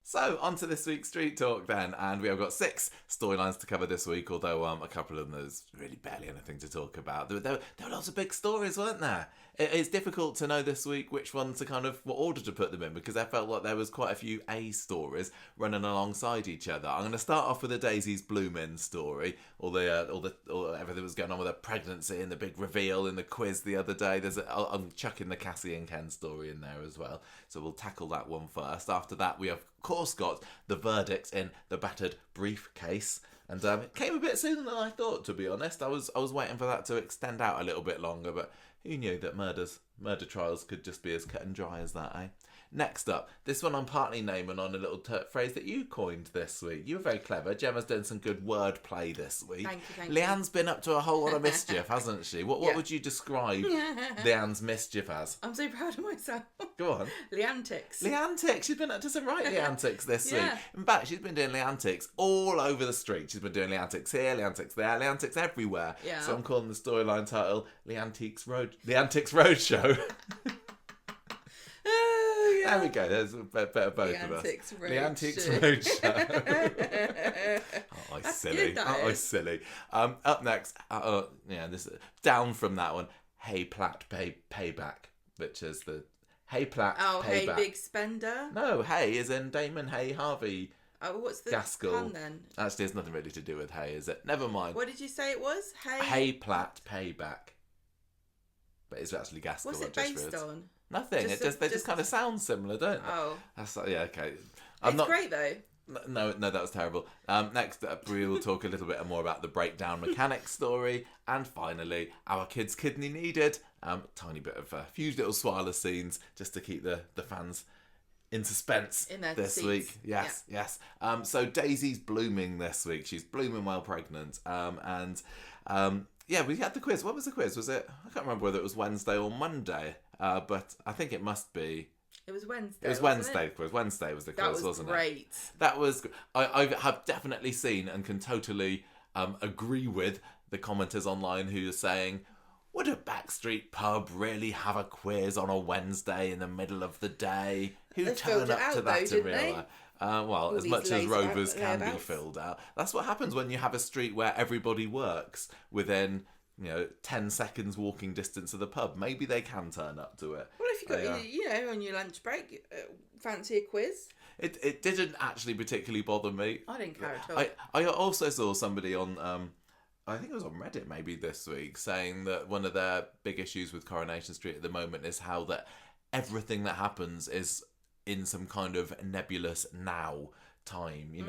So, on to this week's Street Talk then, and we have got 6 storylines to cover this week, although a couple of them there's really barely anything to talk about. There were lots of big stories, weren't there? It's difficult to know this week which one to what order to put them in, because I felt like there was quite a few A stories running alongside each other. I'm going to start off with the Daisy's Bloomin' story, all everything was going on with her pregnancy and the big reveal in the quiz the other day. I'm chucking the Cassie and Ken story in there as well, so we'll tackle that one first. After that, we have of course got the verdict in the battered briefcase, and it came a bit sooner than I thought, to be honest. I was waiting for that to extend out a little bit longer, but who knew that murder trials could just be as cut and dry as that, eh? Next up, this one I'm partly naming on a little phrase that you coined this week. You were very clever. Gemma's done some good word play this week. Thank you. Leanne's been up to a whole lot of mischief, hasn't she? What would you describe Leanne's mischief as? I'm so proud of myself. Go on. Leantics. She's been up to some right Leantics this week. In fact, she's been doing Leantics all over the street. She's been doing Leantics here, Leantics there, Leantics everywhere. Yeah. So I'm calling the storyline title Leantics Roadshow. There we go. There's a bit of both of us. The Antics Roadshow. Silly. Up next, this down from that one. Hey Platt, payback, which is the Hey Platt. Oh, payback. Hey Big Spender. No, Hey is in Damon Hey Harvey. Oh, what's the Gaskell. pun then? Actually, it's nothing really to do with Hey, is it? Never mind. What did you say it was? Hey Platt, payback. But it's actually Gaskell. What's it based on? Nothing. They just kind of sound similar, don't they? Oh. Okay. It's great though. No, that was terrible. Next up, we will talk a little bit more about the breakdown mechanics story, and finally, our kid's kidney needed. Tiny bit of a few little swallow scenes just to keep the fans in suspense in their this seats. Week. Yes. So Daisy's blooming this week. She's blooming while pregnant. We had the quiz. What was the quiz? Was it? I can't remember whether it was Wednesday or Monday. But I think it must be. It was Wednesday. It was Wednesday. Quiz. Wednesday was the quiz, wasn't it? Great. That was. I have definitely seen and can totally agree with the commenters online who are saying, "Would a backstreet pub really have a quiz on a Wednesday in the middle of the day? Who turned up to that to real?" As much as Rovers can be filled out. That's what happens when you have a street where everybody works within 10 seconds walking distance of the pub. Maybe they can turn up to it. Well, if you got, on your lunch break, fancy a quiz? It didn't actually particularly bother me. I didn't care at all. I also saw somebody on, I think it was on Reddit maybe this week, saying that one of their big issues with Coronation Street at the moment is how that everything that happens is in some kind of nebulous now time. You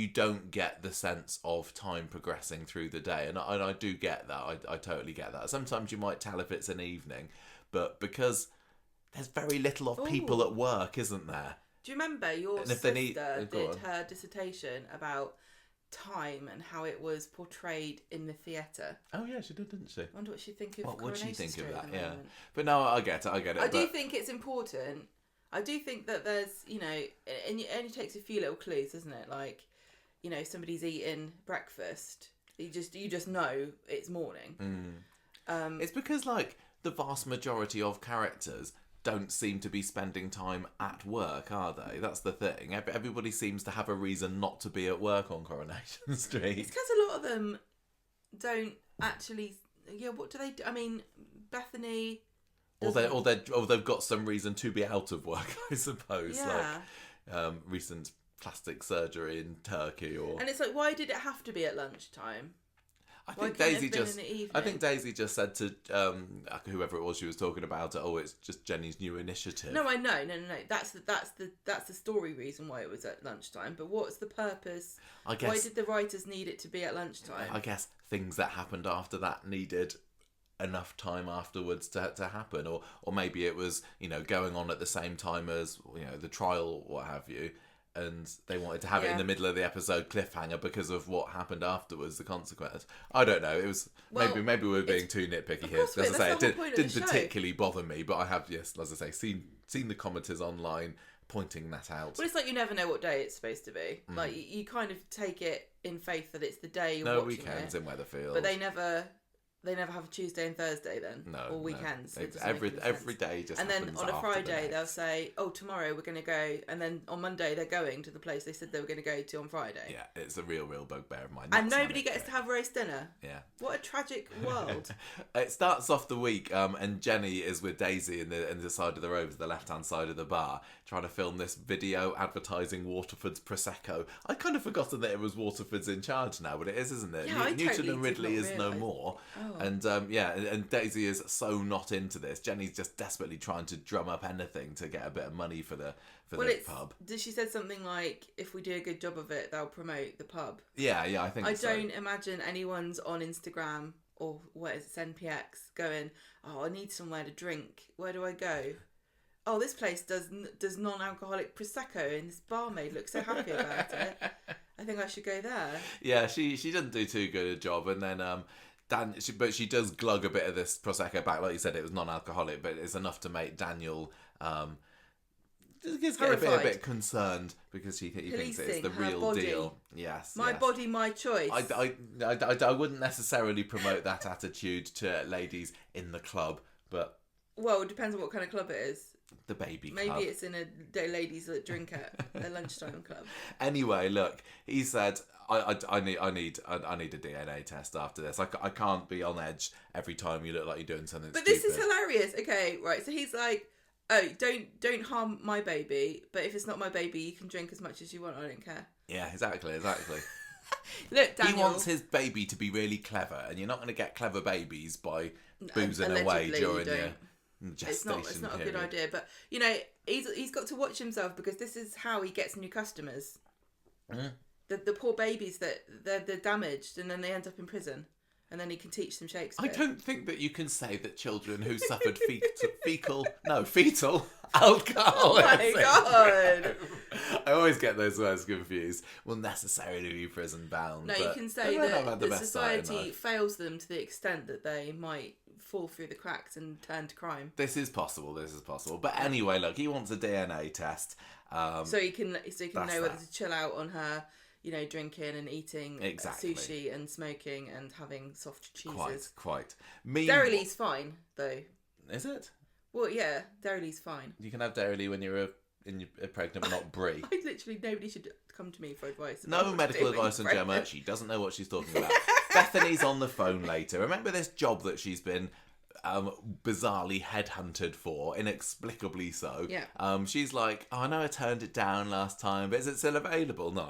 don't get the sense of time progressing through the day, and I do get that. I totally get that. Sometimes you might tell if it's an evening, but because there's very little of people at work, isn't there? Do you remember your sister did her dissertation about time and how it was portrayed in the theatre? Oh yeah, she did, didn't she? I wonder what she'd think of what would she think Street of that? Yeah, but no, I get it. I do think it's important. I do think that there's, and it only takes a few little clues, doesn't it? Like, somebody's eating breakfast. You just know it's morning. It's because, the vast majority of characters don't seem to be spending time at work, are they? That's the thing. Everybody seems to have a reason not to be at work on Coronation Street. It's because a lot of them don't actually... Yeah, what do they do? I mean, Bethany... Or they've got some reason to be out of work, I suppose. Yeah. Like recent plastic surgery in Turkey, or. And it's like, why did it have to be at lunchtime? I think Daisy just said to whoever it was she was talking about, it's just Jenny's new initiative. No, I know. No. That's the story reason why it was at lunchtime. But what's the purpose? I guess. Why did the writers need it to be at lunchtime? I guess things that happened after that needed enough time afterwards to happen, or maybe it was going on at the same time as the trial, what have you, and they wanted to have it in the middle of the episode cliffhanger because of what happened afterwards, the consequence. I don't know. It was maybe we're being too nitpicky here. As I say, it didn't particularly bother me, but I have, as I say, seen the commenters online pointing that out. Well, it's like you never know what day it's supposed to be. Like you kind of take it in faith that it's the day you're watching weekends it, in Weatherfield, but they never they never have a Tuesday and Thursday then? No. Or weekends? No. It doesn't make any Every sense. day just And then happens on a after the Friday next. they'll say, oh, tomorrow we're going to go. And then on Monday they're going to the place they said they were going to go to on Friday. Yeah, it's a real bugbear of mine. And That's nobody manic, gets to have roast dinner. Yeah. What a tragic world. It starts off the week, and Jenny is with Daisy in the side of the Rovers, the left-hand side of the bar, trying to film this video advertising Waterford's Prosecco. I'd kind of forgotten that it was Waterford's in charge now, but it is, isn't it? Yeah, I Newton totally and Ridley did not is no realise. more. Oh. And Daisy is so not into this. Jenny's just desperately trying to drum up anything to get a bit of money for the pub. She said something like, if we do a good job of it, they'll promote the pub. Yeah, I think so. I don't imagine anyone's on Instagram or what is it, NPX, going, oh, I need somewhere to drink. Where do I go? Oh, this place does non-alcoholic Prosecco and this barmaid looks so happy about it. I think I should go there. Yeah, she doesn't do too good a job, and then but she does glug a bit of this Prosecco back. Like you said, it was non-alcoholic, but it's enough to make Daniel just get a bit concerned because he thinks it's the real body. deal. Yes, My body, my choice. I wouldn't necessarily promote that attitude to ladies in the club, but well, it depends on what kind of club it is. The baby Maybe club. it's in a day ladies that drink at a lunchtime club. Anyway, look, he said, I need a DNA test after this. I can't be on edge every time you look like you're doing something But stupid. this is hilarious. Okay, right. So he's like, oh, don't harm my baby. But if it's not my baby, you can drink as much as you want. I don't care. Yeah, exactly. Look, Daniel. He wants his baby to be really clever, and you're not going to get clever babies by boozing away Allegedly, during you your don't. gestation It's not a period. good idea. But you know, he's got to watch himself because this is how he gets new customers. Mm. The poor babies that they're damaged and then they end up in prison, and then he can teach them Shakespeare. I don't think that you can say that children who suffered fetal alcohol. Oh my god! I always get those words confused. Will necessarily be prison bound. No, you can say that society fails them to the extent that they might fall through the cracks and turn to crime. This is possible. But anyway, look, he wants a DNA test. So he can know whether to chill out on her, you know, drinking and eating sushi and smoking and having soft cheeses. Quite. Dairy fine, though. Is it? Well, yeah, Dairy's fine. You can have Dairy when you're pregnant, but not brie. Nobody should come to me for advice. No medical advice on Gemma. She doesn't know what she's talking about. Bethany's on the phone later. Remember this job that she's been bizarrely headhunted for, inexplicably so. Yeah. She's like, oh, I know I turned it down last time, but is it still available? No.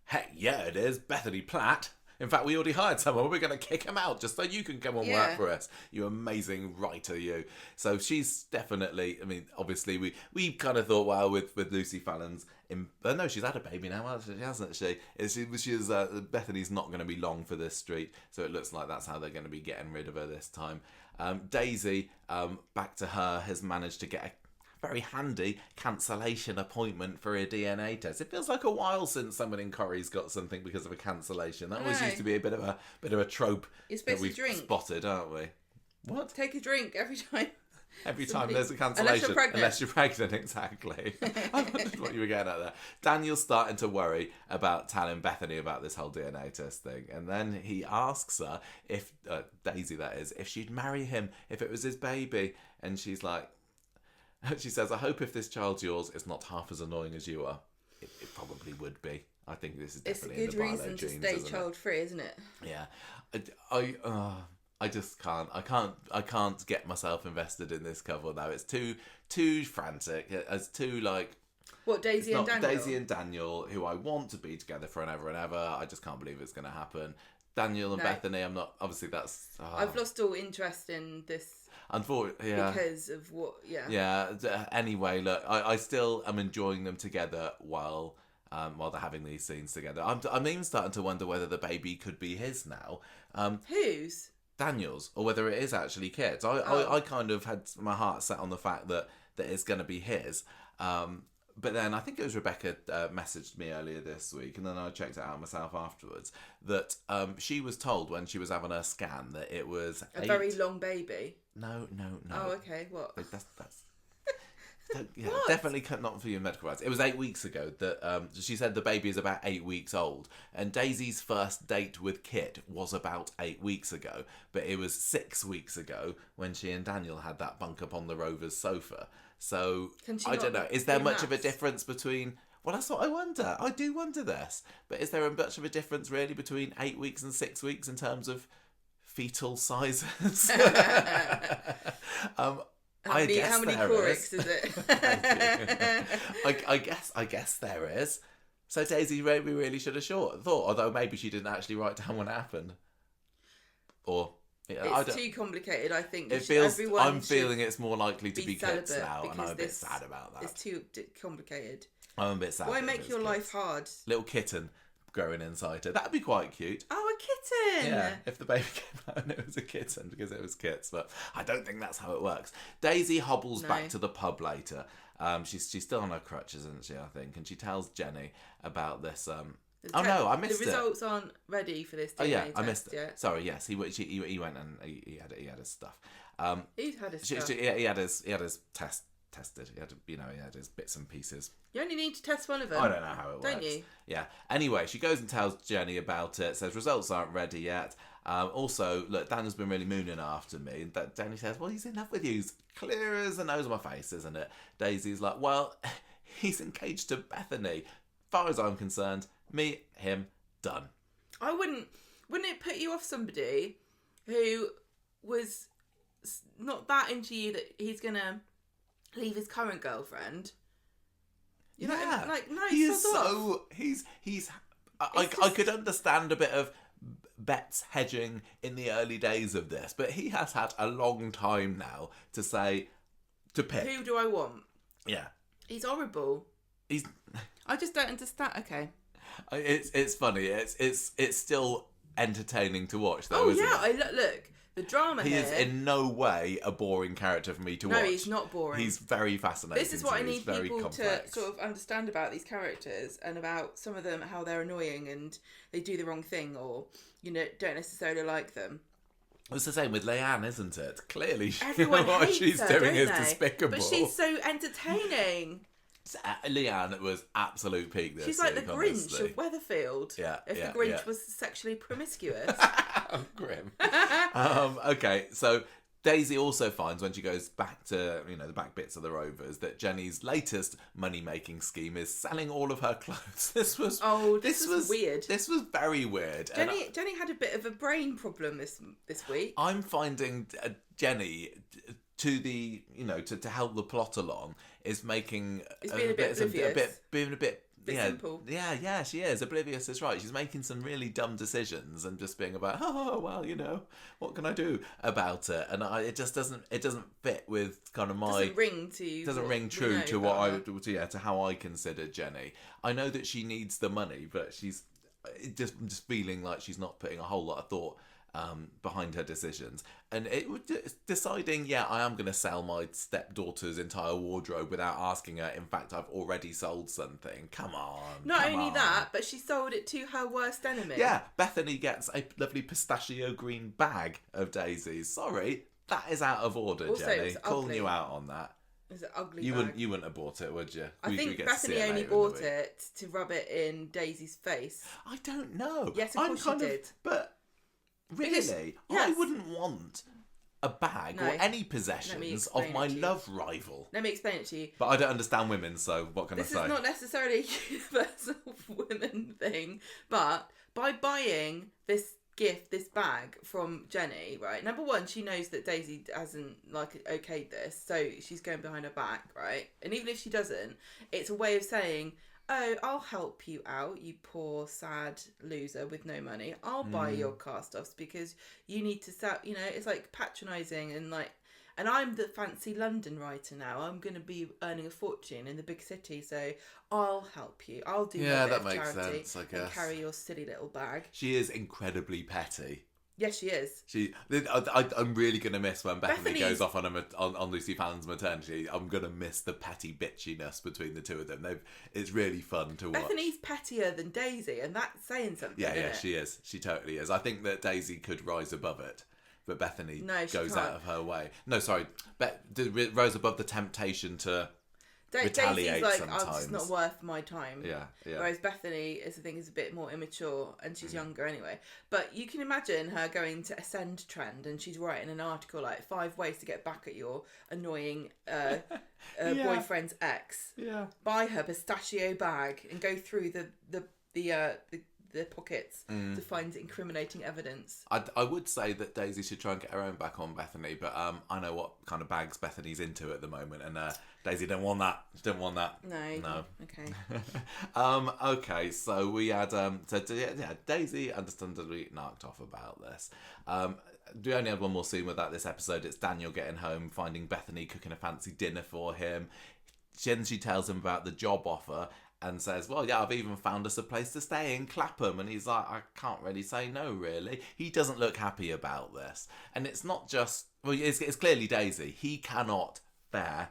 Heck yeah, it is. Bethany Platt. In fact, we already hired someone. We're going to kick him out just so you can come and work for us. You amazing writer, you. So she's definitely, I mean, obviously we kind of thought, well, with Lucy Fallon's, no, she's had a baby now, hasn't she? Bethany's not going to be long for this street. So it looks like that's how they're going to be getting rid of her this time. Daisy, back to her, has managed to get a very handy cancellation appointment for a DNA test. It feels like a while since someone in Corrie's got something because of a cancellation. That always used to be a bit of a trope that we've spotted, aren't we? What? Take a drink every time. Every time there's a cancellation. Unless you're pregnant, exactly. I wondered what you were getting at there. Daniel's starting to worry about telling Bethany about this whole DNA test thing. And then he asks her if, Daisy that is, if she'd marry him if it was his baby. And she's like, she says, I hope if this child's yours, it's not half as annoying as you are. It probably would be. I think this is definitely in the Barlow genes. It's a good reason to stay child-free, isn't it? Yeah. I just can't. I can't get myself invested in this couple now. It's too frantic. It's too like. What, Daisy and Daniel? Daisy and Daniel, who I want to be together forever and ever. I just can't believe it's going to happen. Daniel and Bethany, I'm not. Obviously, that's. I've lost all interest in this. Unfortunately, yeah. Because of what, yeah. Yeah. Anyway, look, I still am enjoying them together while they're having these scenes together. I'm even starting to wonder whether the baby could be his now. Whose? Daniel's, or whether it is actually Kit's. I kind of had my heart set on the fact that it's going to be his. But then I think it was Rebecca messaged me earlier this week, and then I checked it out myself afterwards, that she was told when she was having her scan that it was a very long baby. No. Oh, okay. What? That's Definitely not for your medical rights. It was 8 weeks ago that she said the baby is about 8 weeks old, and Daisy's first date with Kit was about 8 weeks ago, but it was 6 weeks ago when she and Daniel had that bunk up on the Rovers sofa. So I don't know. Is there much of a difference between? Well, that's what I wonder. I do wonder this, but is there much of a difference really between 8 weeks and 6 weeks in terms of fetal sizes? How many Corix is it? I guess there is. So Daisy maybe really should have thought, although maybe she didn't actually write down what happened. Or it's too complicated. I think I'm feeling it's more likely to be Kit's now, and I'm a bit sad about that. It's too complicated. I'm a bit sad. Why make your life hard? Little kitten growing inside her. That'd be quite cute. Oh, a kitten! Yeah, if the baby came out and it was a kitten because it was Kit's, but I don't think that's how it works. Daisy hobbles back to the pub later. She's still on her crutches, isn't she, I think, and she tells Jenny about this... I missed it. The results aren't ready for this DNA test I missed it. Yet. Sorry, yes, he went and he had his stuff. He had his stuff. He had his test tested. He had his bits and pieces. You only need to test one of them. I don't know how it works. Don't you? Yeah. Anyway, she goes and tells Jenny about it, says results aren't ready yet. Also, look, Daniel's been really mooning after me. That Jenny says, well, he's in love with you. It's clear as the nose of my face, isn't it? Daisy's like, well, he's engaged to Bethany. Far as I'm concerned, me, him, done. I wouldn't it put you off somebody who was not that into you that he's gonna leave his current girlfriend? You know, like, no, I could understand a bit of bets hedging in the early days of this, but he has had a long time now to pick. Who do I want? Yeah. He's horrible. I just don't understand. Okay. It's funny. It's still entertaining to watch, though. Oh isn't yeah, it? Look. The drama he here... is in no way a boring character for me to watch. No, he's not boring. He's very fascinating. This is what I need people complex. to sort of understand about these characters and about some of them, how they're annoying and they do the wrong thing or, don't necessarily like them. It's the same with Leanne, isn't it? Clearly, everyone what hates she's her, doing is they? despicable. But she's so entertaining. Leanne was absolute peak this She's like week, the Grinch of Weatherfield. Yeah, if the Grinch was sexually promiscuous. Grim. Okay, so Daisy also finds when she goes back to the back bits of the Rovers that Jenny's latest money-making scheme is selling all of her clothes. This was weird. This was very weird. Jenny had a bit of a brain problem this week. I'm finding Jenny to help the plot along is making being a bit simple. Yeah, she is. Oblivious is right. She's making some really dumb decisions and just being about, what can I do about it? And it just doesn't fit with kind of my... Doesn't ring true to how I consider Jenny. I know that she needs the money, but she's just feeling like she's not putting a whole lot of thought behind her decisions, and deciding, I am going to sell my stepdaughter's entire wardrobe without asking her. In fact, I've already sold something. Come on. Not only that, but she sold it to her worst enemy. Yeah, Bethany gets a lovely pistachio green bag of daisies. Sorry, that is out of order, also, Jenny. Calling you out on that. It's an ugly bag. You wouldn't have bought it, would you? I think Bethany only bought it to rub it in Daisy's face. I don't know. Yes, of course she did. But really, I wouldn't want a bag or any possessions of my love rival. Let me explain it to you. But I don't understand women, so what can I say? This is not necessarily a universal women thing, but by buying this bag from Jenny, right? Number one, she knows that Daisy hasn't okayed this, so she's going behind her back, right? And even if she doesn't, it's a way of saying, oh, I'll help you out, you poor, sad loser with no money. I'll buy your cast-offs because you need to sell, it's like patronising and I'm the fancy London writer now. I'm going to be earning a fortune in the big city, so I'll help you. I'll do my bit of charity sense, I guess. And carry your silly little bag. She is incredibly petty. Yes, she is. I'm really going to miss when Bethany goes off on Lucy Fallon's maternity. I'm going to miss the petty bitchiness between the two of them. It's really fun to watch. Bethany's pettier than Daisy, and that's saying something, Yeah, she is. She totally is. I think that Daisy could rise above it, but Bethany goes out of her way. No, sorry. Rose above the temptation to retaliate Daisy's like, sometimes. oh, it's not worth my time. Yeah. Whereas Bethany is, I think, is a bit more immature, and she's younger anyway. But you can imagine her going to Ascend Trend, and she's writing an article like 5 ways to get back at your annoying boyfriend's ex. Yeah. Buy her pistachio bag and go through the pockets to find incriminating evidence. I would say that Daisy should try and get her own back on Bethany, but I know what kind of bags Bethany's into at the moment, and Daisy didn't want that. She didn't want that. No. Okay. Okay, so we had Daisy understandably knocked off about this. We only had one more scene with that this episode. It's Daniel getting home, finding Bethany cooking a fancy dinner for him. Then she tells him about the job offer and says, well, yeah, I've even found us a place to stay in Clapham. And he's like, I can't really say no, really. He doesn't look happy about this. And it's not just, well, it's clearly Daisy. He cannot bear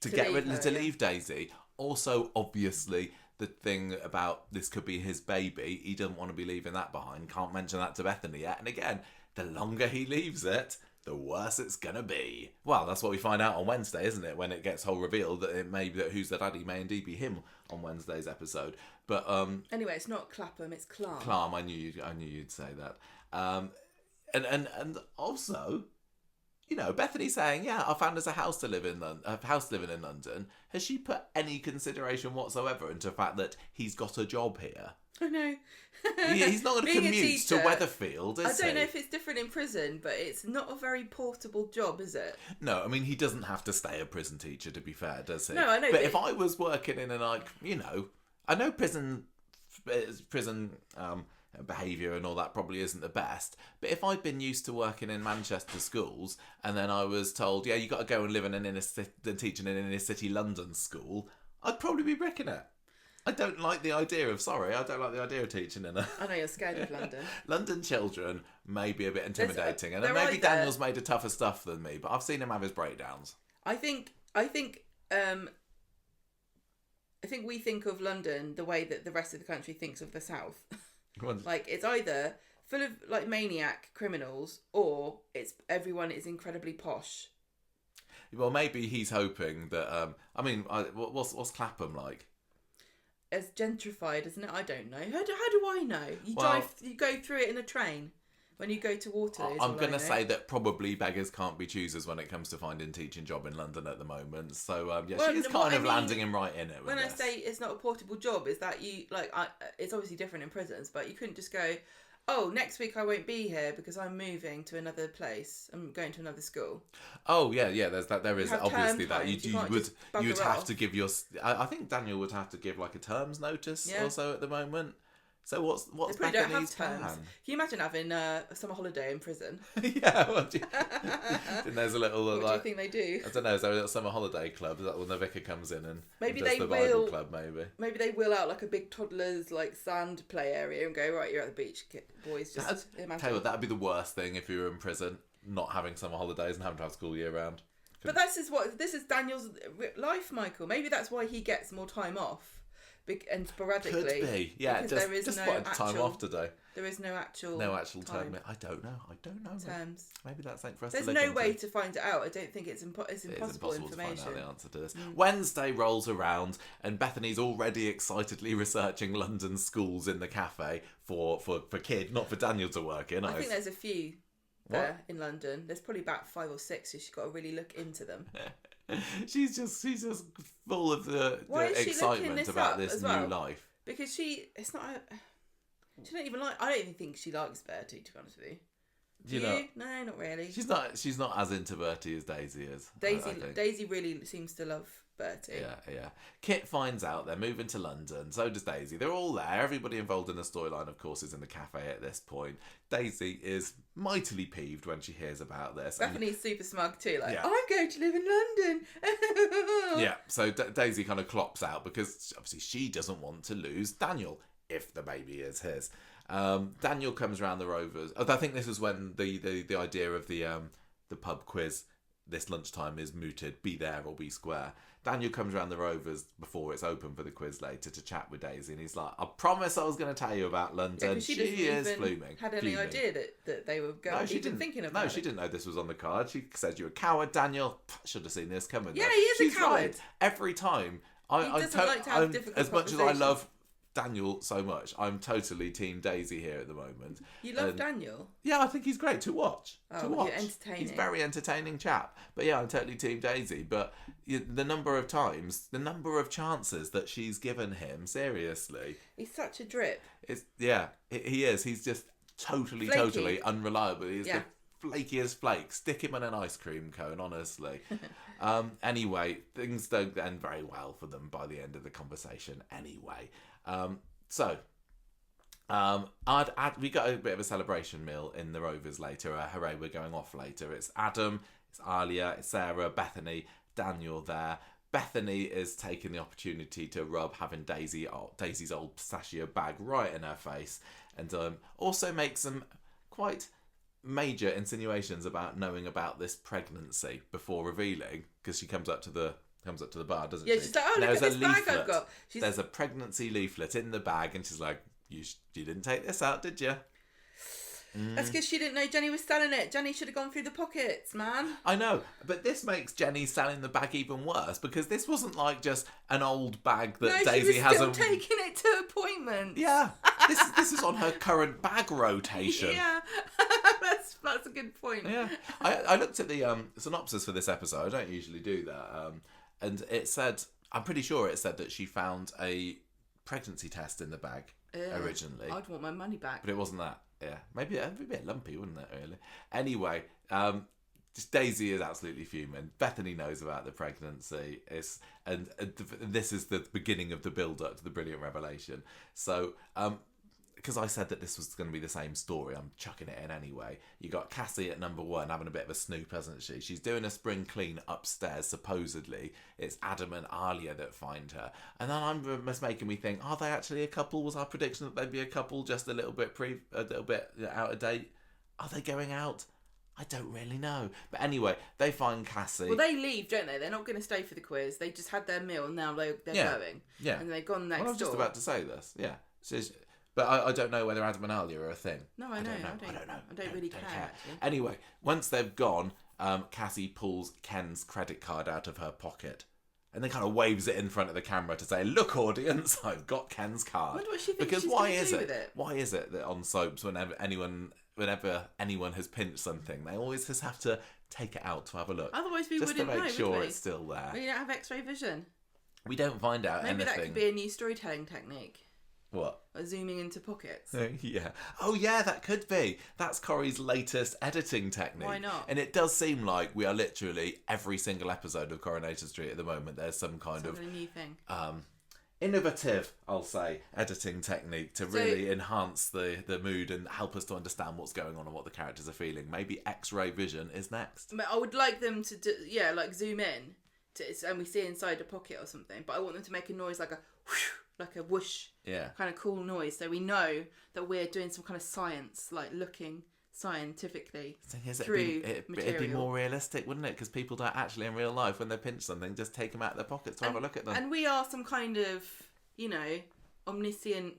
to leave Daisy. Also, obviously, the thing about this could be his baby, he doesn't want to be leaving that behind. Can't mention that to Bethany yet. And again, the longer he leaves it, the worse it's gonna be. Well, that's what we find out on Wednesday, isn't it? When it gets whole revealed that it may be that Who's the Daddy may indeed be him on Wednesday's episode. But anyway, it's not Clapham, it's Clam. Clam, I knew you'd say that. And also, you know, Bethany saying, "Yeah, I found us a house to live in, living in London." Has she put any consideration whatsoever into the fact that he's got a job here? I know. He's not going to commute to Weatherfield, is he? I don't know if it's different in prison, but it's not a very portable job, is it? No, I mean, he doesn't have to stay a prison teacher, to be fair, does he? No, I know. But if I was working in I know prison behaviour and all that probably isn't the best, but if I'd been used to working in Manchester schools and then I was told, yeah, you got to go and live in teach in an inner city London school, I'd probably be bricking it. I don't like the idea of teaching in a... I know you're scared of London. London children may be a bit intimidating, and maybe Daniel's made a tougher stuff than me, but I've seen him have his breakdowns. I think we think of London the way that the rest of the country thinks of the South. Like, it's either full of like maniac criminals, or everyone is incredibly posh. Well, maybe he's hoping that. What's Clapham like? It's gentrified, isn't it? I don't know. How do I know? You go through it in a train when you go to Waterloo. I'm going to say that probably beggars can't be choosers when it comes to finding teaching job in London at the moment. So she is landing him right in it. When I say it's not a portable job, is that it's obviously different in prisons, but you couldn't just go, oh, next week I won't be here because I'm moving to another place. I'm going to another school. Oh yeah. There's that. There is obviously that. You would have to give your. I think Daniel would have to give like a terms notice also at the moment. So what's Bethany's plan? Can you imagine having a summer holiday in prison? Yeah. There's a little. What do you think they do? I don't know. Is there a little summer holiday club? Is that when the vicar comes in and maybe does the Bible club? Maybe they will out like a big toddlers like sand play area and go, right, you're at the beach, boys. Just imagine. Tell you what, that'd be the worst thing if you were in prison, not having summer holidays and having to have school year round. But this is Daniel's life, Michael. Maybe that's why he gets more time off. And sporadically. Could be, yeah. There is no actual time off today. There is no actual time. I don't know. Terms. Maybe that's something for us. There's no way to find it out. I don't think it's impossible information. To find out the answer to this. Wednesday rolls around, and Bethany's already excitedly researching London schools in the cafe for kid, not for Daniel to work in. I think there's a few there in London. There's probably about 5 or 6, so she's got to really look into them. She's just full of the excitement about this new life. Because she don't even like. I don't even think she likes Bertie, to be honest with you. Do you? No, not really. She's not as into Bertie as Daisy is. Daisy really seems to love Bertie. Yeah. Kit finds out they're moving to London. So does Daisy. They're all there. Everybody involved in the storyline, of course, is in the cafe at this point. Daisy is mightily peeved when she hears about this. Bethany's super smug too. Like, I'm going to live in London. Yeah. So Daisy kind of clops out because obviously she doesn't want to lose Daniel if the baby is his. Daniel comes around the Rovers. I think this is when the idea of the pub quiz this lunchtime is mooted. Be there or be square. Daniel comes around the Rovers before it's open for the quiz later to chat with Daisy, and he's like, I promise I was going to tell you about London. She is fuming. Had any idea that they were going. No, she didn't thinking about it. No, she didn't know this was on the card. She said, you're a coward, Daniel. Should have seen this coming. Yeah, he is She's a coward. Right. Every time. He doesn't like to have difficult as much as I love Daniel so much, I'm totally team Daisy here at the moment. You love Daniel? Yeah, I think he's great to watch. You're entertaining. He's a very entertaining chap. But yeah, I'm totally team Daisy. But the number of times, the number of chances that she's given him, seriously. He's such a drip. He is. He's just totally unreliable. He's the flakiest flake. Stick him in an ice cream cone, honestly. Anyway, things don't end very well for them by the end of the conversation anyway. We got a bit of a celebration meal in the Rovers later. Hooray, we're going off later. It's Adam, it's Alia, it's Sarah, Bethany, Daniel there. Bethany is taking the opportunity to rub having Daisy's old pistachio bag right in her face, and also make some quite major insinuations about knowing about this pregnancy before revealing, because she comes up to the bar, doesn't she? Yeah, she's like, oh, look at this bag I've got. There's a pregnancy leaflet in the bag, and she's like, you didn't take this out, did you? That's because she didn't know Jenny was selling it. Jenny should have gone through the pockets, man. I know, but this makes Jenny selling the bag even worse, because this wasn't like just an old bag that Daisy has. No, she was still taking it to appointments. Yeah, this is on her current bag rotation. Yeah, that's a good point. Yeah, I looked at the synopsis for this episode. I don't usually do that, and it said, I'm pretty sure it said that she found a pregnancy test in the bag originally. I'd want my money back, but it wasn't that. Yeah, maybe it'd be a bit lumpy, wouldn't it, really? Anyway, just Daisy is absolutely fuming. Bethany knows about the pregnancy. And this is the beginning of the build-up to the brilliant revelation. So, because I said that this was going to be the same story, I'm chucking it in anyway. You got Cassie at number 1 having a bit of a snoop, hasn't she? She's doing a spring clean upstairs, supposedly. It's Adam and Alia that find her. And then it's making me think, are they actually a couple? Was our prediction that they'd be a couple just a little bit out of date? Are they going out? I don't really know. But anyway, they find Cassie. Well, they leave, don't they? They're not going to stay for the quiz. They just had their meal and now they're going. Yeah. And they've gone next door. I was just about to say this. Yeah. But I don't know whether Adam and Alia are a thing. No, I don't know. I don't really care. Actually. Anyway, once they've gone, Cassie pulls Ken's credit card out of her pocket and then kind of waves it in front of the camera to say, "Look, audience, I've got Ken's card." I wonder what she thinks because she's why going to is do it? With it? Why is it that on soaps, whenever anyone has pinched something, they always just have to take it out to have a look? Otherwise, we just wouldn't know. Just to make sure we? It's still there. We don't have X-ray vision. We don't find out anything. Maybe that could be a new storytelling technique. What? Zooming into pockets. Yeah. Oh, yeah, that could be. That's Corrie's latest editing technique. Why not? And it does seem like we are literally, every single episode of Coronation Street at the moment, there's some kind of a new thing. Innovative, I'll say, editing technique to really enhance the mood and help us to understand what's going on and what the characters are feeling. Maybe X-ray vision is next. But I would like them to do, like zoom in and we see inside a pocket or something. But I want them to make a noise like a whoosh, like a whoosh, kind of cool noise, so we know that we're doing some kind of science, like looking scientifically through material. It'd be more realistic, wouldn't it? Because people don't actually in real life, when they pinch something, just take them out of their pockets to have a look at them. And we are some kind of, omniscient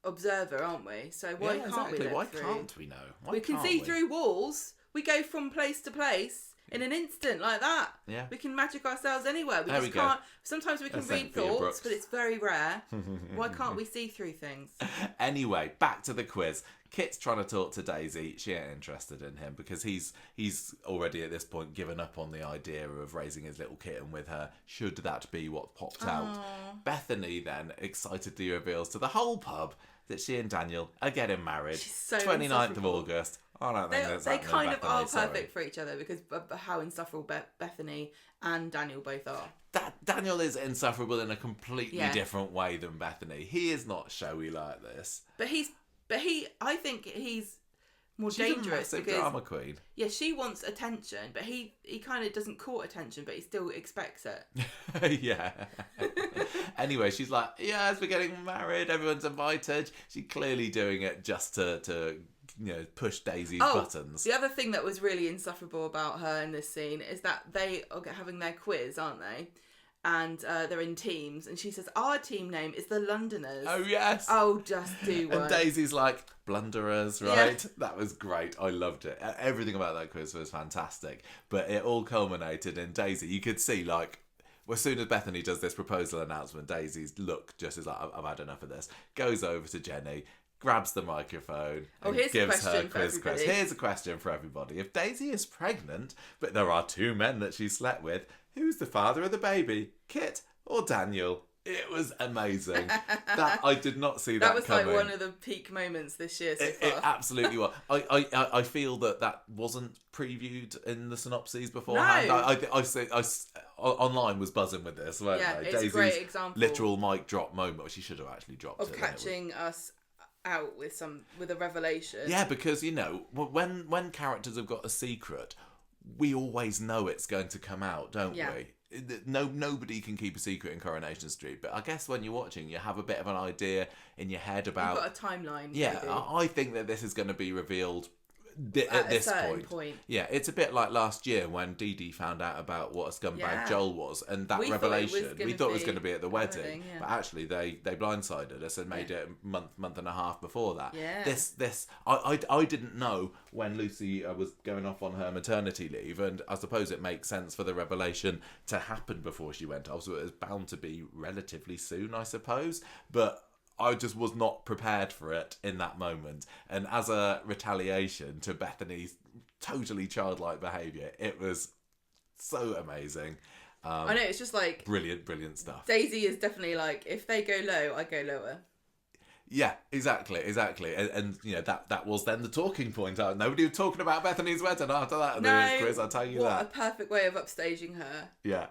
observer, aren't we? So why can't we? Why can't we know? We can see through walls. We go from place to place in an instant like that. Yeah. We can magic ourselves anywhere. We just can't. Sometimes we can read thoughts, but it's very rare. Why can't we see through things? Anyway, back to the quiz. Kit's trying to talk to Daisy. She ain't interested in him because he's already at this point given up on the idea of raising his little kitten with her, should that be what popped out. Bethany then excitedly reveals to the whole pub that she and Daniel are getting married. She's so 29th of August. I don't think that's happening, They kind Bethany, of are perfect for each other because of how insufferable Bethany and Daniel both are. Daniel is insufferable in a completely different way than Bethany. He is not showy like this. But I think he's more She's dangerous a massive drama queen. Yeah, she wants attention, but he kind of doesn't court attention, but he still expects it. Yeah. Anyway, she's like, yes, we're getting married. Everyone's invited. She's clearly doing it just to push Daisy's buttons. The other thing that was really insufferable about her in this scene is that they are having their quiz, aren't they? and they're in teams, and she says, our team name is the Londoners. Oh, yes. Oh, just do one. And Daisy's like, blunderers, right? Yeah. That was great. I loved it. Everything about that quiz was fantastic. But it all culminated in Daisy. You could see, like, as soon as Bethany does this proposal announcement, Daisy's look just is like, I've had enough of this. Goes over to Jenny, grabs the microphone, and gives her quiz question. Here's a question for everybody. If Daisy is pregnant, but there are 2 men that she slept with, who's the father of the baby? Kit or Daniel? It was amazing. That I did not see that was coming. Like one of the peak moments this year so far. It absolutely was. I feel that wasn't previewed in the synopses beforehand. No. I online was buzzing with this, weren't yeah, they? It's Daisy's a great example. Literal mic drop moment. She should have actually dropped of catching us out with a revelation. Yeah, because when characters have got a secret, we always know it's going to come out, don't we? Nobody can keep a secret in Coronation Street, but I guess when you're watching, you have a bit of an idea in your head about. You've got a timeline. Yeah, maybe. I think that this is going to be revealed at this point. Yeah, it's a bit like last year when Dee Dee found out about what a scumbag Joel was, and that revelation we thought it was going to be at the wedding, but actually they blindsided us and made it a month and a half before that. Yeah. This I didn't know when Lucy was going off on her maternity leave, and I suppose it makes sense for the revelation to happen before she went off, so it was bound to be relatively soon, I suppose, but I just was not prepared for it in that moment. And as a retaliation to Bethany's totally childlike behaviour, it was so amazing. I know, it's just like... Brilliant stuff. Daisy is definitely like, if they go low, I go lower. Yeah, exactly. And that was then the talking point. Nobody was talking about Bethany's wedding after that in the quiz, I'll tell you that. What a perfect way of upstaging her. Yeah.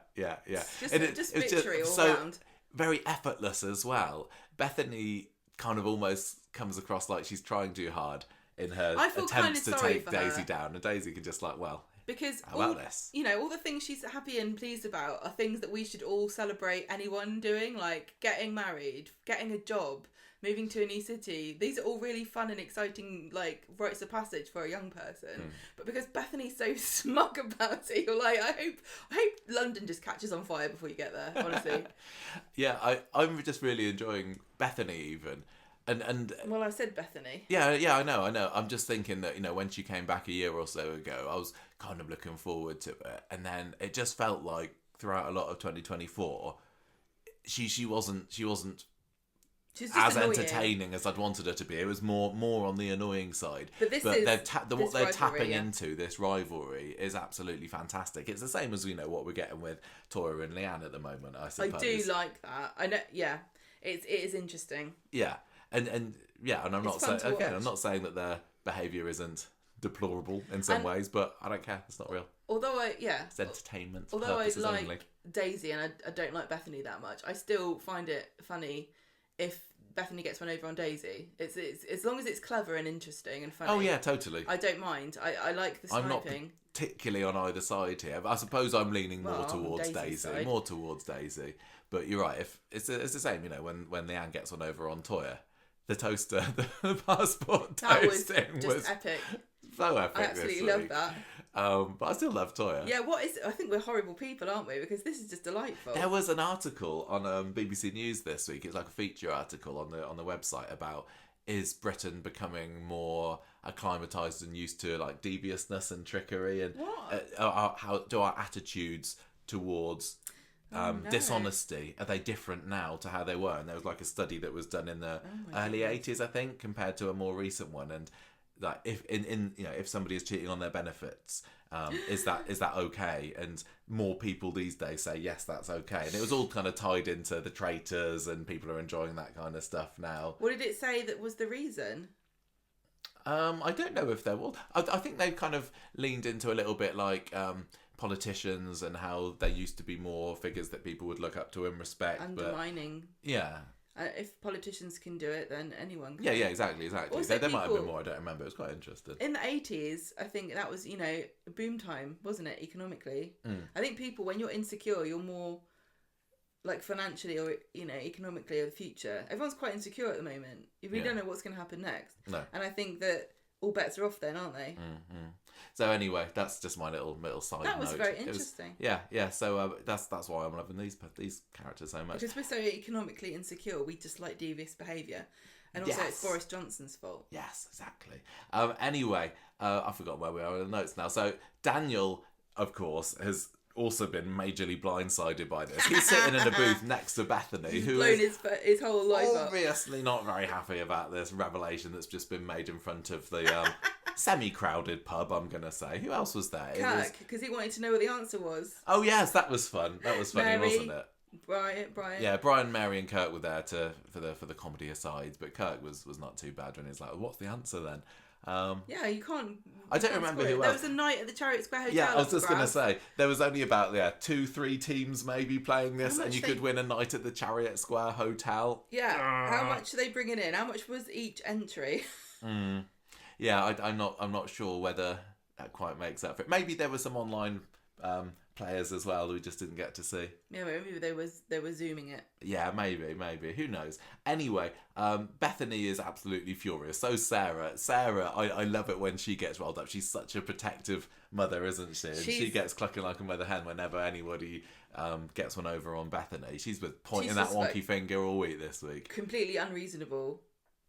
Just victory all round. Very effortless as well. Bethany kind of almost comes across like she's trying too hard in her attempts to take Daisy down, and Daisy can just like, well, because how about this? All the things she's happy and pleased about are things that we should all celebrate anyone doing, like getting married, getting a job, moving to a new city. These are all really fun and exciting, like, rites of passage for a young person. But because Bethany's so smug about it, you're like, I hope London just catches on fire before you get there, honestly. Yeah, I'm just really enjoying Bethany even. And well, I said Bethany. Yeah, I know. I'm just thinking that, when she came back a year or so ago, I was kind of looking forward to it. And then it just felt like throughout a lot of 2024, she wasn't as entertaining as I'd wanted her to be. It was more on the annoying side. But what they're tapping into, this rivalry, is absolutely fantastic. It's the same as what we're getting with Tora and Leanne at the moment, I suppose. I do like that. I know. Yeah, it is interesting. Yeah, and I'm not saying I'm not saying that their behaviour isn't deplorable in some ways, but I don't care. It's not real. It's entertainment. Although I like only. Daisy and I don't like Bethany that much, I still find it funny if Bethany gets one over on Daisy. It's as long as it's clever and interesting and funny. Oh yeah, totally. I don't mind. I like the sniping. I'm not particularly on either side here, but I suppose I'm leaning more towards Daisy. But you're right. If it's the same, when Leanne gets one over on Toya, the toaster, the passport toasting was epic. So epic. I absolutely love that. But I still love Toya. Yeah, I think we're horrible people, aren't we? Because this is just delightful. There was an article on BBC News this week. It's like a feature article on the website about, is Britain becoming more acclimatised and used to like deviousness and trickery, and how do our attitudes towards dishonesty, are they different now to how they were? And there was like a study that was done in the early 80s, I think, compared to a more recent one, and like if somebody is cheating on their benefits, is that okay? And more people these days say yes, that's okay. And it was all kind of tied into the traitors, and people are enjoying that kind of stuff now. What did it say that was the reason? I don't know if there was. I think they've kind of leaned into a little bit like politicians, and how they used to be more figures that people would look up to and respect. Undermining. Yeah. If politicians can do it, then anyone can. Yeah, exactly. Also, there might have been more, I don't remember. It was quite interesting. In the 80s, I think that was, boom time, wasn't it, economically? I think people, when you're insecure, you're more, like, financially or, economically of the future. Everyone's quite insecure at the moment. You really don't know what's going to happen next. No. And I think that all bets are off then, aren't they? Mm-hmm. So anyway, that's just my little side note. That was very interesting. Yeah. So that's why I'm loving these characters so much. Because we're so economically insecure, we just like devious behaviour. And also it's Boris Johnson's fault. Yes, exactly. Anyway, I've forgotten where we are in the notes now. So Daniel, of course, has also been majorly blindsided by this. He's sitting in a booth next to Bethany, He's who blown is his whole life obviously not very happy about this revelation that's just been made in front of the semi-crowded pub, I'm going to say. Who else was there? Kirk, because he wanted to know what the answer was. Oh, yes, that was fun. That was funny, Mary, wasn't it? Brian. Yeah, Brian, Mary and Kirk were there for the comedy asides, but Kirk was not too bad when he's like, what's the answer then? Yeah, you can't. I don't remember who else. There was a night at the Chariot Square Hotel. Yeah, I was just going to say, there was only about 2-3 teams maybe playing this, and you could win a night at the Chariot Square Hotel. Yeah, how much are they bringing in? How much was each entry? Yeah, I'm not sure whether that quite makes up for it. Maybe there were some online players as well that we just didn't get to see. Yeah, maybe they were zooming it. Yeah, maybe. Who knows? Anyway, Bethany is absolutely furious. So Sarah, I love it when she gets rolled up. She's such a protective mother, isn't she? And she gets clucking like a mother hen whenever anybody gets one over on Bethany. She's been pointing that wonky finger all week this week. Completely unreasonable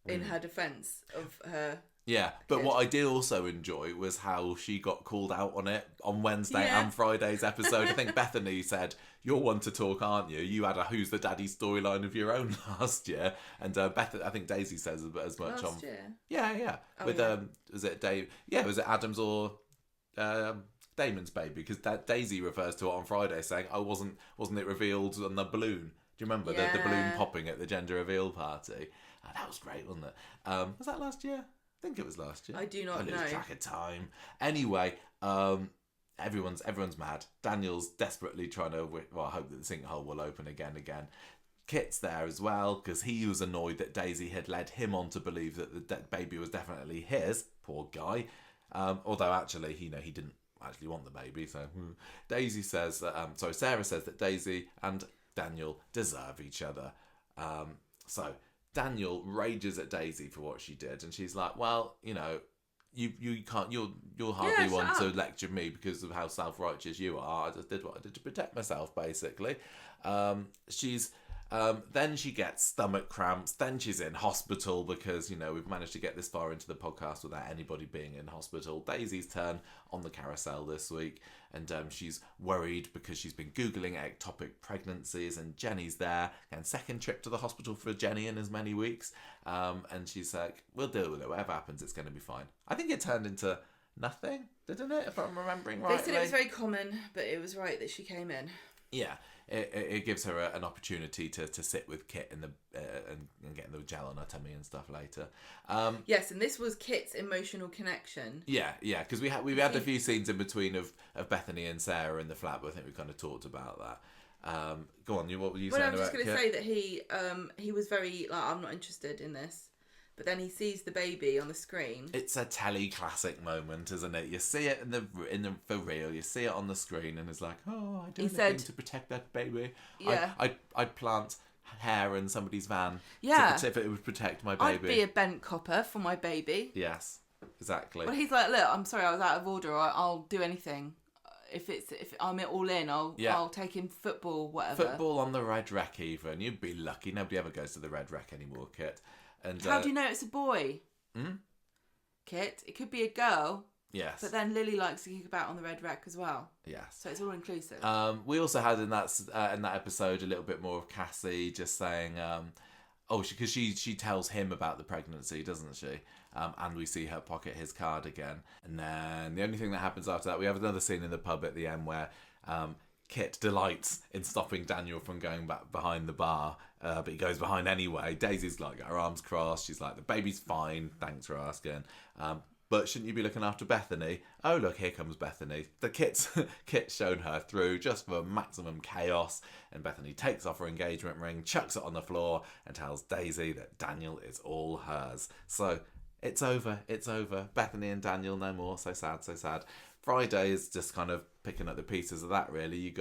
in her defence of her. Yeah, but what I did also enjoy was how she got called out on it on Wednesday and Friday's episode. I think Bethany said, "You're one to talk, aren't you? You had a Who's the Daddy storyline of your own last year." And I think Daisy says as much last year. Yeah. Oh, with was it Dave? Yeah, was it Adam's or Damon's baby? Because Daisy refers to it on Friday, saying, "Oh, wasn't it revealed on the balloon?" Do you remember the balloon popping at the gender reveal party? Oh, that was great, wasn't it? Was that last year? I think it was last year. I do not know. I lose track of time. Anyway, everyone's mad. Daniel's desperately trying to. Well, I hope that the sinkhole will open again. Kit's there as well because he was annoyed that Daisy had led him on to believe that the baby was definitely his. Poor guy. Although actually, he didn't actually want the baby. So Daisy says that. Sarah says that Daisy and Daniel deserve each other. So Daniel rages at Daisy for what she did, and she's like, "Well, you can't. You're hardly one to lecture me because of how self-righteous you are. I just did what I did to protect myself, basically." Then she gets stomach cramps. Then she's in hospital because we've managed to get this far into the podcast without anybody being in hospital. Daisy's turn on the carousel this week, and she's worried because she's been googling ectopic pregnancies, and Jenny's there. And second trip to the hospital for Jenny in as many weeks, and she's like, "We'll deal with it. Whatever happens, it's going to be fine." I think it turned into nothing, didn't it? If I'm remembering right. They said it was very common, but it was right that she came in. Yeah. It gives her an opportunity to sit with Kit in the and getting the gel on her tummy and stuff later. Yes, and this was Kit's emotional connection. Yeah, because we had a few scenes in between of Bethany and Sarah in the flat, but I think we kind of talked about that. Go on, what were you saying about Kit? Well, I'm just going to say that he was very like, "I'm not interested in this." But then he sees the baby on the screen. It's a telly classic moment, isn't it? You see it in the for real. You see it on the screen, and it's like, "Oh, I do anything to protect that baby. Yeah. I'd plant hair in somebody's van. Yeah. If it would protect my baby. I'd be a bent copper for my baby." Yes, exactly. Well, he's like, "Look, I'm sorry, I was out of order. I'll do anything. If I'm all in, I'll take him football, whatever. Football on the Red Wreck, even. You'd be lucky. Nobody ever goes to the Red Wreck anymore, Kit." And, how do you know it's a boy? Kit, it could be a girl. Yes. But then Lily likes to kick about on the Red Wreck as well. Yes. So it's all inclusive. We also had in that episode a little bit more of Cassie just saying, because she tells him about the pregnancy, doesn't she? And we see her pocket his card again. And then the only thing that happens after that, we have another scene in the pub at the end where Kit delights in stopping Daniel from going back behind the bar, but he goes behind anyway. Daisy's like got her arms crossed. She's like, "The baby's fine, thanks for asking. But shouldn't you be looking after Bethany?" Oh, look, here comes Bethany. The Kit's shown her through just for maximum chaos. And Bethany takes off her engagement ring, chucks it on the floor, and tells Daisy that Daniel is all hers. So it's over. Bethany and Daniel no more. So sad. Friday is just kind of picking up the pieces of that, really.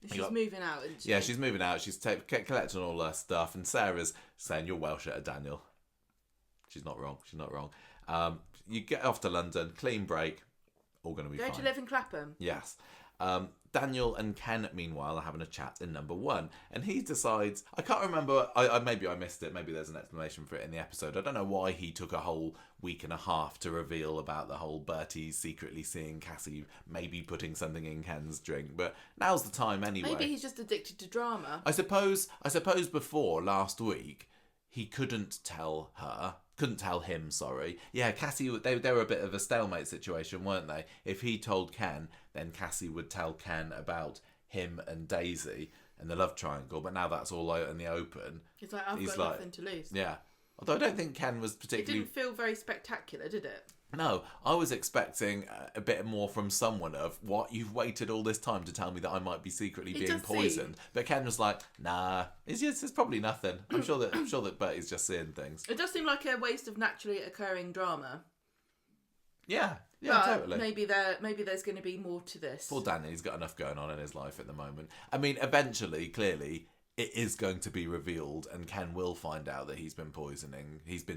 She's moving out, isn't she? Yeah, she's moving out. She's collecting all her stuff, and Sarah's saying, "You're Welsh at Daniel." She's not wrong. you get off to London, clean break, all going to be fine. Go to live in Clapham. Yes. Daniel and Ken, meanwhile, are having a chat in number 1, and he decides, I can't remember, maybe I missed it, maybe there's an explanation for it in the episode. I don't know why he took a whole week and a half to reveal about the whole Bertie secretly seeing Cassie maybe putting something in Ken's drink, but now's the time anyway. Maybe he's just addicted to drama. I suppose before last week, he couldn't tell him, sorry. Yeah, Cassie, they were a bit of a stalemate situation, weren't they? If he told Ken, then Cassie would tell Ken about him and Daisy and the love triangle, but now that's all out in the open. He's like, I've got nothing to lose. Yeah. Although I don't think Ken was particularly... It didn't feel very spectacular, did it? No, I was expecting a bit more from someone of, what, you've waited all this time to tell me that I might be secretly being poisoned. But Ken was like, nah, it's probably nothing. I'm sure that Bertie's just seeing things. It does seem like a waste of naturally occurring drama. Yeah, but totally. Maybe there's going to be more to this. Poor Danny, he's got enough going on in his life at the moment. I mean, eventually, clearly, it is going to be revealed, and Ken will find out that he's been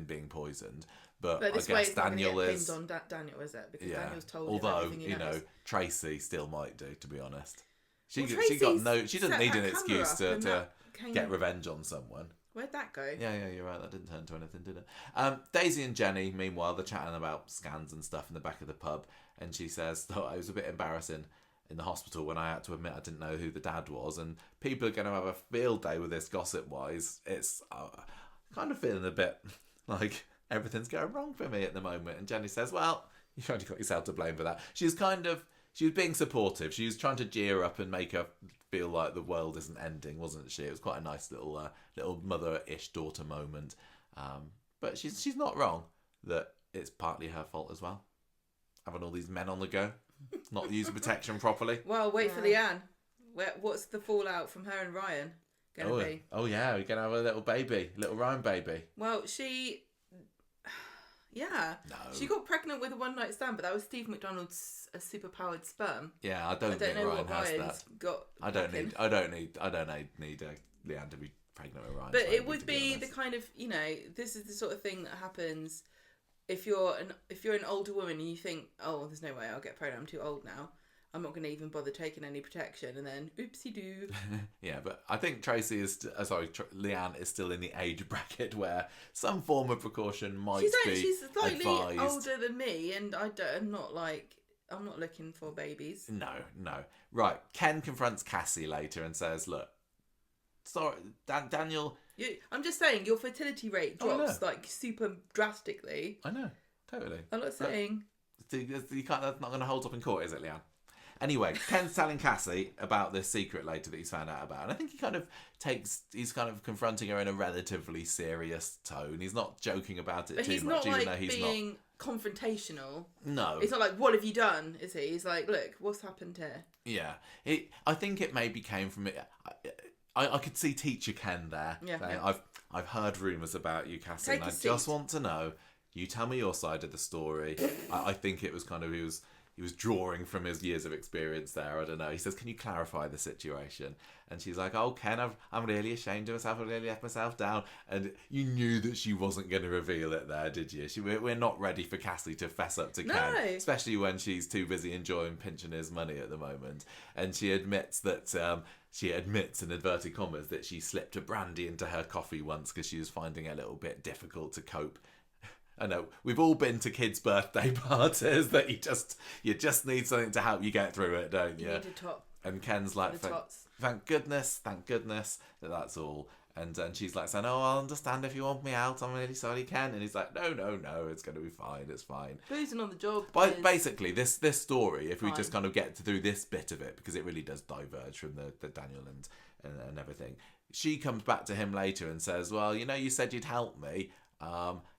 being poisoned. But I guess Daniel is pinned on Daniel, is it? Because Daniel's told although him everything he knows. Tracy still might do, to be honest. She Tracy's doesn't need an excuse to get revenge on someone. Where'd that go? Yeah, you're right. That didn't turn to anything, did it? Daisy and Jenny, meanwhile, they're chatting about scans and stuff in the back of the pub, and she says, "Oh, it was a bit embarrassing in the hospital when I had to admit I didn't know who the dad was, and people are going to have a field day with this gossip-wise. It's kind of feeling a bit like everything's going wrong for me at the moment." And Jenny says, "Well, you've only got yourself to blame for that." She was being supportive. She was trying to cheer up and make her feel like the world isn't ending, wasn't she? It was quite a nice little mother-ish daughter moment. But she's not wrong that it's partly her fault as well. Having all these men on the go, not using protection properly. Well, wait for Leanne. What's the fallout from her and Ryan going to be? Oh yeah, we're going to have a little Ryan baby. Well, she got pregnant with a one-night stand, but that was Steve McDonald's superpowered sperm. Yeah, I don't think Ryan has that. I don't need Leanne to be pregnant with Ryan. But it would be the kind of, this is the sort of thing that happens if you're an older woman and you think, oh, there's no way I'll get pregnant, I'm too old now, I'm not going to even bother taking any protection, and then oopsie doo. Yeah, but I think Leanne is still in the age bracket where some form of precaution might be She's slightly advised. older than me, and I'm not looking for babies. No. Right, Ken confronts Cassie later and says, "Look, sorry, Daniel." I'm just saying your fertility rate drops like super drastically. I know, totally. I'm not saying. That's not going to hold up in court, is it, Leanne? Anyway, Ken's telling Cassie about this secret later that he's found out about. And I think he's kind of confronting her in a relatively serious tone. He's not joking about it too much, even though he's being confrontational. No. It's not like, what have you done, is he? He's like, look, what's happened here? Yeah. I think it maybe came from it. I could see teacher Ken there. Yeah, saying, yeah. I've heard rumours about you, Cassie, and I just want to know, you tell me your side of the story. I think it was kind of, he was drawing from his years of experience there. I don't know. He says, "Can you clarify the situation?" And she's like, "Oh, Ken, I'm really ashamed of myself. I really let myself down." And you knew that she wasn't going to reveal it there, did you? We're not ready for Cassie to fess up to Ken, especially when she's too busy enjoying pinching his money at the moment. And she admits that in inverted commas that she slipped a brandy into her coffee once because she was finding it a little bit difficult to cope. I know, we've all been to kids' birthday parties that you just need something to help you get through it, don't you? You need a top. And Ken's like, thank goodness that's all. And she's like saying, "Oh, I'll understand if you want me out. I'm really sorry, Ken." And he's like, no, it's going to be fine. It's fine. Boozing on the job. But basically, this story, if we just kind of get through this bit of it, because it really does diverge from the Daniel and everything. She comes back to him later and says, "Well, you said you'd help me.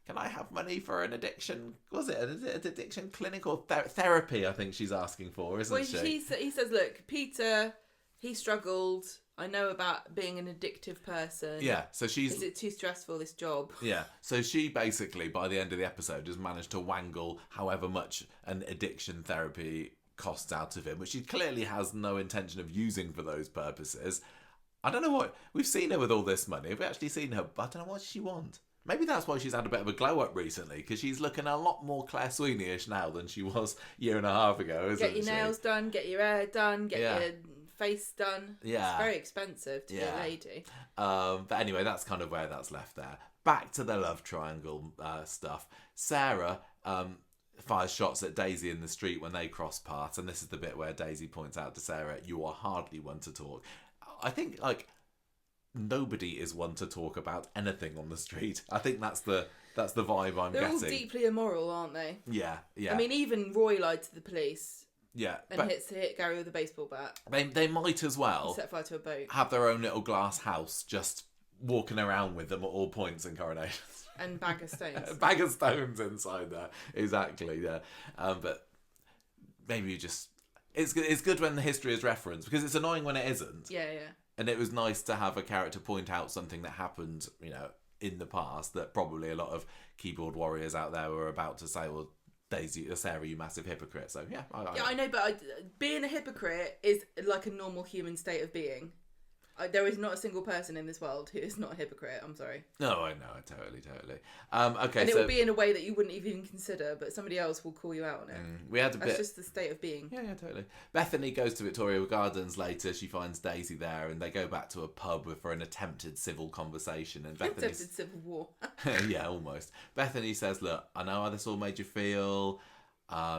Can I have money for an addiction? Was it an addiction clinic or therapy?" I think she's asking for, isn't she? He says, "Look, Peter, he struggled. I know about being an addictive person. Yeah, so is it too stressful, this job?" Yeah, so she basically, by the end of the episode, has managed to wangle however much an addiction therapy costs out of him, which she clearly has no intention of using for those purposes. I don't know what... We've seen her with all this money. Have we actually seen her? I don't know, what does she want? Maybe that's why she's had a bit of a glow up recently, because she's looking a lot more Claire Sweeney-ish now than she was a year and a half ago, isn't she? Get your nails done, get your hair done, get your face done. Yeah. It's very expensive to be a lady. But anyway, that's kind of where that's left there. Back to the love triangle stuff. Sarah fires shots at Daisy in the street when they cross paths, and this is the bit where Daisy points out to Sarah, "You are hardly one to talk." I think, like, nobody is one to talk about anything on the street. I think that's the vibe I'm getting. They're all deeply immoral, aren't they? Yeah. I mean, even Roy lied to the police. Yeah. And hit Gary with a baseball bat. They might as well set fire to a boat. Have their own little glass house, just walking around with them at all points in Coronation. And bag of stones. A bag of stones inside there. Exactly, yeah. But maybe you just... It's good when the history is referenced, because it's annoying when it isn't. Yeah. And it was nice to have a character point out something that happened, in the past, that probably a lot of keyboard warriors out there were about to say, well, Daisy, Sarah, you massive hypocrite. So, yeah. I know, but being a hypocrite is like a normal human state of being. There is not a single person in this world who is not a hypocrite. I'm sorry. No, I know. Totally. Okay, and it will be in a way that you wouldn't even consider, but somebody else will call you out on it. That's just the state of being. Yeah, totally. Bethany goes to Victoria Gardens later. She finds Daisy there, and they go back to a pub for an attempted civil conversation. And attempted civil war. Yeah, almost. Bethany says, "Look, I know how this all made you feel."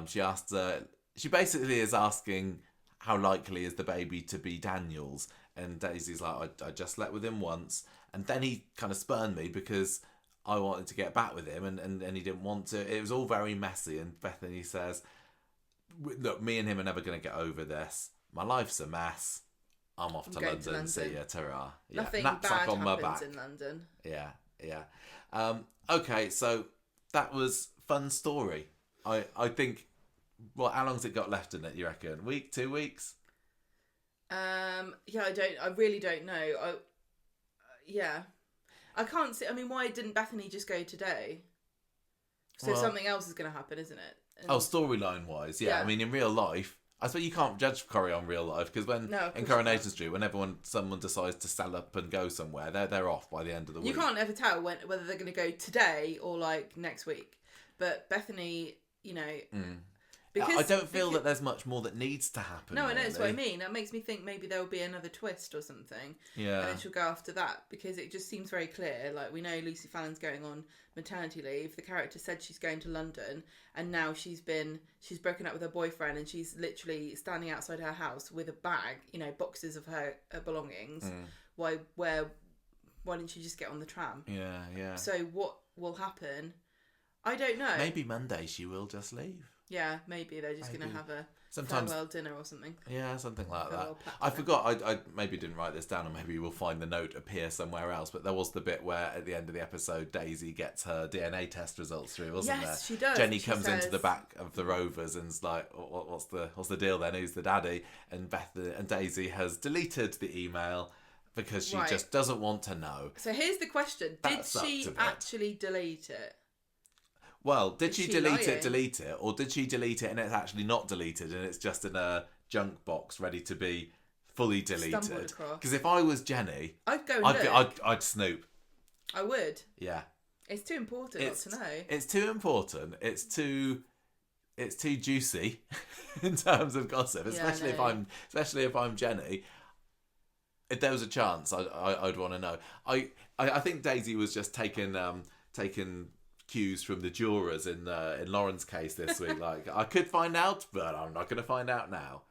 She basically is asking, how likely is the baby to be Daniel's? And Daisy's like, I just slept with him once, and then he kind of spurned me because I wanted to get back with him, and he didn't want to. It was all very messy, and Bethany says, "Look, me and him are never going to get over this. My life's a mess. I'm off to London. See ya, ta-ra." Yeah. Nothing Knapsack bad on my happens back. in London. Yeah. Okay, so that was fun story. I think. Well, how long's it got left in it? You reckon? Week, 2 weeks? I really don't know. I can't see. I mean, why didn't Bethany just go today? So something else is going to happen, isn't it? Storyline wise, yeah. I mean, in real life, I suppose you can't judge Corrie on real life, because in Coronation Street, when someone decides to sell up and go somewhere, they're off by the end of the week. You can't ever tell whether they're going to go today or like next week. But Bethany, Because, I don't feel that there's much more that needs to happen. No, I know, that's what I mean. That makes me think maybe there'll be another twist or something. Yeah. And then she'll go after that, because it just seems very clear. Like, we know Lucy Fallon's going on maternity leave. The character said she's going to London, and now she's broken up with her boyfriend, and she's literally standing outside her house with a bag, boxes of her belongings. Why didn't she just get on the tram? Yeah. So what will happen? I don't know. Maybe Monday she will just leave. Yeah, maybe they're just going to have a farewell dinner or something. Yeah, something like that. I forgot, I maybe didn't write this down, or maybe we'll find the note appear somewhere else, but there was the bit where at the end of the episode, Daisy gets her DNA test results through, wasn't there? Yes, she does. Jenny comes into the back of the Rovers and's like, what's the deal then? Who's the daddy? And Daisy has deleted the email because she just doesn't want to know. So here's the question. Did she actually delete it? Well, did she delete it, or did she delete it and it's actually not deleted and it's just in a junk box ready to be fully deleted? Because if I was Jenny, I'd go and look. I'd snoop. I would. Yeah. It's too important not to know. It's too important. It's too juicy in terms of gossip, especially if I'm Jenny. If there was a chance, I'd want to know. I think Daisy was just taking cues from the jurors in Lauren's case this week. Like, I could find out, but I'm not going to find out now.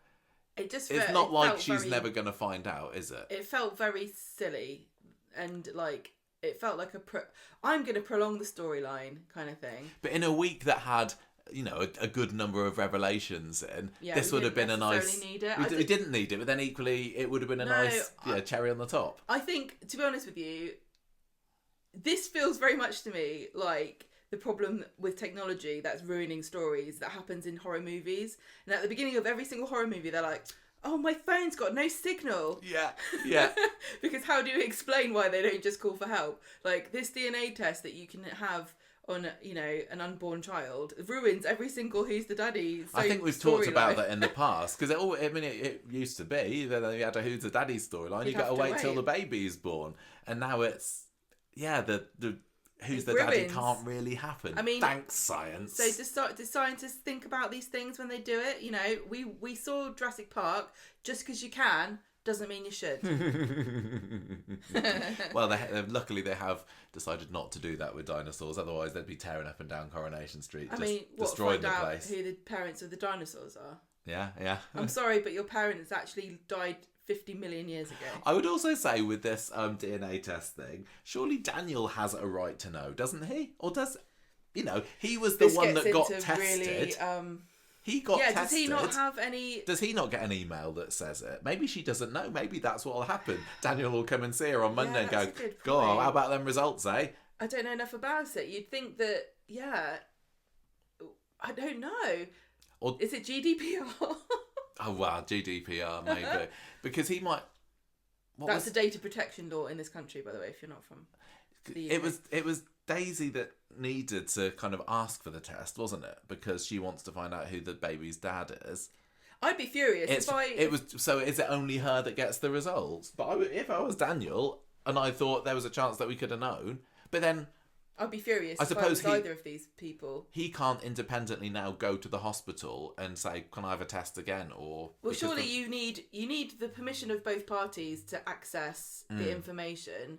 It's not like she's never going to find out, is it? It felt very silly, and like it felt like I'm going to prolong the storyline kind of thing. But in a week that had a good number of revelations in, this would have been a nice. We didn't need it, but then equally it would have been a nice cherry on the top. I think, to be honest with you, this feels very much to me like the problem with technology that's ruining stories that happens in horror movies. And at the beginning of every single horror movie, they're like, "Oh, my phone's got no signal." Yeah. Because how do you explain why they don't just call for help? Like, this DNA test that you can have on, an unborn child ruins every single who's the daddy. I think we've talked about that in the past, because it used to be that you had a who's the daddy storyline. You got to wait till the baby's born, and now it's the who's It the daddy ruins. can't really happen. I mean, thanks, science. So do scientists think about these things when they do it? You know, we saw Jurassic Park. Just because you can doesn't mean you should. Well, luckily they have decided not to do that with dinosaurs. Otherwise, they'd be tearing up and down Coronation Street, destroying the place. Who the parents of the dinosaurs are? Yeah. I'm sorry, but your parents actually died 50 million years ago. I would also say with this DNA test thing, surely Daniel has a right to know, doesn't he? Or does, he was the one that got tested. Really, he got tested. Does he not have any... Does he not get an email that says it? Maybe she doesn't know. Maybe that's what will happen. Daniel will come and see her on Monday and go, "Go on, how about them results, eh?" I don't know enough about it. You'd think that, I don't know. Or is it GDPR? Oh, wow, GDPR, maybe. Because he might... That's a data protection law in this country, by the way, if you're not from the UK. It was Daisy that needed to kind of ask for the test, wasn't it? Because she wants to find out who the baby's dad is. I'd be furious So is it only her that gets the results? But if I was Daniel and I thought there was a chance that we could have known, but then... I'd be furious I suppose if I was either of these people. He can't independently now go to the hospital and say, "Can I have a test again?" Or surely you need the permission of both parties to access the information,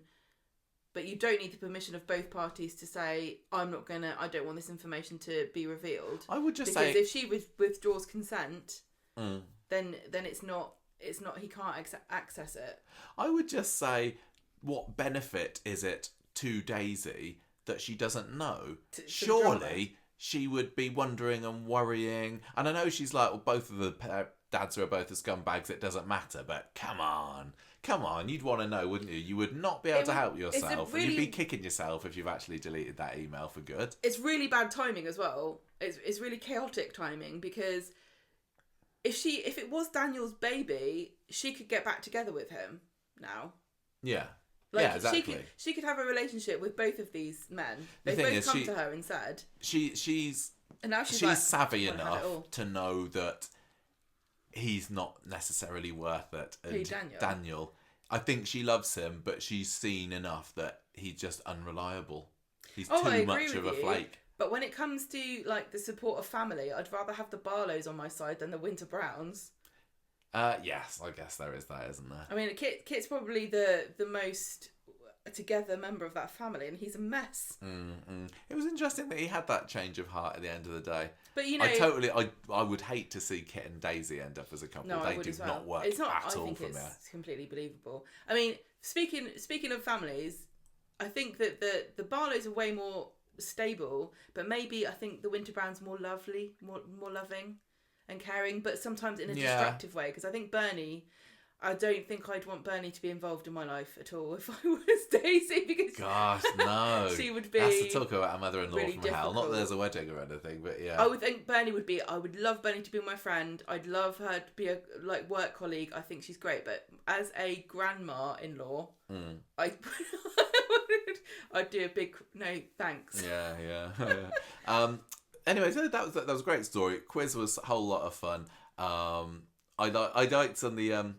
but you don't need the permission of both parties to say, I don't want this information to be revealed. I would just say, because if she withdraws consent, then it's not he can't access it. I would just say, what benefit is it to Daisy that she doesn't know? Surely she would be wondering and worrying. And I know she's like, well, both of the dads are both the scumbags, it doesn't matter. But come on, you'd want to know, wouldn't you? You would not be able to help yourself. And you'd be kicking yourself if you've actually deleted that email for good. It's really bad timing as well. It's really chaotic timing, because if it was Daniel's baby, she could get back together with him now. Yeah. Like, exactly. She could have a relationship with both of these men. They've both come to her and said. She's savvy enough to know that he's not necessarily worth it. And Daniel, I think she loves him, but she's seen enough that he's just unreliable. He's too much of a flake. But when it comes to like the support of family, I'd rather have the Barlows on my side than the Winter Browns. Yes, I guess there is that, isn't there? I mean, Kit's probably the most together member of that family, and he's a mess. It was interesting that he had that change of heart at the end of the day. But I would hate to see Kit and Daisy end up as a couple. No, they do not work at all for me. It's completely believable. I mean, speaking of families, I think that the Barlows are way more stable, but maybe I think the Winter Browns more lovely, more loving and caring, but sometimes in a destructive way. Because I think Bernie, I don't think I'd want Bernie to be involved in my life at all if I was Daisy, because gosh, no, she would be. That's to talk about a mother-in-law really from difficult. hell. Not that there's a wedding or anything, but yeah. I would think Bernie would be. I would love Bernie to be my friend. I'd love her to be a work colleague. I think she's great, but as a grandma-in-law, I'd do a big no thanks. Yeah. Anyway, so that was a great story. Quiz was a whole lot of fun. I liked on the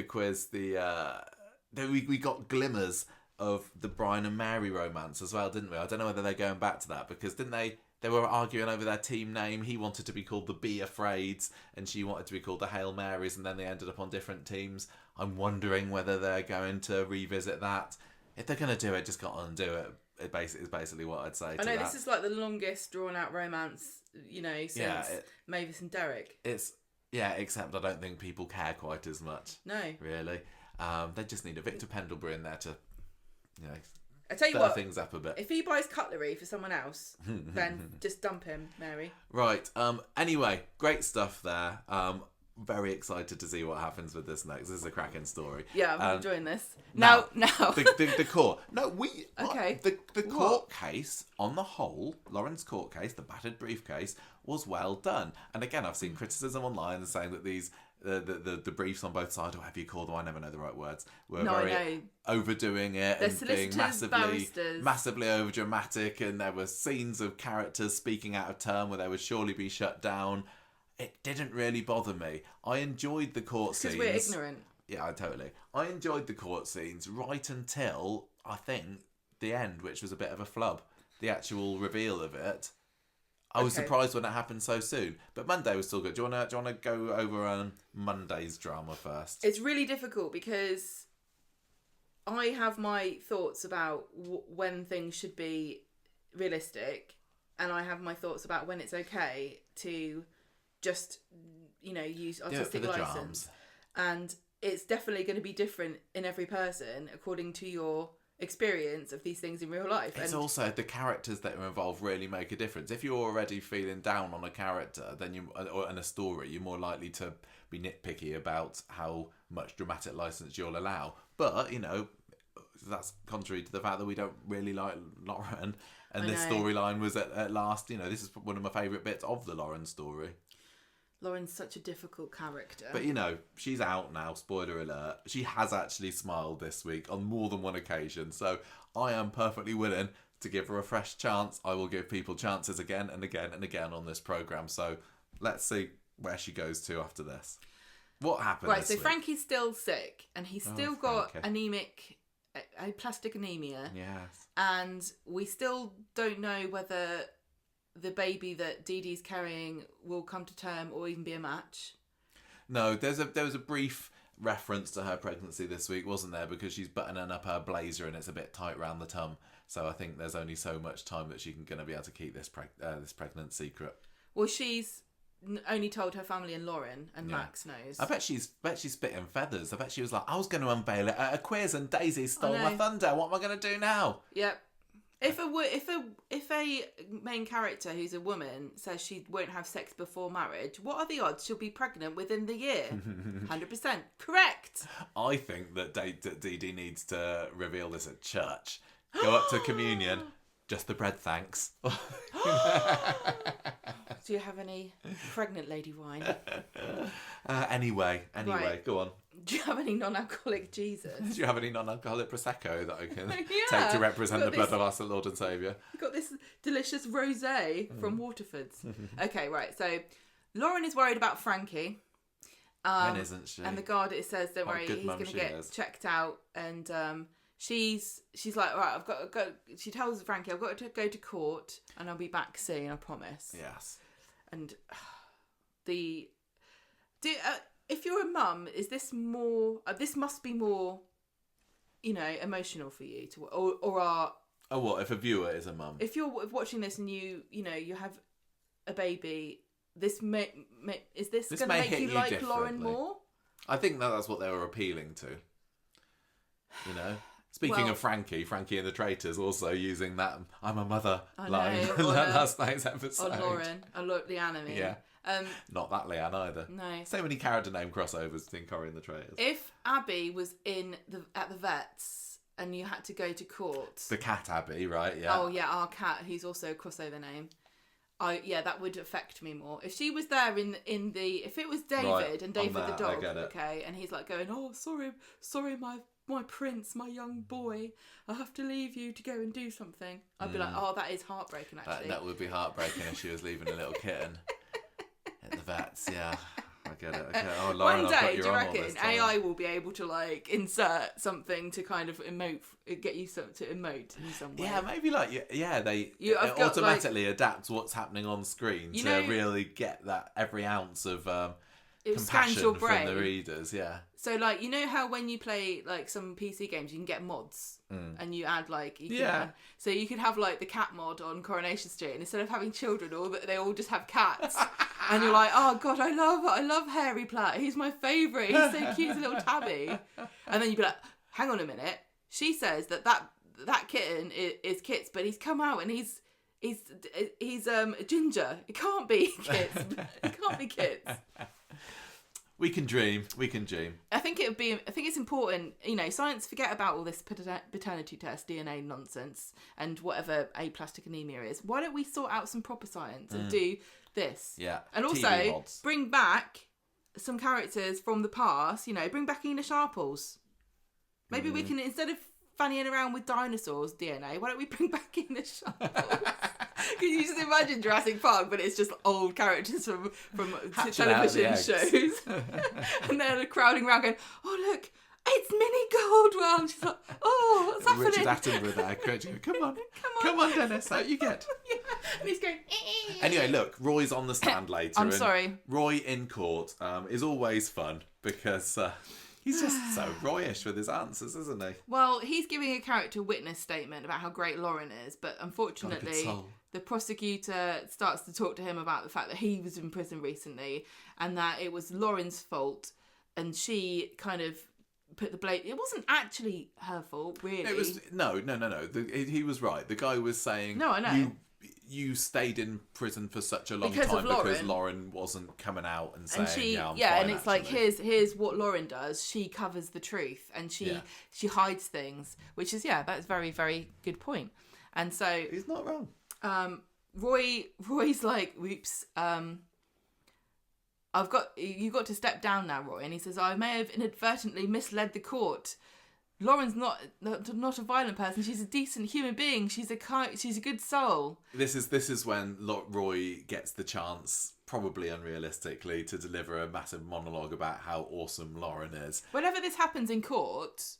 quiz we got glimmers of the Brian and Mary romance as well, didn't we? I don't know whether they're going back to that, because didn't they were arguing over their team name. He wanted to be called the Be Afraids and she wanted to be called the Hail Marys, and then they ended up on different teams. I'm wondering whether they're going to revisit that. If they're going to do it, just go on and do it. It is basically what I'd say. I know this is like the longest drawn out romance, since Mavis and Derek. Except I don't think people care quite as much. No, really. They just need a Victor Pendlebury in there to, I tell you what, things up a bit. If he buys cutlery for someone else, then just dump him, Mary. Right. Anyway, great stuff there. Very excited to see what happens with this next. This is a cracking story. Yeah, I'm enjoying this. Now. The court. No, Okay. The court case, on the whole, Lauren's court case, the battered briefcase, was well done. And again, I've seen criticism online saying that these the briefs on both sides, or whatever you call them, I never know the right words, were very overdoing it. They're and being barristers. massively over dramatic, and there were scenes of characters speaking out of turn where they would surely be shut down. It didn't really bother me. I enjoyed the court scenes. Because we're ignorant. Yeah, totally. I enjoyed the court scenes right until, I think, the end, which was a bit of a flub. The actual reveal of it. I was Okay. surprised when it happened so soon. But Monday was still good. Do you wanna go over Monday's drama first? It's really difficult because I have my thoughts about when things should be realistic, and I have my thoughts about when it's okay to just, use artistic license. Drums. And it's definitely going to be different in every person according to your experience of these things in real life. It's also the characters that are involved really make a difference. If you're already feeling down on a character, then or in a story, you're more likely to be nitpicky about how much dramatic license you'll allow. But that's contrary to the fact that we don't really like Lauren, and this storyline was at last. This is one of my favourite bits of the Lauren story. Lauren's such a difficult character. But she's out now, spoiler alert. She has actually smiled this week on more than one occasion. So I am perfectly willing to give her a fresh chance. I will give people chances again and again and again on this programme. So let's see where she goes to after this. What happened Right, this so week? Frankie's still sick and he's still got Frankie. aplastic anemia. Yes. And we still don't know whether the baby that Dee Dee's carrying will come to term or even be a match. No, there was a brief reference to her pregnancy this week, wasn't there? Because she's buttoning up her blazer and it's a bit tight round the tum. So I think there's only so much time that she's going to be able to keep this pregnant secret. Well, she's only told her family and Lauren, and Max knows. I bet she's spitting feathers. I bet she was like, I was going to unveil it at a quiz and Daisy stole my thunder. What am I going to do now? Yep. If a main character who's a woman says she won't have sex before marriage, what are the odds she'll be pregnant within the year? 100%. Correct. I think that Dee Dee needs to reveal this at church. Go up to communion. Just the bread, thanks. Do you have any pregnant lady wine? Anyway, Right. go on. Do you have any non-alcoholic Jesus? Do you have any non-alcoholic Prosecco that I can Yeah. take to represent the Got blood this- of our Lord and Saviour? You've got this delicious rosé from Waterford's. Okay, right. So Lauren is worried about Frankie. When isn't she? And the guard, it says, don't What a worry, good he's mum going to she get is. checked out. And she's like, right, I've got to go. She tells Frankie, I've got to go to court and I'll be back soon, I promise. Yes. And if you're a mum, is this more? This must be more, emotional for you to, or are. Oh, what if a viewer is a mum? If you're watching this and you have a baby, this may is this going to may make hit you you like Lauren differently. more? I think that's what they were appealing to. Speaking Well- of Frankie and the Traitors also using that "I'm a mother" I line know, last night's episode. On Lauren, Leanne, I mean. Yeah. Not that Leanne either. No. So many character name crossovers between Corrie and the Traitors. If Abby was at the vet's and you had to go to court. The cat Abby, right? Yeah. Oh yeah, our cat, who's also a crossover name. That would affect me more. If she was there if it was David Right, and David on the that, I dog, get it. okay, and he's like going, oh sorry, my prince, my young boy, I have to leave you to go and do something. I'd be like, oh, that is heartbreaking actually. That would be heartbreaking if she was leaving a little kitten at the vets. Yeah, I get it. Okay. Oh, Lauren, One I've got day, you do you on all reckon this time. AI will be able to insert something to kind of get you to emote in some way? Yeah, maybe they I've it got, automatically adapts what's happening on screen You to know- really get that every ounce of It scans compassion your from brain. the readers. Yeah. So how when you play some PC games, you can get mods and you add Yeah. So you could have the cat mod on Coronation Street, and instead of having children, they all just have cats, and you're like, oh god, I love Hairy Platt. He's my favourite. He's so cute, he's a little tabby. And then you'd be like, hang on a minute. She says that kitten is Kit's, but he's come out and he's a ginger. It can't be Kit's. It can't be Kit's. We can dream. I think it's important, science, forget about all this paternity test, DNA nonsense, and whatever aplastic anemia is. Why don't we sort out some proper science and do this? Yeah. And TV also mods. bring back some characters from the past, bring back Ena Sharples. Maybe we can, instead of fannying around with dinosaurs DNA, why don't we bring back Ena Sharples? Can you just imagine Jurassic Park, but it's just old characters from Hatching out the television eggs. shows, and they're crowding around going, "Oh look, it's Minnie Goldwell. She's like, oh, what's happening? Richard Attenborough there, cringing. Come on, Dennis, out you get. Yeah. And he's going, Anyway, look, Roy's on the stand later. I'm sorry. Roy in court is always fun because he's just so Royish with his answers, isn't he? Well, he's giving a character witness statement about how great Lauren is, but unfortunately, the prosecutor starts to talk to him about the fact that he was in prison recently and that it was Lauren's fault, and she kind of put the blame. It wasn't actually her fault, really. It was no. He was right. The guy was saying, no, I know. You stayed in prison for such a long because time because Lauren wasn't coming out and saying, I'm fine, and it's actually. like here's what Lauren does. She covers the truth and she hides things, which is that's a very, very good point. And so he's not wrong. Roy's like, whoops, you got to step down now, Roy. And he says, I may have inadvertently misled the court. Lauren's not a violent person. She's a decent human being. She's a good soul. This is when Roy gets the chance, probably unrealistically, to deliver a massive monologue about how awesome Lauren is. Whenever this happens in court,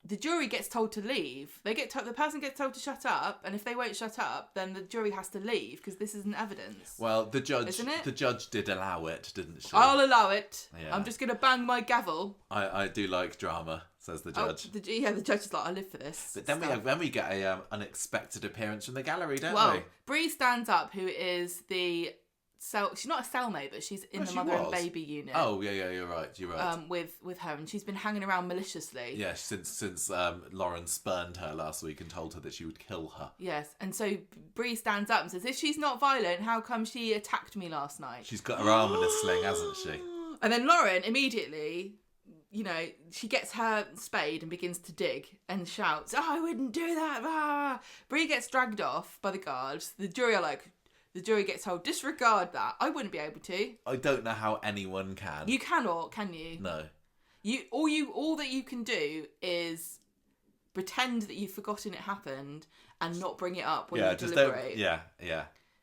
the jury gets told to leave. The person gets told to shut up, and if they won't shut up, then the jury has to leave because this isn't evidence. Well, the judge did allow it, didn't she? I'll allow it. Yeah. I'm just going to bang my gavel. I do like drama, says the judge. The judge is like, I live for this. But then we get a unexpected appearance from the gallery, don't we? Bree stands up, who is the she's not a cellmate, but she's in the mother and baby unit. Oh yeah, you're right. With her, and she's been hanging around maliciously. Yeah, since Lauren spurned her last week and told her that she would kill her. Yes, and so Bree stands up and says, if she's not violent, how come she attacked me last night? She's got her arm in a sling, hasn't she? And then Lauren immediately, she gets her spade and begins to dig and shouts, I wouldn't do that. Ah. Bree gets dragged off by the guards. The jury gets told, disregard that. I wouldn't be able to. I don't know how anyone can. You cannot, can you? No. All that you can do is pretend that you've forgotten it happened and not bring it up when you deliberate. Yeah.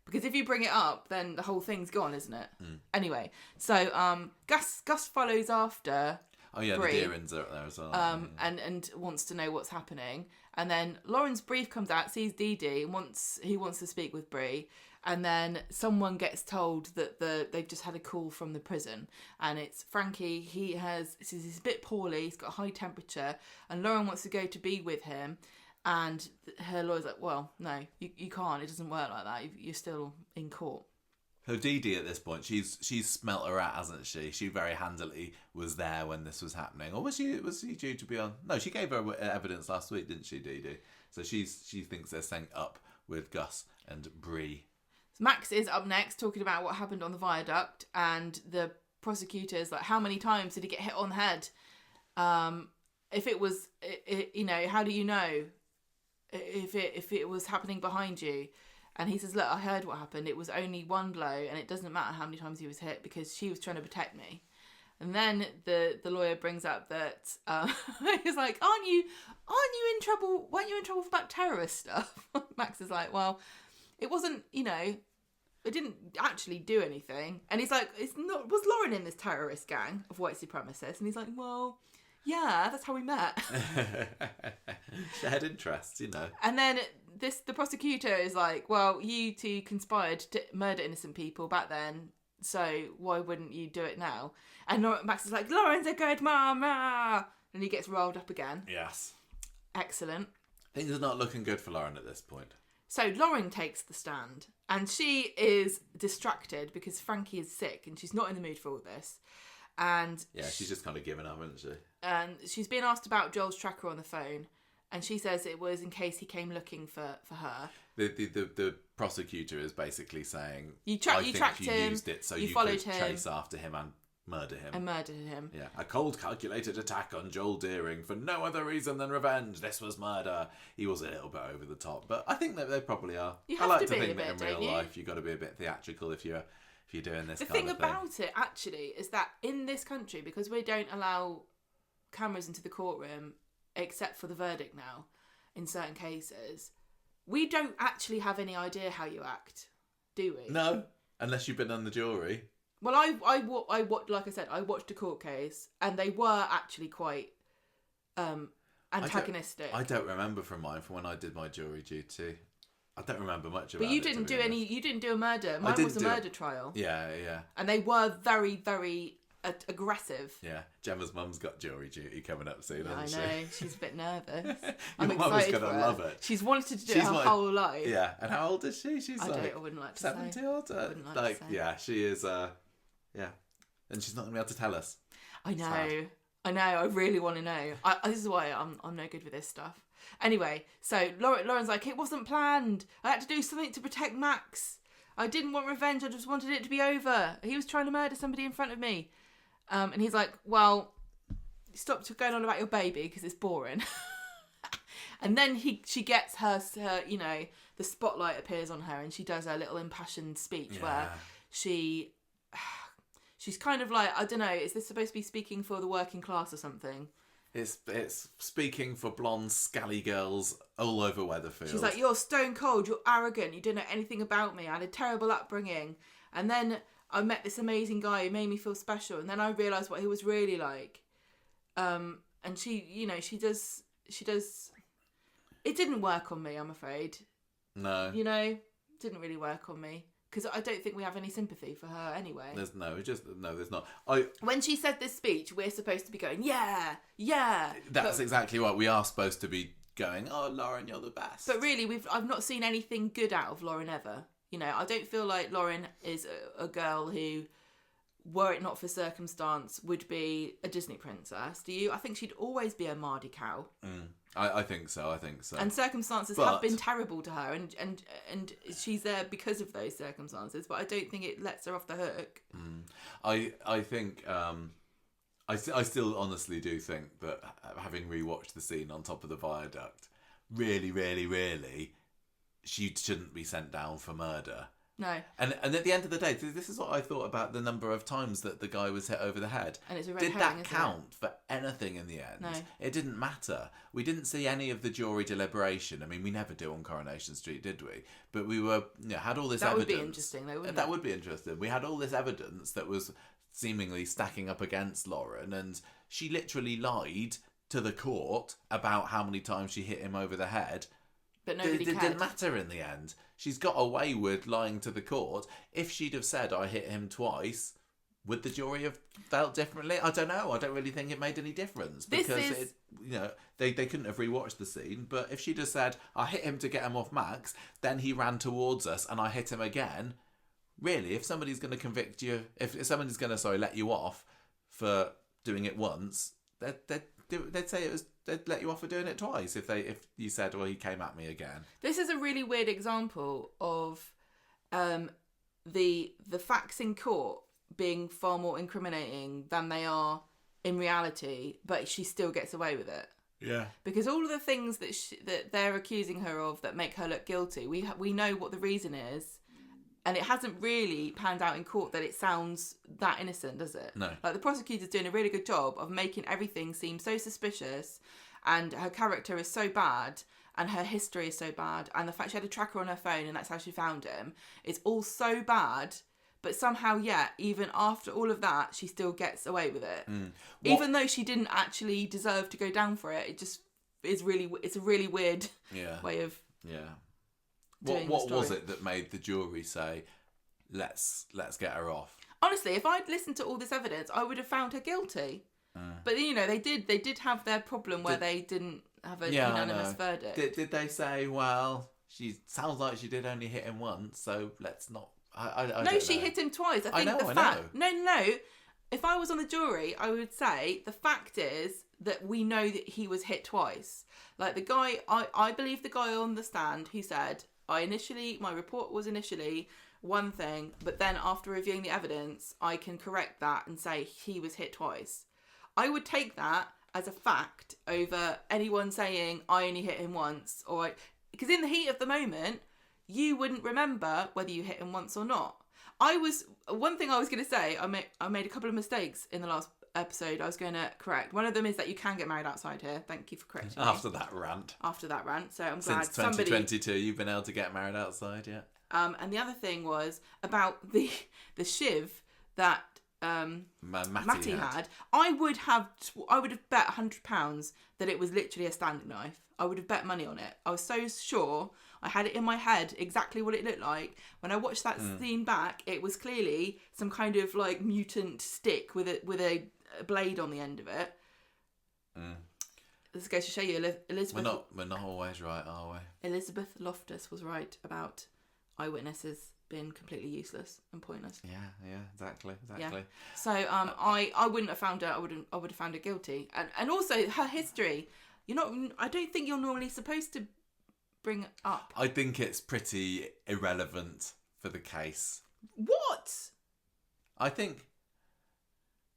Because if you bring it up, then the whole thing's gone, isn't it? Anyway, so Gus follows after. Oh yeah, Bree, the Deerins are there as well. And wants to know what's happening. And then Lauren's brief comes out, sees Dee Dee, and he wants to speak with Bree. And then someone gets told that they've just had a call from the prison, and it's Frankie. He's a bit poorly. He's got a high temperature, and Lauren wants to go to be with him. And her lawyer's like, well, no, you can't. It doesn't work like that. You're still in court. So Dee Dee at this point, she's smelt her rat, hasn't she? She very handily was there when this was happening. Or was she due to be on? No, she gave her evidence last week, didn't she, Dee Dee? So she thinks they're synced up with Gus and Bree. Max is up next talking about what happened on the viaduct, and the prosecutor's like, how many times did he get hit on the head? If it was, how do you know if it was happening behind you? And he says, look, I heard what happened. It was only one blow, and it doesn't matter how many times he was hit because she was trying to protect me. And then the lawyer brings up that he's like, aren't you in trouble? Weren't you in trouble for about terrorist stuff? Max is like, well, it wasn't, it didn't actually do anything. And he's like, was Lauren in this terrorist gang of white supremacists? And he's like, well, yeah, that's how we met. Shared interests, And then the prosecutor is like, well, you two conspired to murder innocent people back then, so why wouldn't you do it now? And Max is like, Lauren's a good mom. Ah! And he gets rolled up again. Yes. Excellent. Things are not looking good for Lauren at this point. So Lauren takes the stand, and she is distracted because Frankie is sick and she's not in the mood for all this. And she's just kind of given up, isn't she? And she's being asked about Joel's tracker on the phone, and she says it was in case he came looking for her. The prosecutor is basically saying, you tracked him, used it so you could him, chase after him and murder him. Yeah, a cold, calculated attack on Joel Deering for no other reason than revenge. This was murder. He was a little bit over the top, but I think that they probably are. I like to think that in real life you've got to be a bit theatrical if you're doing this. The thing about it actually is that in this country, because we don't allow cameras into the courtroom except for the verdict now, in certain cases, we don't actually have any idea how you act, do we? No, unless you've been on the jury. Well, like I said, I watched a court case, and they were actually quite antagonistic. I don't remember from when I did my jury duty. I don't remember much about it. But you didn't do any. You didn't do a murder. Mine was a murder trial. Yeah. And they were very, very aggressive. Yeah, Gemma's mum's got jury duty coming up soon, hasn't I know. she? She's a bit nervous. I'm excited for her. Love it. She's wanted to do it her whole life. Yeah, and how old is she? She's I wouldn't like to 70 say. odd. I wouldn't like to say. Yeah, she is. Yeah, and she's not gonna be able to tell us. I know. Sad. I know. I really want to know. This is why I'm no good with this stuff. Anyway, so Lauren's like, it wasn't planned. I had to do something to protect Max. I didn't want revenge. I just wanted it to be over. He was trying to murder somebody in front of me. And he's like, well, stop going on about your baby because it's boring. And then she gets her, the spotlight appears on her and she does her little impassioned speech where she's kind of like, I don't know, is this supposed to be speaking for the working class or something? It's speaking for blonde, scally girls all over Weatherfield. She's like, you're stone cold, you're arrogant, you didn't know anything about me, I had a terrible upbringing. And then I met this amazing guy who made me feel special. And then I realised what he was really like. And she does... It didn't work on me, I'm afraid. No. Didn't really work on me. Because I don't think we have any sympathy for her anyway. There's not. When she said this speech, we're supposed to be going, yeah. That's exactly what we are supposed to be going. Oh, Lauren, you're the best. But really, I've not seen anything good out of Lauren ever. I don't feel like Lauren is a girl who, were it not for circumstance, would be a Disney princess. Do you? I think she'd always be a Mardy cow. I think so. And circumstances have been terrible to her, and she's there because of those circumstances. But I don't think it lets her off the hook. I think I still honestly do think that having rewatched the scene on top of the viaduct, really, really, really, she shouldn't be sent down for murder. No. And at the end of the day, this is what I thought about the number of times that the guy was hit over the head. And it's a red Did herring, that count for anything in the end? No. It didn't matter. We didn't see any of the jury deliberation. I mean, we never do on Coronation Street, did we? But we had all this evidence. That would be interesting, though, wouldn't it? That would be interesting. We had all this evidence that was seemingly stacking up against Lauren, and she literally lied to the court about how many times she hit him over the head. But nobody cared. It didn't matter in the end. She's got away with lying to the court. If she'd have said, I hit him twice, would the jury have felt differently? I don't know. I don't really think it made any difference. Because they couldn't have rewatched the scene. But if she'd have said, I hit him to get him off Max, then he ran towards us and I hit him again. Really, if somebody's going to convict you, if somebody's going to, let you off for doing it once, they'd say they'd let you off for doing it twice if you said, well, he came at me again. This is a really weird example of the facts in court being far more incriminating than they are in reality, but she still gets away with it. Yeah. Because all of the things that they're accusing her of that make her look guilty, we know what the reason is. And it hasn't really panned out in court that it sounds that innocent, does it? No. Like, the prosecutor's doing a really good job of making everything seem so suspicious, and her character is so bad, and her history is so bad, and the fact she had a tracker on her phone and that's how she found him, it's all so bad, but somehow, even after all of that, she still gets away with it. Even though she didn't actually deserve to go down for it, it just is it's a really weird way of... Yeah. What was it that made the jury say, let's get her off? Honestly, if I'd listened to all this evidence, I would have found her guilty. But they did have their problem where they didn't have a unanimous verdict. Did they say, well, she sounds like she did only hit him once, so let's not... No, she hit him twice. I think No. If I was on the jury, I would say the fact is that we know that he was hit twice. Like, the guy, I believe the guy on the stand who said, my report was initially one thing, but then after reviewing the evidence, I can correct that and say he was hit twice. I would take that as a fact over anyone saying I only hit him once, because in the heat of the moment, you wouldn't remember whether you hit him once or not. One thing I was going to say, I made a couple of mistakes in the last episode I was going to correct. One of them is that you can get married outside here. Thank you for correcting me. After that rant. So I'm glad Since 2022 you've been able to get married outside, yeah. And the other thing was about the shiv that Matty had, I would have bet £100 that it was literally a standing knife. I would have bet money on it. I was so sure. I had it in my head exactly what it looked like. When I watched that scene back, it was clearly some kind of like mutant stick with a blade on the end of it. This goes to show you, Elizabeth. We're not always right, are we? Elizabeth Loftus was right about eyewitnesses being completely useless and pointless. Yeah, exactly. Yeah. So I wouldn't have found her. I would have found her guilty, and also her history. I don't think you're normally supposed to bring up. I think it's pretty irrelevant for the case. What? I think.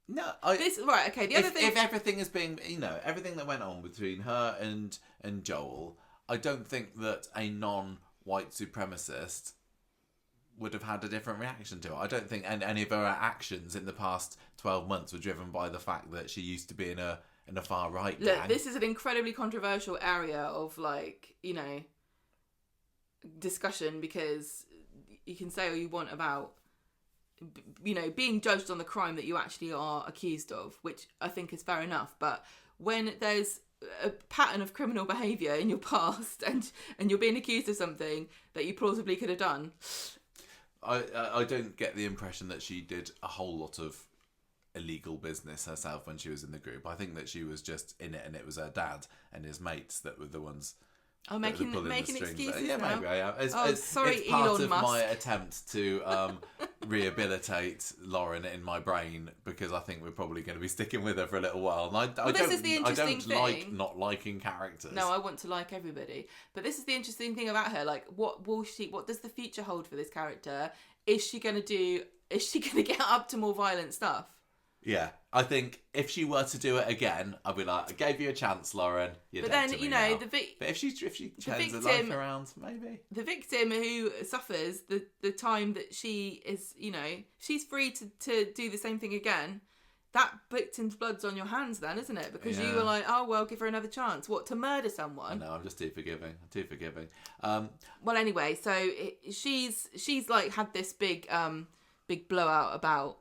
No, right. Okay. The other thing, if everything is being, everything that went on between her and Joel, I don't think that a non-white supremacist would have had a different reaction to it. I don't think any of her actions in the past 12 months were driven by the fact that she used to be in a far right gang. Look, this is an incredibly controversial area of discussion, because you can say all you want about being judged on the crime that you actually are accused of, which I think is fair enough. But when there's a pattern of criminal behaviour in your past and you're being accused of something that you plausibly could have done, I don't get the impression that she did a whole lot of illegal business herself when she was in the group. I think that she was just in it, and it was her dad and his mates that were the ones. Oh, making excuses yeah, now? Maybe I am. It's sorry, part Elon of Musk. my attempt to rehabilitate Lauren in my brain, because I think we're probably going to be sticking with her for a little while. And I don't like not liking characters. No, I want to like everybody. But this is the interesting thing about her. Like, what does the future hold for this character? Is she going to get up to more violent stuff? Yeah, I think if she were to do it again, I'd be like, I gave you a chance, Lauren. You're dead to me now. But if she turns her life around, maybe. The victim who suffers the time that she is, she's free to do the same thing again. That victim's blood's on your hands then, isn't it? Because you were like, oh, well, give her another chance. What, to murder someone? No, I'm just too forgiving. Well, anyway, so she's like had this big blowout about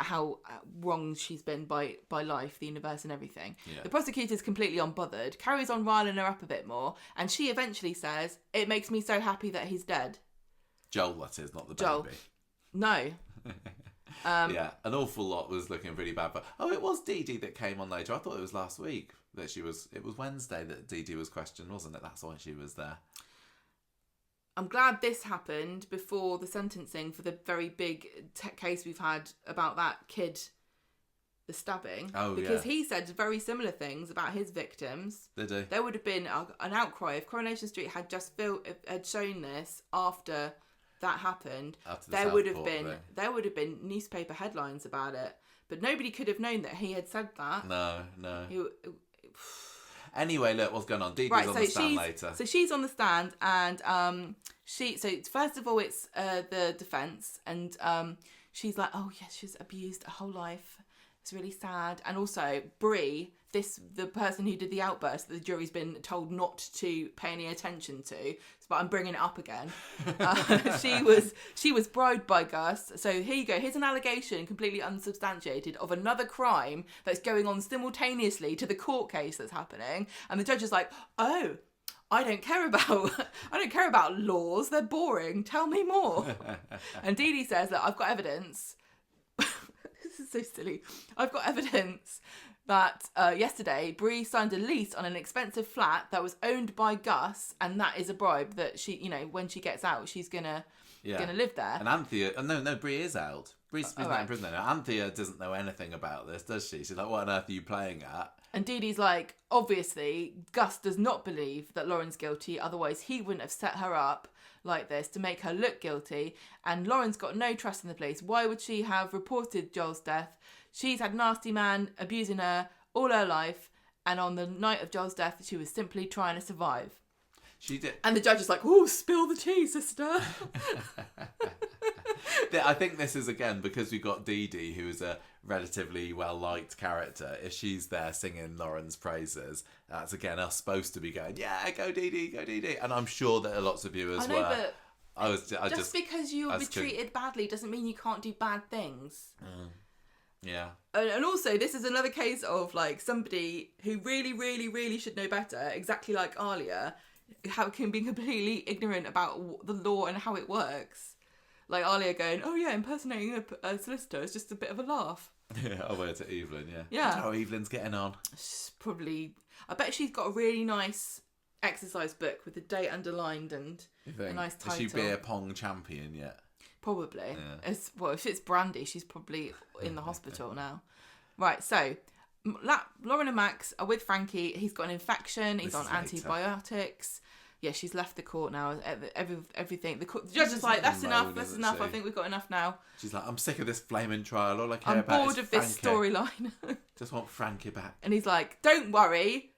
how wrong she's been by life, the universe and everything. Yeah. The prosecutor's completely unbothered, carries on riling her up a bit more, and she eventually says, it makes me so happy that he's dead. Joel, that is, not the Joel. baby. No. Yeah, an awful lot was looking pretty bad. But it was Dee Dee that came on later. I thought it was last week that it was Wednesday that Dee Dee was questioned, wasn't it? That's why she was there. I'm glad this happened before the sentencing for the very big case we've had about that kid, the stabbing. Oh, because he said very similar things about his victims. Did he? There would have been an outcry if Coronation Street had just had shown this after that happened. There would have been newspaper headlines about it, but nobody could have known that he had said that. No. Anyway, look, what's going on? Dee Dee's on the stand later. So she's on the stand, and so first of all, it's the defence, and she's like, oh yes, she's abused her whole life. It's really sad. And also Bree, the person who did the outburst that the jury's been told not to pay any attention to, but I'm bringing it up again. She was bribed by Gus. So here you go. Here's an allegation completely unsubstantiated of another crime that's going on simultaneously to the court case that's happening. And the judge is like, oh, I don't care about laws. They're boring. Tell me more. And Dee Dee says that I've got evidence. This is so silly. I've got evidence that yesterday Bree signed a lease on an expensive flat that was owned by Gus, and that is a bribe that she, when she gets out, she's gonna live there. And Anthea, no, Bree is out. Bree's not in prison now. Anthea doesn't know anything about this, does she? She's like, what on earth are you playing at? And Dee Dee's like, obviously, Gus does not believe that Lauren's guilty, otherwise he wouldn't have set her up like this to make her look guilty, and Lauren's got no trust in the police. Why would she have reported Joel's death? She's had nasty man abusing her all her life, and on the night of Joel's death, she was simply trying to survive. She did. And the judge is like, oh, spill the tea, sister. I think this is, again, because we've got Dee Dee, who is a relatively well-liked character. If she's there singing Lauren's praises, that's, again, us supposed to be going, yeah, go Dee Dee, go Dee Dee. And I'm sure that lots of viewers were. Just because you'll be treated badly doesn't mean you can't do bad things. Yeah. And also, this is another case of like somebody who really, really, really should know better, exactly like Alia, how can be completely ignorant about the law and how it works. Like Alia going, oh yeah, impersonating a solicitor is just a bit of a laugh. Yeah, over to Evelyn, yeah. Yeah. How Evelyn's getting on. She's probably... I bet she's got a really nice exercise book with the date underlined and a nice title. Is she beer pong champion yet? Probably. Yeah. Well, if it's Brandy, she's probably in the hospital now. Right, so Lauren and Max are with Frankie. He's got an infection. He's on antibiotics. Yeah, she's left the court now. Everything. The judge is like, that's enough. That's enough. I think we've got enough now. She's like, I'm sick of this flaming trial. All I care I'm about bored is of this storyline. Just want Frankie back. And he's like, don't worry.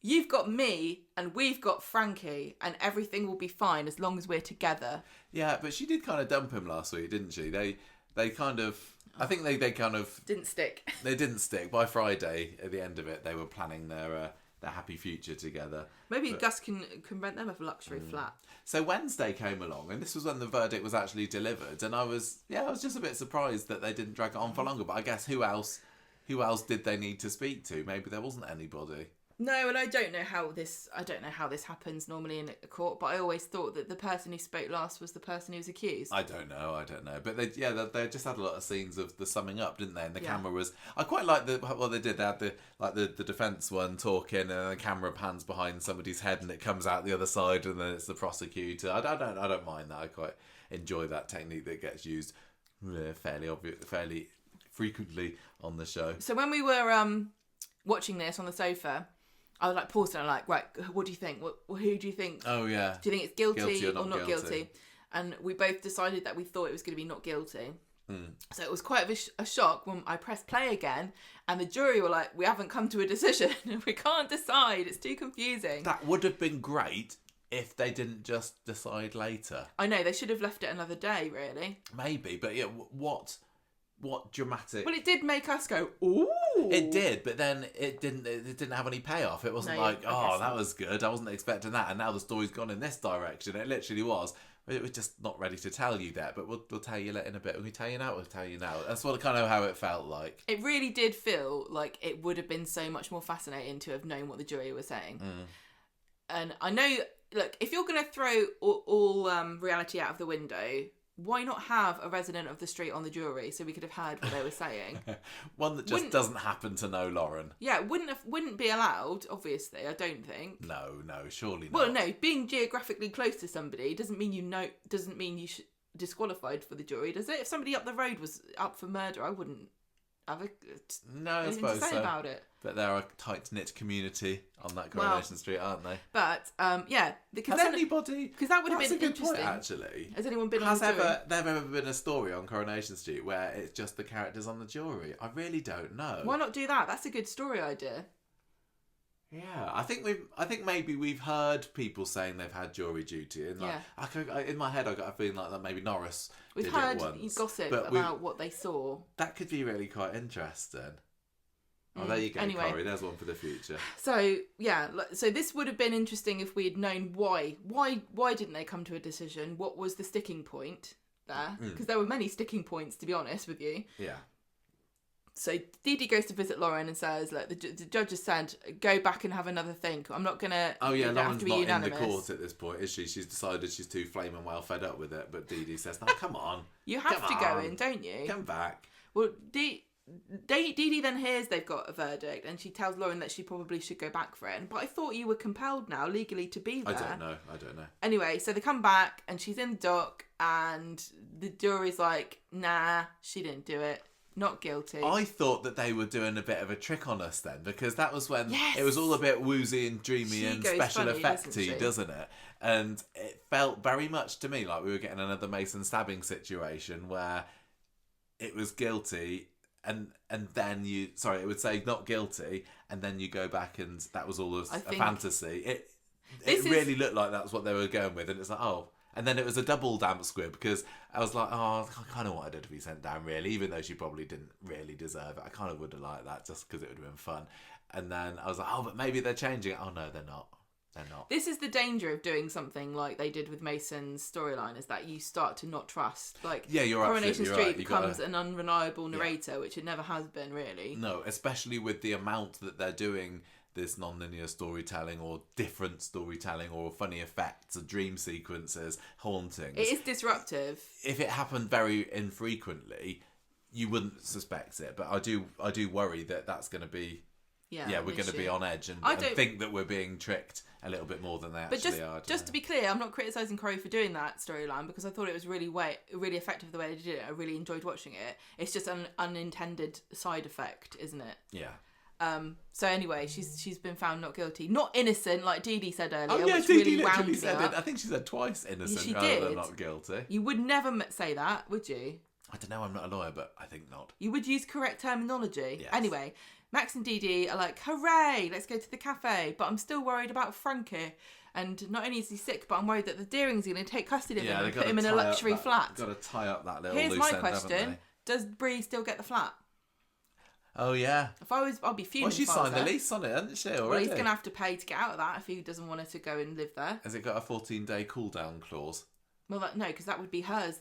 You've got me and we've got Frankie and everything will be fine as long as we're together. Yeah, but she did kind of dump him last week, didn't she? They kind of... I think they kind of... Didn't stick. They didn't stick. By Friday, at the end of it, they were planning their happy future together. Maybe Gus can rent them a luxury flat. So Wednesday came along, and this was when the verdict was actually delivered, and I was just a bit surprised that they didn't drag it on for longer. But I guess who else did they need to speak to? Maybe there wasn't anybody. No, and I don't know how this happens normally in a court, but I always thought that the person who spoke last was the person who was accused. I don't know. But they just had a lot of scenes of the summing up, didn't they? And the camera was... I quite like what they did. They had the defence one talking, and the camera pans behind somebody's head, and it comes out the other side, and then it's the prosecutor. I don't mind that. I quite enjoy that technique that gets used fairly frequently on the show. So when we were watching this on the sofa, I was like paused and I'm like, right, what do you think? Who do you think? Oh yeah. Do you think it's guilty or not guilty? And we both decided that we thought it was going to be not guilty. So it was quite a shock when I pressed play again and the jury were like, we haven't come to a decision. We can't decide. It's too confusing. That would have been great if they didn't just decide later. I know, they should have left it another day, really. Maybe, but yeah, what dramatic... Well, it did make us go, ooh. It did, but then it didn't have any payoff. It wasn't that was good. I wasn't expecting that, and now the story's gone in this direction. It literally was. It was just not ready to tell you that, but we'll tell you in a bit. When we tell you now, we'll tell you now. That's kind of how it felt like. It really did feel like it would have been so much more fascinating to have known what the jury was saying. And I know, look, if you're going to throw all reality out of the window, why not have a resident of the street on the jury so we could have heard what they were saying? One that just doesn't happen to know Lauren. Yeah, wouldn't be allowed, obviously, I don't think. No, surely not. Well, no, being geographically close to somebody doesn't mean you should disqualified for the jury, does it? If somebody up the road was up for murder, I wouldn't have anything to say about it. But they're a tight-knit community on that Coronation Street, aren't they? But, yeah. Because that would have been a good interesting. point, actually. Has anyone been on the jury? Has there ever been a story on Coronation Street where it's just the characters on the jury? I really don't know. Why not do that? That's a good story idea. Yeah, I think maybe we've heard people saying they've had jury duty, and in my head I got a feeling like that maybe Norris did it once. We've heard gossip about what they saw. That could be really quite interesting. Oh, there you go, anyway. Corey. There's one for the future. So yeah, so this would have been interesting if we had known why didn't they come to a decision? What was the sticking point there? Because there were many sticking points, to be honest with you. Yeah. So Dee Dee goes to visit Lauren and says, "Look, the judge has said go back and have another think. I'm not gonna." Oh yeah, Lauren's not in the court at this point, is she? She's decided she's too flaming well fed up with it. But Dee Dee says, "No, come on, you have to go in, don't you? Come back." Well, Dee Dee then hears they've got a verdict, and she tells Lauren that she probably should go back for it. But I thought you were compelled now legally to be there. I don't know. Anyway, so they come back, and she's in the dock, and the jury's like, "Nah, she didn't do it. Not guilty." I thought that they were doing a bit of a trick on us then, because that was when it was all a bit woozy and dreamy and special effecty, doesn't it? And it felt very much to me like we were getting another Mason stabbing situation where it was guilty and then it would say not guilty, and then you go back and that was all a fantasy. It really looked like that's what they were going with, and it's like, oh. And then it was a double damp squib, because I was like, oh, I kind of wanted her to be sent down, really, even though she probably didn't really deserve it. I kind of would have liked that just because it would have been fun. And then I was like, oh, but maybe they're changing it. Oh, no, they're not. They're not. This is the danger of doing something like they did with Mason's storyline, is that you start to not trust. Like, Yeah, you're Coronation absolutely Street right. becomes an unreliable narrator, which it never has been, really. No, especially with the amount that they're doing this non-linear storytelling or different storytelling or funny effects or dream sequences, hauntings. It is disruptive. If it happened very infrequently, you wouldn't suspect it. But I do worry that that's going to be... Yeah, we're going to be on edge and think that we're being tricked a little bit more than they actually are. But just to be clear, I'm not criticising Crowe for doing that storyline, because I thought it was really effective the way they did it. I really enjoyed watching it. It's just an unintended side effect, isn't it? Yeah. So anyway, she's been found not guilty, not innocent, like Dee Dee said earlier. Oh yeah, which Dee really Dee wound literally me said up. it. I think she said twice innocent She rather did. than not guilty. You would never say that, would you? I don't know. I'm not a lawyer, but I think not. You would use correct terminology. Yes. Anyway, Max and Dee Dee are like, hooray, let's go to the cafe. But I'm still worried about Frankie. And not only is he sick, but I'm worried that the Deering's going to take custody of him and put him in a luxury flat. Got to tie up that little Here's loose my end, question. Does Bree still get the flat? Oh, yeah. I'd be fuming. Well, she signed the lease on it, hasn't she, already? Well, he's going to have to pay to get out of that if he doesn't want her to go and live there. Has it got a 14-day cool-down clause? Well, no, because that would be hers,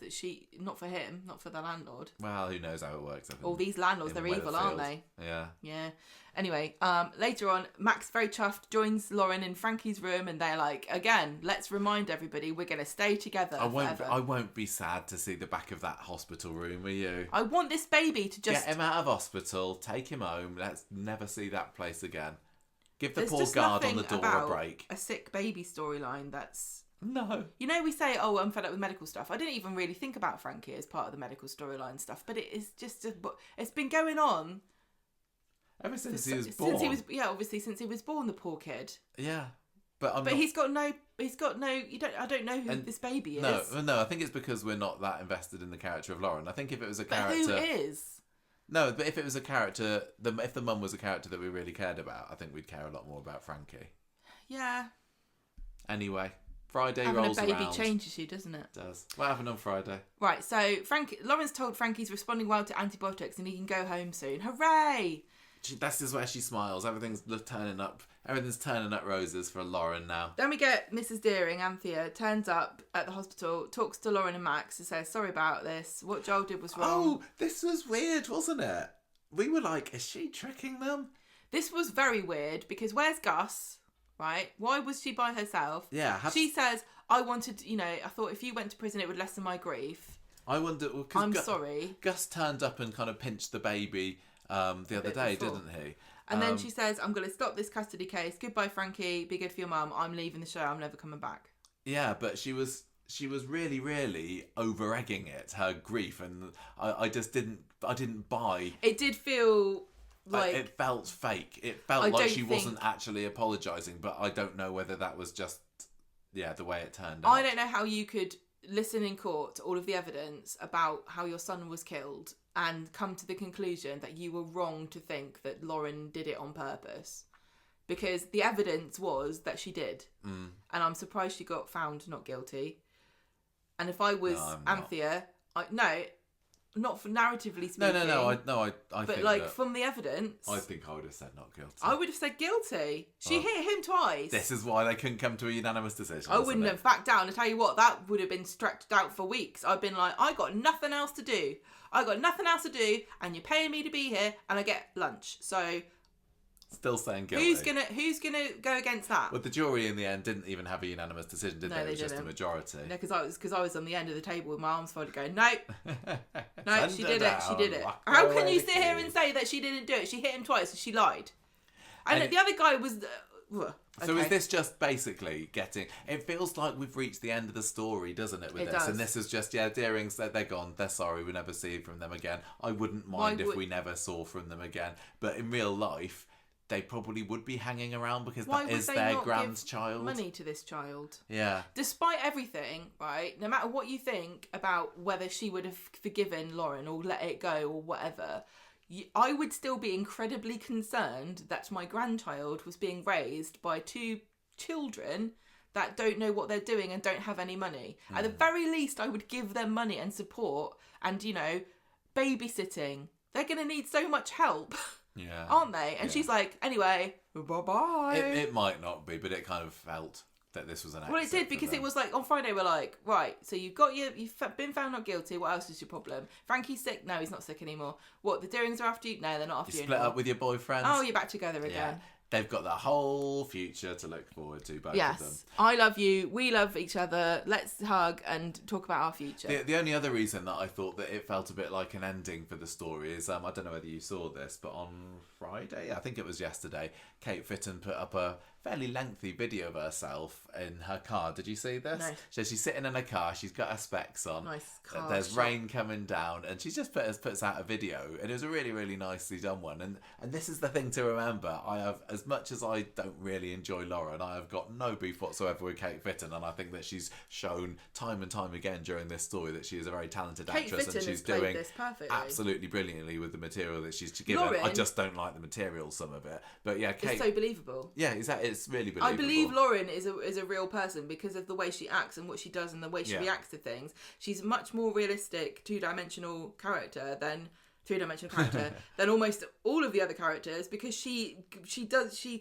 not for him, not for the landlord. Well, who knows how it works. All these landlords, they're evil, aren't they? Yeah. Yeah. Anyway, later on, Max, very chuffed, joins Lauren in Frankie's room, and they're like, again, let's remind everybody we're going to stay together forever. I won't be sad to see the back of that hospital room, will you? I want this baby to just... Get him out of hospital, take him home, let's never see that place again. Give the There's poor just guard on nothing the door a about break. a sick baby storyline that's... No. You know, we say, oh, I'm fed up with medical stuff. I didn't even really think about Frankie as part of the medical storyline stuff, but it is just... It's been going on... Ever since he was born. Obviously since he was born, the poor kid. Yeah. But he's got no, I don't know who this baby is. No, I think it's because we're not that invested in the character of Lauren. I think if it was a character... But who is? No, but if it was a character, if the mum was a character that we really cared about, I think we'd care a lot more about Frankie. Yeah. Anyway, Friday Having rolls around. Having a baby changes you, doesn't it? It does. What happened on Friday? Right, so Lauren's told Frankie's responding well to antibiotics and he can go home soon. Hooray! This is where she smiles. Everything's turning up roses for Lauren now. Then we get Mrs. Deering, Anthea, turns up at the hospital, talks to Lauren and Max and says, sorry about this. What Joel did was wrong. Oh, this was weird, wasn't it? We were like, is she tricking them? This was very weird because where's Gus? Right? Why was she by herself? Yeah. She says, I thought if you went to prison it would lessen my grief. I wonder... sorry. Gus turned up and kind of pinched the baby the other day, didn't he? And then she says, I'm going to stop this custody case. Goodbye, Frankie. Be good for your mum. I'm leaving the show. I'm never coming back. Yeah, but she was really, really over-egging it, her grief. And I didn't buy... It did feel... like it felt fake. It felt like she wasn't actually apologising, but I don't know whether that was just the way it turned out. I don't know how you could listen in court to all of the evidence about how your son was killed and come to the conclusion that you were wrong to think that Lauren did it on purpose, because the evidence was that she did, and I'm surprised she got found not guilty. And if I was Anthea, not for narratively speaking. No. I but think like from the evidence, I think I would have said not guilty. I would have said guilty. She hit him twice. This is why they couldn't come to a unanimous decision. I wouldn't have backed down. I tell you what, that would have been stretched out for weeks. I've been like, I got nothing else to do. And you're paying me to be here, and I get lunch. So. Still saying guilty. Who's gonna go against that? Well, the jury in the end didn't even have a unanimous decision, did they? It was just a majority. No, because I was on the end of the table with my arms folded, going, nope, no, she did it. How can you sit here and say that she didn't do it? She hit him twice and she lied. And the other guy was. Okay. So is this just basically getting... It feels like we've reached the end of the story, doesn't it, with this? Does. And this is just, Deering's, they're gone, they're sorry, we never see from them again. I wouldn't mind if we never saw from them again. But in real life, they probably would be hanging around because that is their grandchild. Money to this child. Yeah. Despite everything, right, no matter what you think about whether she would have forgiven Lauren or let it go or whatever... I would still be incredibly concerned that my grandchild was being raised by two children that don't know what they're doing and don't have any money. At the very least, I would give them money and support and, babysitting. They're going to need so much help. Yeah. Aren't they? And she's like, anyway, bye-bye. It might not be, but it kind of felt that this was an exit. Well, it did, because it was like, on Friday we're like, right, so you've been found not guilty, what else is your problem? Frankie's sick? No, he's not sick anymore. What, the Deerings are after you? No, they're not after you split anymore. up with your boyfriend? Oh, you're back together again. Yeah. They've got the whole future to look forward to, both of them. Yes, I love you, we love each other, let's hug and talk about our future. The only other reason that I thought that it felt a bit like an ending for the story is, I don't know whether you saw this, but on Friday, I think it was yesterday, Kate Fitton put up a fairly lengthy video of herself in her car. Did you see this? No. So she's sitting in her car, she's got her specs on. Nice car There's shot. rain coming down, and she just puts out a video, and it was a really, really nicely done one. And this is the thing to remember. I have, as much as I don't really enjoy Lauren, I have got no beef whatsoever with Kate Fitton, and I think that she's shown time and time again during this story that she is a very talented actress, and she's doing this perfectly. absolutely brilliantly with the material that she's given. Lauren, I just don't like the material, some of it, but yeah, Kate. It's so believable. Yeah, exactly. It's really believable. I believe Lauren is a real person because of the way she acts and what she does and the way she reacts to things. She's a much more realistic, two-dimensional character than than almost all of the other characters, because she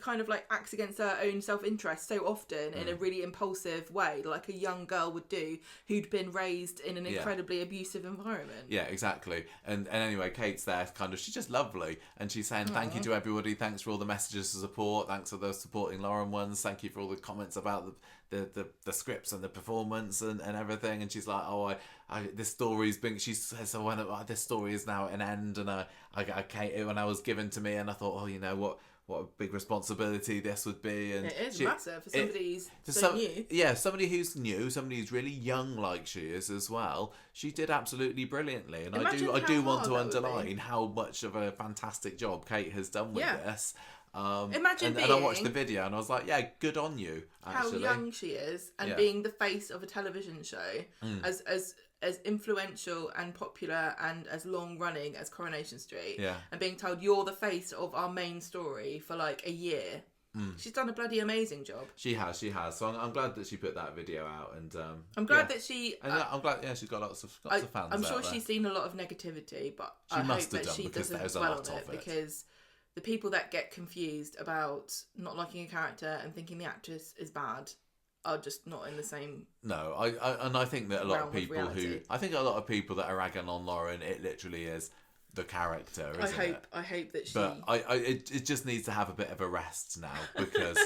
kind of like acts against her own self-interest so often in a really impulsive way, like a young girl would do who'd been raised in an incredibly abusive environment. Yeah, exactly. And anyway, Kate's there, kind of, she's just lovely, and she's saying thank you to everybody, thanks for all the messages of support, thanks for those supporting Lauren ones, thank you for all the comments about the scripts and the performance and everything. And she's like, oh, this story's been, she says, so when this story is now at an end, and I when I was given to me, and I thought, oh, you know what a big responsibility this would be. And it is massive for somebody who's so new. Yeah, somebody who's new, somebody who's really young like she is as well. She did absolutely brilliantly, and I do want to underline how much of a fantastic job Kate has done with this. Imagine and I watched the video and I was like, yeah, good on you, actually. How young she is, and being the face of a television show as influential and popular and as long running as Coronation Street, and being told you're the face of our main story for like a year. She's done a bloody amazing job. She has. So I'm glad that she put that video out, and I'm glad that she. And I'm glad, she's got lots of fans. I'm sure out there. She's seen a lot of negativity, but she I must hope have that done, she because doesn't there's a dwell lot on it, of it. because the people that get confused about not liking a character and thinking the actress is bad are just not in the same. No, I think that a lot of people reality. that are ragging on Lauren, it literally is the character. I hope that she. But it just needs to have a bit of a rest now, because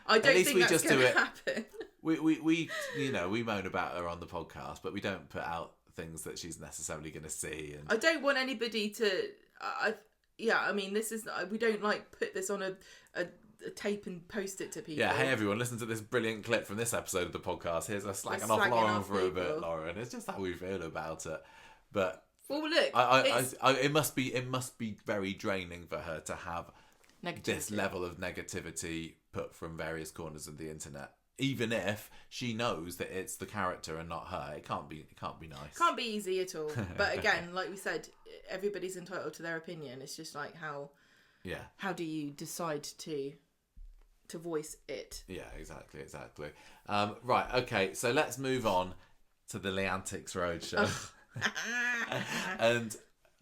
I don't at least think we that's just going do to it. happen. We moan about her on the podcast, but we don't put out things that she's necessarily going to see. And I don't want anybody to. I mean, this is, we don't like put this on a tape and post it to people. Yeah, hey everyone, listen to this brilliant clip from this episode of the podcast. Here's us slagging off Lauren for a bit, Lauren. It's just how we feel about it. But well, look, it must be very draining for her to have this level of negativity put from various corners of the internet. Even if she knows that it's the character and not her, it can't be nice. Can't be easy at all. But again, like we said, everybody's entitled to their opinion. It's just like how do you decide to voice it? Yeah, exactly. Right, okay, so let's move on to the Antics Roadshow. And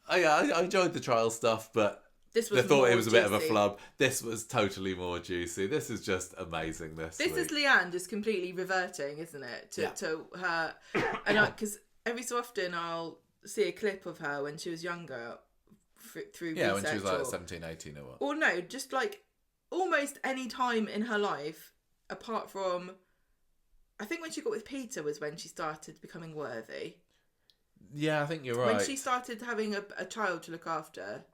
I enjoyed the trial stuff, but I thought it was a bit of a flub. This was totally more juicy. This is just amazing. This is Leanne just completely reverting, isn't it? To her, and because every so often I'll see a clip of her when she was younger through when she was like 17, 18 or what. Or no, just like almost any time in her life, apart from, I think when she got with Peter was when she started becoming worthy. Yeah, I think you're right. When she started having a child to look after.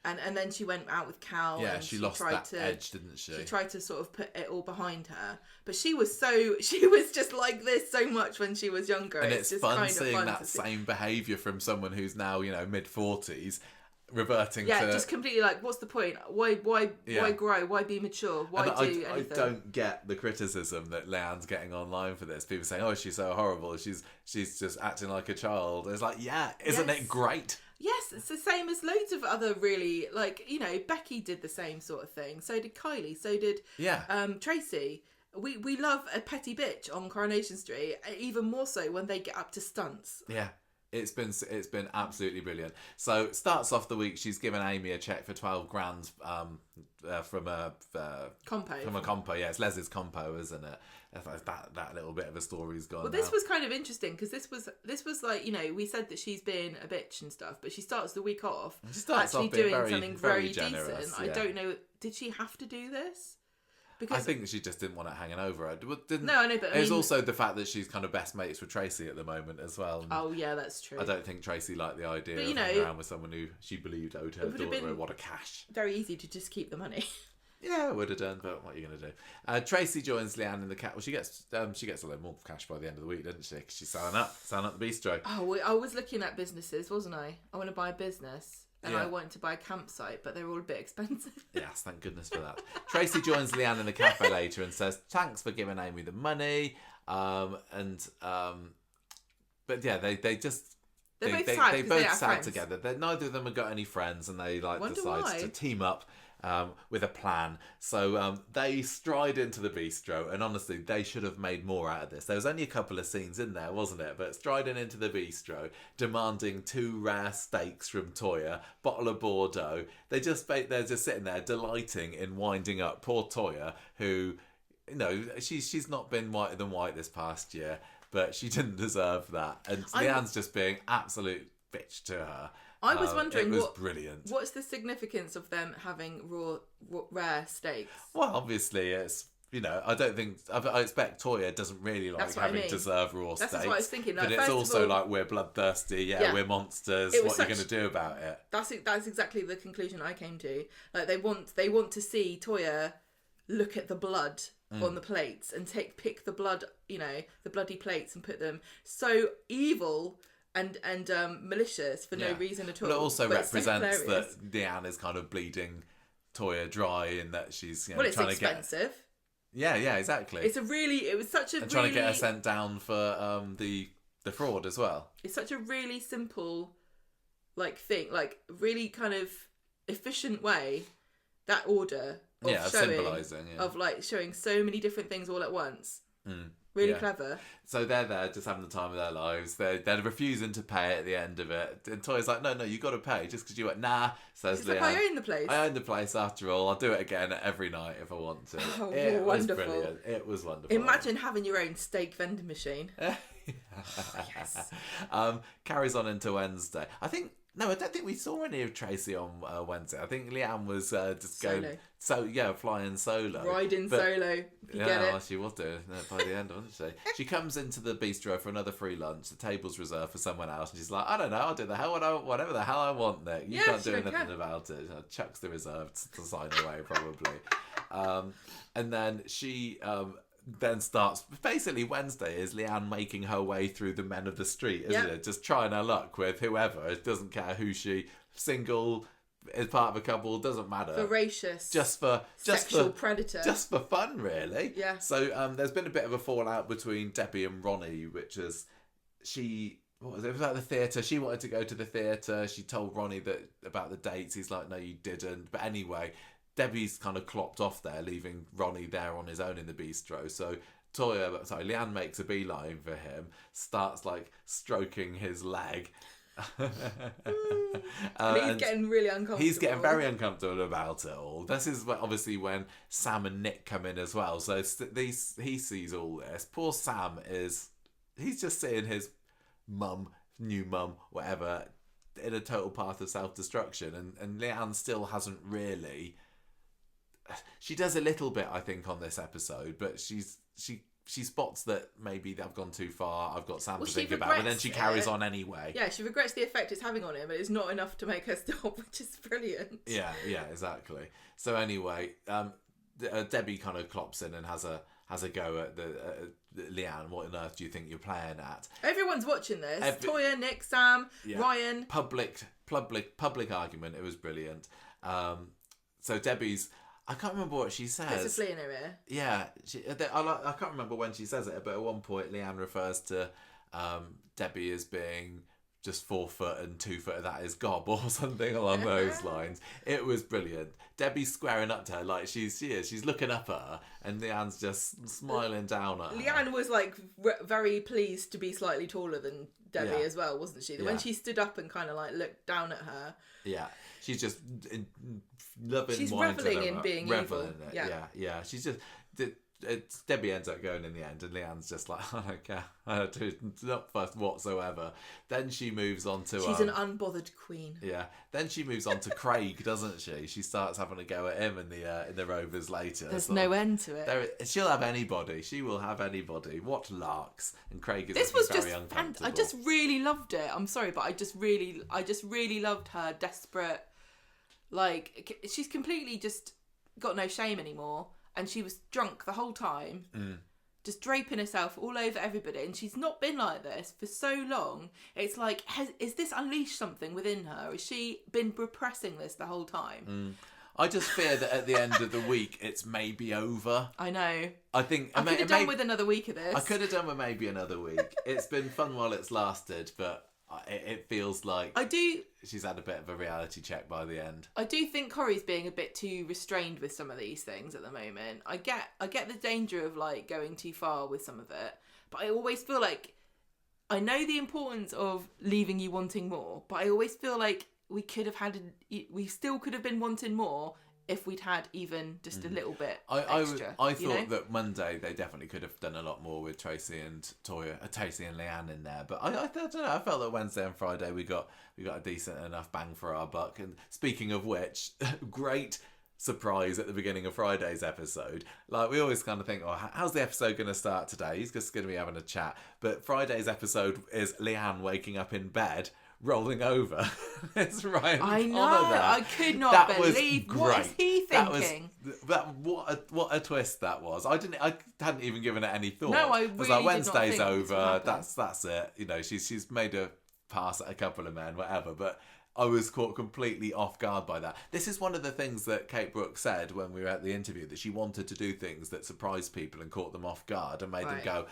And then she went out with Cal. Yeah, and she lost that edge, didn't she? She tried to sort of put it all behind her, but she was just like this so much when she was younger. And it's just fun kind seeing of fun that same behaviour from someone who's now mid-40s, reverting to. Yeah, just completely like, what's the point? Why grow? Why be mature? Why do anything? I don't get the criticism that Leanne's getting online for this. People saying, "Oh, she's so horrible. She's just acting like a child." It's like, isn't it great? Yes, it's the same as loads of other really, like, Becky did the same sort of thing. So did Kylie. So did Tracy. We love a petty bitch on Coronation Street, even more so when they get up to stunts. Yeah. It's been absolutely brilliant. So starts off the week. She's given Amy a check for 12 grand from a compo. Yeah, it's Les's compo, isn't it? That little bit of a story's gone. Well, this was kind of interesting because this was like, you know, we said that she's been a bitch and stuff, but she starts the week off actually doing something very generous, decent. yeah. I don't know. Did she have to do this? I think she just didn't want it hanging over her. No, I know, but it's also the fact that she's kind of best mates with Tracy at the moment as well. Oh yeah, that's true. I don't think Tracy liked the idea of hanging around with someone who she believed owed her daughter a wad of cash. Very easy to just keep the money. Yeah, it would have done, but what are you going to do? Tracy joins Leanne in the cat. Well, she gets a lot more cash by the end of the week, doesn't she? 'Cause she's selling up the bistro. Oh, well, I was looking at businesses, wasn't I? I want to buy a business. And I wanted to buy a campsite, but they're all a bit expensive. Yes, thank goodness for that. Tracy joins Leanne in the cafe later and says, thanks for giving Amy the money. But yeah, they both sad together. Neither of them have got any friends, and they decide to team up with a plan. So they stride into the bistro, and honestly, they should have made more out of this. There was only a couple of scenes in there, wasn't it? But striding into the bistro, demanding 2 rare steaks from Toya, bottle of Bordeaux. They're just sitting there delighting in winding up poor Toya, who, you know, she's not been whiter than white this past year, but she didn't deserve that. And Leanne's just being absolute bitch to her. I was wondering, brilliant. What's the significance of them having rare steaks? Well, obviously, it's, you know, I expect Toya doesn't really like having to serve raw steaks. That's what I was thinking. But it's also like, we're bloodthirsty, we're monsters. What are you going to do about it? That's exactly the conclusion I came to. Like, they want to see Toya look at the blood on the plates and pick the blood, you know, the bloody plates, and put them so evil and malicious for no reason at all. But it also represents that Leanne is kind of bleeding Toya dry, in that she's, you know, trying to get... Well, it's expensive. Yeah, exactly. It was such a trying to get her sent down for the fraud as well. It's such a really simple, like, thing, like, really kind of efficient way, that order of symbolising, of like showing so many different things all at once. Really clever. So they're there just having the time of their lives. They're refusing to pay at the end of it. And Toya's like, no, you got to pay just because you went, nah, says Leanne. Like, I own the place. I own the place after all. I'll do it again every night if I want to. Oh, it wonderful. was brilliant. It was wonderful. Imagine having your own steak vending machine. Yes. Carries on into Wednesday. I don't think we saw any of Tracy on Wednesday. I think Leanne was just going flying solo. Riding solo. You get it? She was doing it by the end, wasn't she? She comes into the bistro for another free lunch. The table's reserved for someone else, and she's like, I don't know, I'll do whatever the hell I want there. You can't do anything about it. Chucks the reserved sign away, probably. And then she... then starts, basically Wednesday is Leanne making her way through the men of the street, isn't it? Just trying her luck with whoever. It doesn't care who single, is part of a couple, doesn't matter. Voracious. Sexual predator. Just for fun, really. Yeah. So there's been a bit of a fallout between Debbie and Ronnie, which is it was at the theatre. She wanted to go to the theatre. She told Ronnie about the dates. He's like, no, you didn't. But anyway, Debbie's kind of clopped off there, leaving Ronnie there on his own in the bistro. So Leanne makes a beeline for him, starts like stroking his leg. He's getting really uncomfortable. He's getting very uncomfortable about it all. This is obviously when Sam and Nick come in as well. So he sees all this. Poor Sam he's just seeing his new mum, whatever, in a total path of self-destruction. And Leanne still hasn't really... She does a little bit, I think, on this episode, but she spots that maybe they've gone too far. I've got Sam to think about, and then she carries on anyway. Yeah, she regrets the effect it's having on him, but it's not enough to make her stop, which is brilliant. Yeah, exactly. So anyway, Debbie kind of clops in and has a go at Leanne. What on earth do you think you're playing at? Everyone's watching this. Toya, Nick, Sam, Ryan. Public argument. It was brilliant. So Debbie's... I can't remember what she says. There's a flea in her ear. Yeah. I can't remember when she says it, but at one point Leanne refers to Debbie as being just 4 foot and 2 foot of that is gob or something along those lines. It was brilliant. Debbie's squaring up to her like she is. She's looking up at her, and Leanne's just smiling down at her. Leanne was like very pleased to be slightly taller than Debbie as well, wasn't she? When she stood up and kind of like looked down at her. Yeah, she's just loving. She's reveling in being evil. Yeah. She's just. Debbie ends up going in the end, and Leanne's just like, I don't care. I do not fussed whatsoever. Then she moves on to... She's an unbothered queen. Yeah. Then she moves on to Craig, doesn't she? She starts having a go at him in the Rovers later. There's no end to it. She'll have anybody. She will have anybody. What larks. And Craig is very uncomfortable. I just really loved it. I'm sorry, but I just really loved her desperate... Like, she's completely just got no shame anymore. And she was drunk the whole time, just draping herself all over everybody. And she's not been like this for so long. It's like, is this unleashed something within her? Has she been repressing this the whole time? I just fear that at the end of the week, it's maybe over. I know. I think I could have done with another week of this. I could have done with maybe another week. It's been fun while it's lasted, but it feels like she's had a bit of a reality check by the end. I do think Corrie's being a bit too restrained with some of these things at the moment. I get the danger of like going too far with some of it, but I always feel like I know the importance of leaving you wanting more, but I always feel like we still could have been wanting more if we'd had even just a little bit extra. I thought that Monday they definitely could have done a lot more with Tracy and Leanne in there, but I don't know. I felt that Wednesday and Friday we got a decent enough bang for our buck. And speaking of which, great surprise at the beginning of Friday's episode. Like, we always kind of think, oh, how's the episode going to start today? He's just going to be having a chat. But Friday's episode is Leanne waking up in bed, rolling over. It's Ryan. I know. I could not that believe. Was what is he thinking? What a twist that was. I hadn't even given it any thought. No, I was really like, did Wednesday's not think over. That's it. You know, she's made a pass at a couple of men, whatever. But I was caught completely off guard by that. This is one of the things that Kate Brooks said when we were at the interview, that she wanted to do things that surprised people and caught them off guard and made them go,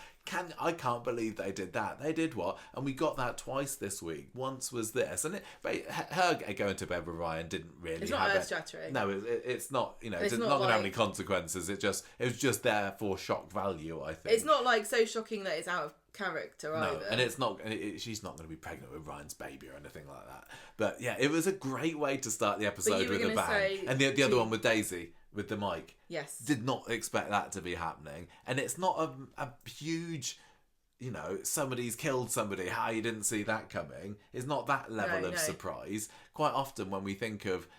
I can't believe they did that. They did what? And we got that twice this week. Once was this. And her going to bed with Ryan didn't really it's have not earth-shattering. No, it's not, you know, it's not not going to have like... any consequences. It was just there for shock value, I think. It's not like so shocking that it's out of character either. No, and it's not. She's not going to be pregnant with Ryan's baby or anything like that. But yeah, it was a great way to start the episode with a bang. And the other one with Daisy with the mic. Yes, did not expect that to be happening. And it's not a huge, you know, somebody's killed somebody. How you didn't see that coming? It's not that level of surprise. Quite often when we think of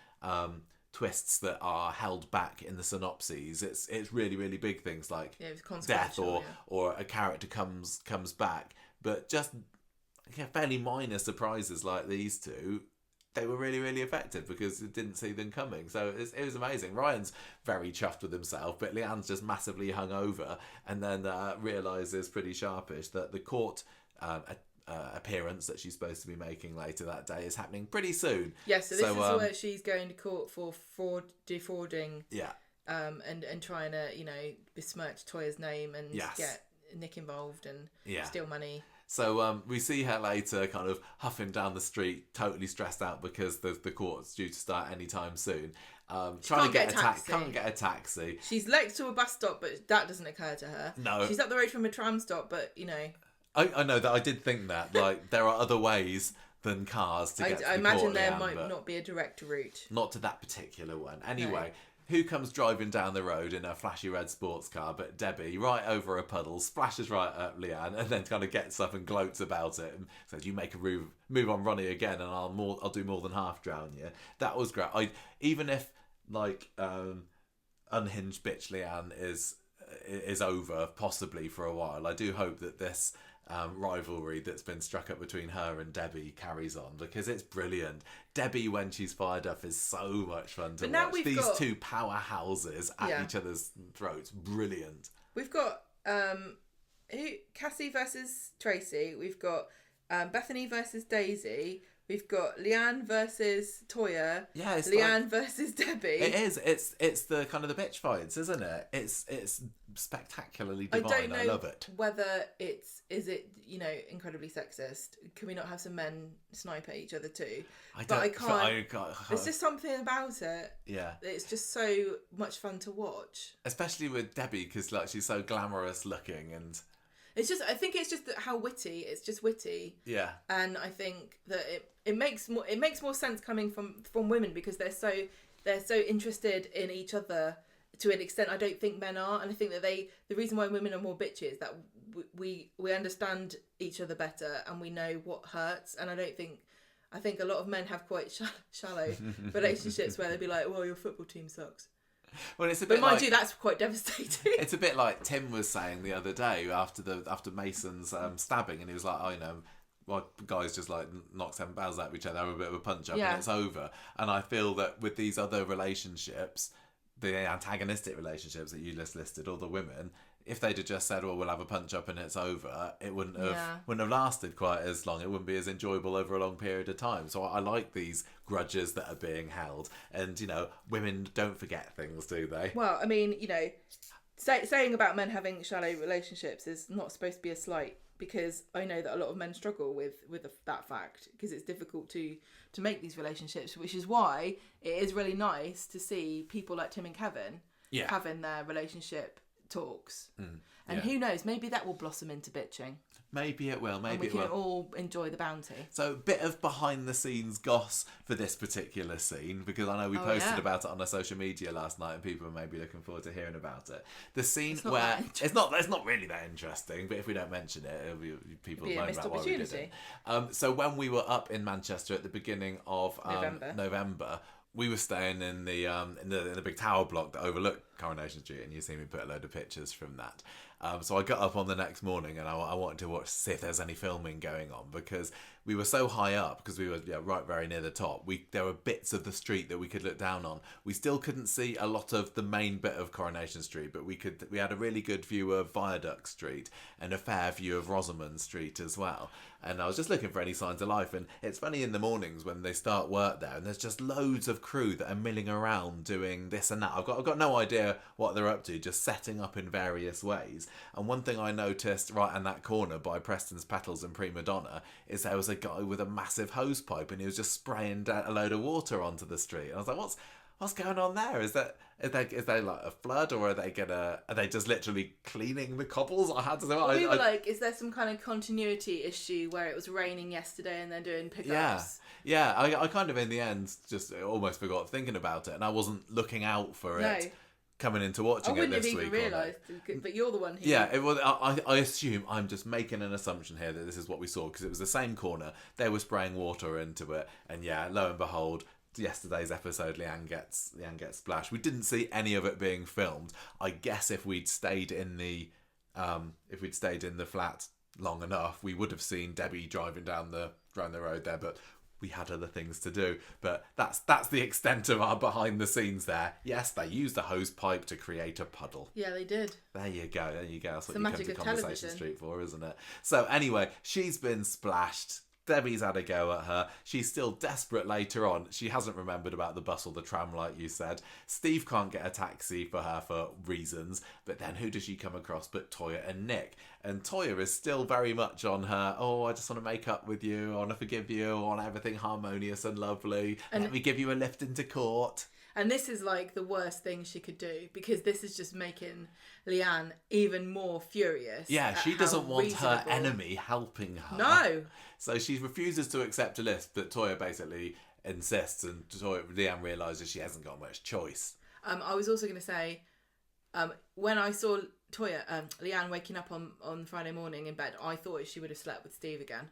twists that are held back in the synopses, it's really, really big things like death or a character comes back. But just fairly minor surprises like these two, they were really, really effective because it didn't see them coming. So it was amazing. Ryan's very chuffed with himself, but Leanne's just massively hungover, and then realises pretty sharpish that the court appearance that she's supposed to be making later that day is happening pretty soon. Yes, so this is where she's going to court for defrauding. Yeah. And trying to, you know, besmirch Toya's name and get Nick involved and steal money. So we see her later kind of huffing down the street, totally stressed out because the court's due to start anytime soon. Trying to get a taxi. Can't get a taxi. She's late to a bus stop, but that doesn't occur to her. No. She's up the road from a tram stop, but, you know... I know that. I did think that. Like, there are other ways than cars to get to the court. I imagine there might not be a direct route. Not to that particular one. Anyway... Who comes driving down the road in a flashy red sports car but Debbie, right over a puddle, splashes right at Leanne and then kind of gets up and gloats about it and says, you make a move on Ronnie again and I'll do more than half drown you. That was great. Even if, like, unhinged bitch Leanne is over, possibly for a while, I do hope that this rivalry that's been struck up between her and Debbie carries on, because it's brilliant. Debbie, when she's fired up, is so much fun to watch. These two powerhouses at each other's throats. Brilliant. We've got Cassie versus Tracy. We've got Bethany versus Daisy. We've got Leanne versus Toya. Yeah, it's Leanne versus Debbie. It is. It's the kind of the bitch fights, isn't it? It's spectacularly divine. I don't know I love it. whether is it incredibly sexist. Can we not have some men snipe at each other too? I can't. There's just something about it. Yeah. It's just so much fun to watch. Especially with Debbie, because like she's so glamorous looking, and I think it's just how witty. It's just witty. Yeah. And I think that it makes more sense coming from women, because they're so interested in each other to an extent I don't think men are. And I think that the reason why women are more bitchy is that we understand each other better and we know what hurts. And I think a lot of men have quite shallow relationships where they'd be like, well, your football team sucks. Well, it's a bit. But mind you, that's quite devastating. It's a bit like Tim was saying the other day after Mason's stabbing, and he was like, well, guys just like knock 7 barrels out of each other, have a bit of a punch up, and it's over. And I feel that with these other relationships, the antagonistic relationships that you just listed, all the women, if they'd have just said, well, we'll have a punch up and it's over, it wouldn't have lasted quite as long. It wouldn't be as enjoyable over a long period of time. So I like these grudges that are being held. And, women don't forget things, do they? Well, I mean, saying about men having shallow relationships is not supposed to be a slight, because I know that a lot of men struggle with that fact, because it's difficult to make these relationships, which is why it is really nice to see people like Tim and Kevin having their relationship talks. And who knows, maybe that will blossom into bitching. Maybe it will. Maybe we can all enjoy the bounty. So a bit of behind the scenes goss for this particular scene, because I know we posted about it on our social media last night and people are maybe looking forward to hearing about it. The scene where it's not really that interesting, but if we don't mention it, people know about why we didn't. So when we were up in Manchester at the beginning of November, we were staying in the big tower block that overlooked Coronation Street, and you see me put a load of pictures from that. So I got up on the next morning and I wanted to see if there's any filming going on, because we were so high up, because we were right very near the top. There were bits of the street that we could look down on. We still couldn't see a lot of the main bit of Coronation Street, but we had a really good view of Viaduct Street and a fair view of Rosamond Street as well. And I was just looking for any signs of life. And it's funny in the mornings when they start work there, and there's just loads of crew that are milling around doing this and that. I've got no idea what they're up to, just setting up in various ways. And one thing I noticed right in that corner by Preston's Petals and Prima Donna is there was a guy with a massive hose pipe, and he was just spraying down a load of water onto the street. And I was like, what's going on there? Is there like a flood, or are they just literally cleaning the cobbles? I had to say, we were like, is there some kind of continuity issue where it was raining yesterday and they're doing pickups? Yeah. I kind of in the end just almost forgot thinking about it, and I wasn't looking out for it coming into watching it this week. I wouldn't have even realised, but you're the one who... Yeah, it was. I assume, I'm just making an assumption here that this is what we saw, because it was the same corner. They were spraying water into it, and lo and behold, yesterday's episode, Leanne gets splashed. We didn't see any of it being filmed. I guess if we'd stayed in the flat long enough, we would have seen Debbie driving down the road there, but we had other things to do. But that's the extent of our behind the scenes there. Yes, they used a hose pipe to create a puddle. Yeah, they did. There you go. That's what you come to Conversation Street for, isn't it? So anyway, she's been splashed. Debbie's had a go at her. She's still desperate later on. She hasn't remembered about the bus or the tram, like you said. Steve can't get a taxi for her for reasons. But then who does she come across but Toya and Nick? And Toya is still very much on her, I just want to make up with you. I want to forgive you. I want everything harmonious and lovely. And let me give you a lift into court. And this is like the worst thing she could do, because this is just making Leanne even more furious. Yeah, she doesn't want her enemy helping her. No. So she refuses to accept a lift, but Toya basically insists, and Leanne realises she hasn't got much choice. I was also going to say, when I saw Leanne waking up on Friday morning in bed, I thought she would have slept with Steve again.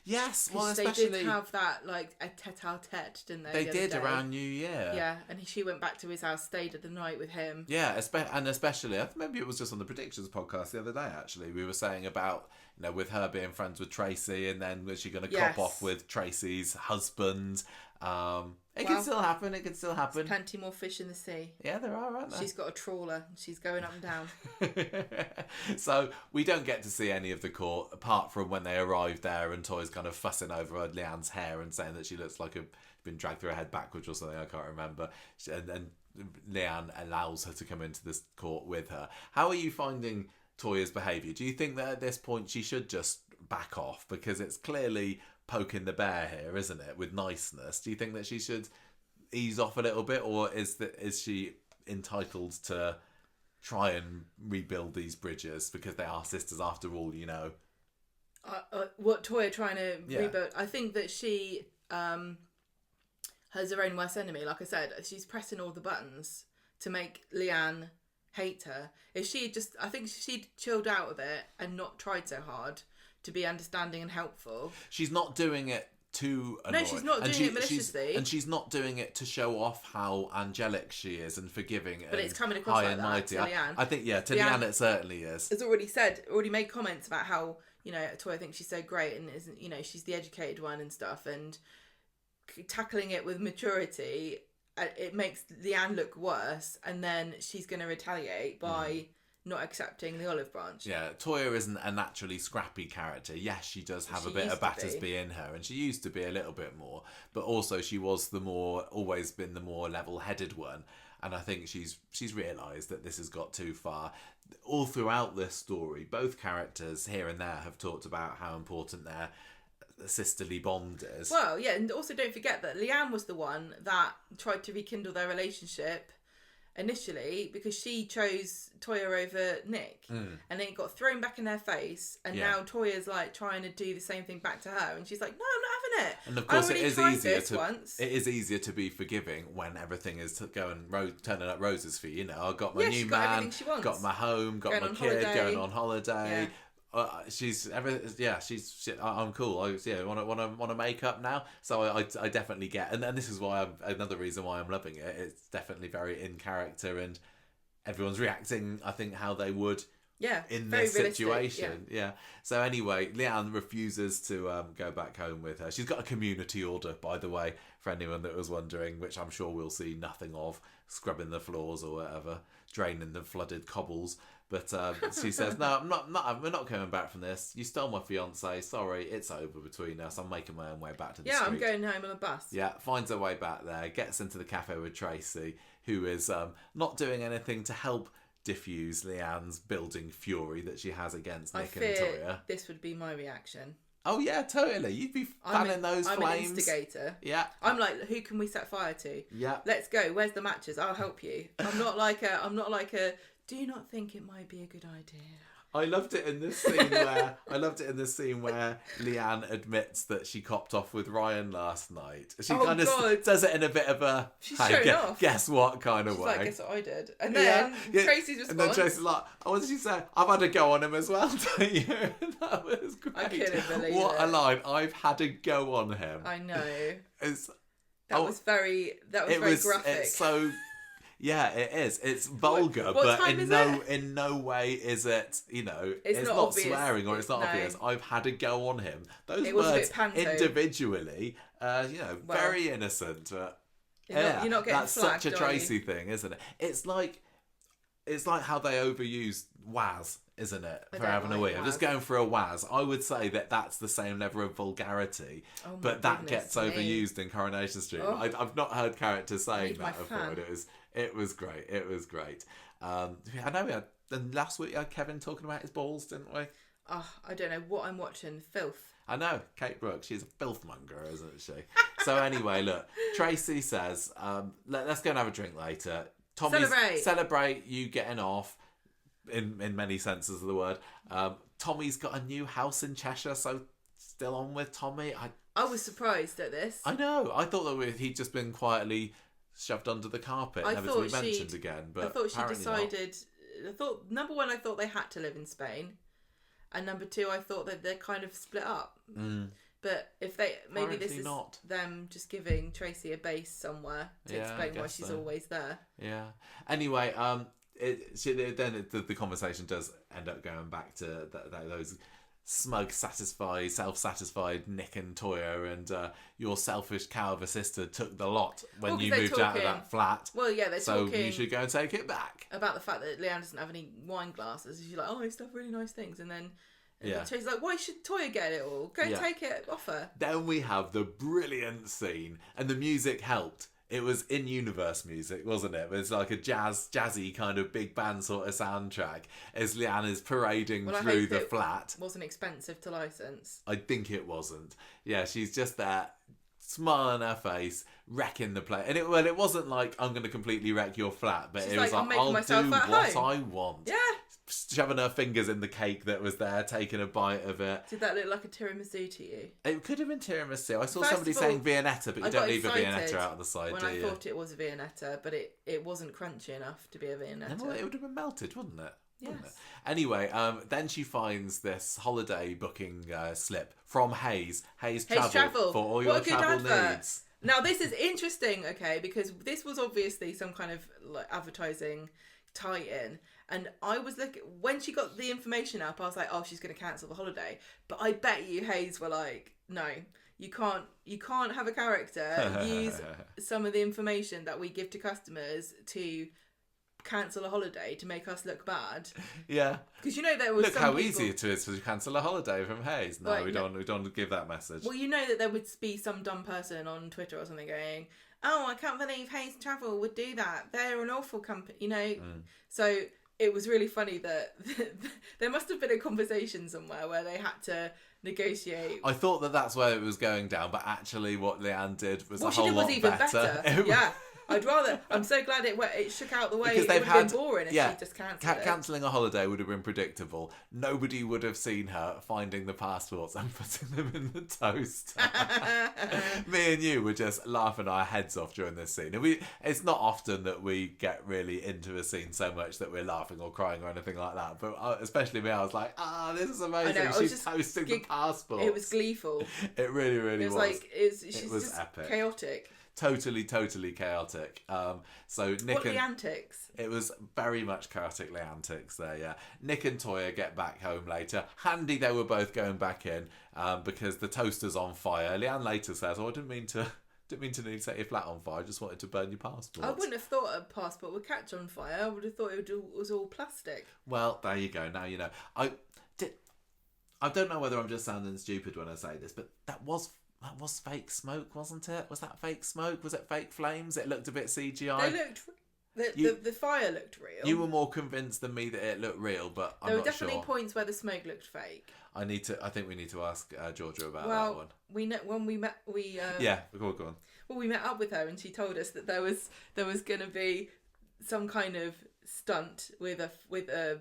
Yes, well, especially they did have that like a tete-a-tete, didn't they? They did around New Year. Yeah, and she went back to his house, stayed at the night with him. Yeah, especially maybe it was just on the Predictions podcast the other day. Actually, we were saying about with her being friends with Tracy, and then was she going to cop off with Tracy's husband? It can still happen. It can still happen. There's plenty more fish in the sea. Yeah, there are, aren't there? She's got a trawler. She's going up and down. So we don't get to see any of the court apart from when they arrive there and Toy's kind of fussing over Leanne's hair and saying that she looks like been dragged through her head backwards or something. I can't remember. And Leanne allows her to come into this court with her. How are you finding Toya's behaviour? Do you think that at this point she should just back off, because it's clearly poking the bear here, isn't it, with niceness? Do you think that she should ease off a little bit, or is she entitled to try and rebuild these bridges because they are sisters after all, you know? What Toya trying to rebuild? I think that she has her own worst enemy. Like I said, she's pressing all the buttons to make Leanne hate her. If she just, I think she'd chilled out a bit and not tried so hard to be understanding and helpful. She's not doing it to annoy. No, she's not doing it maliciously. And she's not doing it to show off how angelic she is and forgiving but and it's coming across high like and that mighty. to Leanne. I think, to Leanne it certainly is. Has already made comments about how, you know, Toya thinks she's so great and isn't, you know, she's the educated one and stuff, and tackling it with maturity, it makes Leanne look worse, and then she's going to retaliate by not accepting the olive branch. Yeah, Toya isn't a naturally scrappy character. Yes, she does have a bit of Battersby in her, and she used to be a little bit more, but also she was always been the more level-headed one, and I think she's realised that this has got too far. All throughout this story, both characters here and there have talked about how important their sisterly bond is. Well, yeah, and also don't forget that Leanne was the one that tried to rekindle their relationship initially, because she chose Toya over Nick, and then it got thrown back in their face, and now Toya's like trying to do the same thing back to her, and she's like, no, I'm not having it. And of course, it is easier to be forgiving when everything is turning up roses for you. You know, I got my new man, got my home, got my kid, going on holiday. Yeah. I'm cool. Want to make up now. So I definitely get, and this is why another reason why I'm loving it. It's definitely very in character, and everyone's reacting, I think, how they would in this situation. Yeah. So anyway, Leanne refuses to go back home with her. She's got a community order, by the way, for anyone that was wondering, which I'm sure we'll see nothing of, scrubbing the floors or whatever, draining the flooded cobbles. But she says, no, we're not coming back from this. You stole my fiance. Sorry, it's over between us. I'm making my own way back to the street. Yeah, I'm going home on a bus. Yeah, finds her way back there, gets into the cafe with Tracy, who is not doing anything to help diffuse Leanne's building fury that she has against Nick and Toya. This would be my reaction. Oh yeah, totally. You'd be fanning those flames. I'm an instigator. Yeah. I'm like, who can we set fire to? Yeah. Let's go. Where's the matches? I'll help you. I'm not like a. Do you not think it might be a good idea? I loved it in this scene where Leanne admits that she copped off with Ryan last night. She kind of does it in a bit of a guess what kind of way. Like, guess what I did. And then Tracy's response. And then Tracy's like, oh, what did she say? I've had a go on him as well, don't you? That was great. I couldn't believe it. What a line. I've had a go on him. I know. That was very graphic. It's so... Yeah, it is. It's vulgar, but in no way is it, you know, it's not swearing or it's not obvious. I've had a go on him. Those words individually, very innocent. You're not getting that's flagged, such a Tracy thing, isn't it? It's like how they overuse Waz, isn't it, for having a wee? I'm just going for a Waz. I would say that that's the same level of vulgarity, but that gets overused in Coronation Street. Oh. I've not heard characters saying that before. It was great. It was great. I know last week we had Kevin talking about his balls, didn't we? Oh, I don't know what I'm watching. Filth. I know. Kate Brooks, she's a filthmonger, isn't she? So anyway, look, Tracy says, let's go and have a drink later. Celebrate you getting off, in many senses of the word. Tommy's got a new house in Cheshire, so still on with Tommy. I was surprised at this. I know. I thought that he'd just been quietly shoved under the carpet, never to be mentioned again. But I thought she decided. Number one, I thought they had to live in Spain, and number two, I thought that they're kind of split up. But if this is them just giving Tracy a base somewhere to explain why she's always there. Yeah. Anyway, the conversation does end up going back to those smug, self-satisfied Nick and Toya, and your selfish cow of a sister took the lot when you moved out of that flat. Well, yeah, they're so talking. You should go and take it back. About the fact that Leanne doesn't have any wine glasses. She's like, oh, I used to have really nice things, and then. She's like, why should Toya get it all? Go take it off her. Then we have the brilliant scene, and the music helped. It was in-universe music, wasn't it? It was like a jazzy kind of big band sort of soundtrack as Leanne is parading through the flat. It wasn't expensive to license. I think it wasn't. Yeah, she's just there, smile on her face, wrecking the place. And it wasn't like, I'm going to completely wreck your flat, but it was like, I'll do what I want. Yeah. Shoving her fingers in the cake that was there, taking a bite of it. Did that look like a tiramisu to you? It could have been tiramisu. I saw somebody saying Viennetta, but you don't leave a Viennetta out of the side, do you? When I thought it was a Viennetta, but it wasn't crunchy enough to be a Viennetta. Well, it would have been melted, wouldn't it? Yes. Anyway, then she finds this holiday booking slip from Hayes Travel for all your travel needs. Now, this is interesting, okay, because this was obviously some kind of like advertising tie-in. And I was looking, when she got the information up, I was like, oh, she's going to cancel the holiday. But I bet you Hayes were like, no, you can't have a character use some of the information that we give to customers to cancel a holiday to make us look bad. Yeah. Because there was easy it is to cancel a holiday from Hayes. No, we don't give that message. Well, that there would be some dumb person on Twitter or something going, oh, I can't believe Hayes Travel would do that. They're an awful company, So it was really funny that there must have been a conversation somewhere where they had to negotiate. I thought that's where it was going down, but actually what Leanne did was a whole lot even better. Yeah. I'm so glad it shook out the way. Because it would have been boring if she just cancelled it. Cancelling a holiday would have been predictable. Nobody would have seen her finding the passports and putting them in the toast. Me and you were just laughing our heads off during this scene. And it's not often that we get really into a scene so much that we're laughing or crying or anything like that. But especially me, I was like, this is amazing. She's toasting the passports. It was gleeful. It really, really was. It was just epic. Chaotic. Totally chaotic. So Nick and antics. It was very much chaotically antics there. Yeah, Nick and Toya get back home later. Handy they were both going back in because the toaster's on fire. Leanne later says, "Oh, I didn't mean to nearly set your flat on fire. I just wanted to burn your passport." I wouldn't have thought a passport would catch on fire. I would have thought it was all plastic. Well, there you go. Now you know. I don't know whether I'm just sounding stupid when I say this, but that was fake smoke, wasn't it? Was that fake smoke? Was it fake flames? It looked a bit CGI. The fire looked real. You were more convinced than me that it looked real, but I'm not sure. There were definitely points where the smoke looked fake. I think we need to ask Georgia about that one. When we met, yeah, go on. Well, we met up with her and she told us that there was going to be some kind of stunt with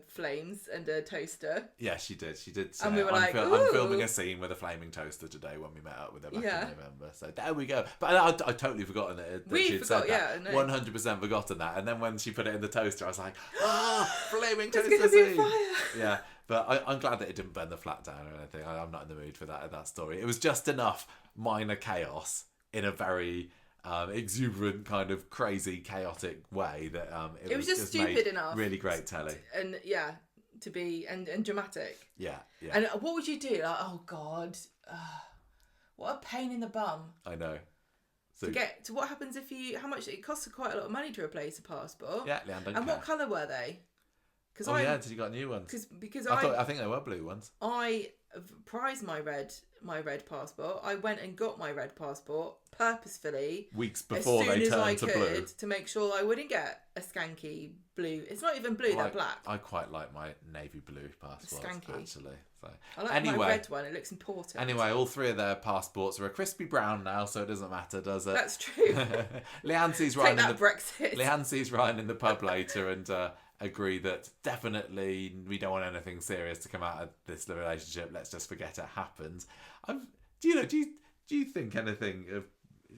flames and a toaster. Yeah, she did. And we were I'm filming a scene with a flaming toaster today when we met up with her back in November. So there we go. But I totally forgotten that she'd said that. 100% forgotten that. And then when she put it in the toaster, I was like, flaming toaster scene. There's gonna be a fire. Yeah, but I'm glad that it didn't burn the flat down or anything. I'm not in the mood for that story. It was just enough minor chaos in a very exuberant kind of crazy chaotic way that it was just stupid enough. Really great telly. And to be and dramatic. Yeah. And what would you do? Like, oh God, what a pain in the bum. I know. So what happens if how much it costs quite a lot of money to replace a passport. Yeah, Leanne, don't and care. what colour were they? Did you got new ones? Because I think they were blue ones. I prized my red passport. I went and got my red passport purposefully weeks before they turned to blue to make sure I wouldn't get a skanky blue. It's not even blue; they're black. I quite like my navy blue passport actually. So I like my red one. It looks important. Anyway, all three of their passports are a crispy brown now, so it doesn't matter, does it? That's true. Leanne sees Ryan Brexit. Leanne sees Ryan in the pub later and agree that definitely we don't want anything serious to come out of this relationship. Let's just forget it happened. Do you think anything of?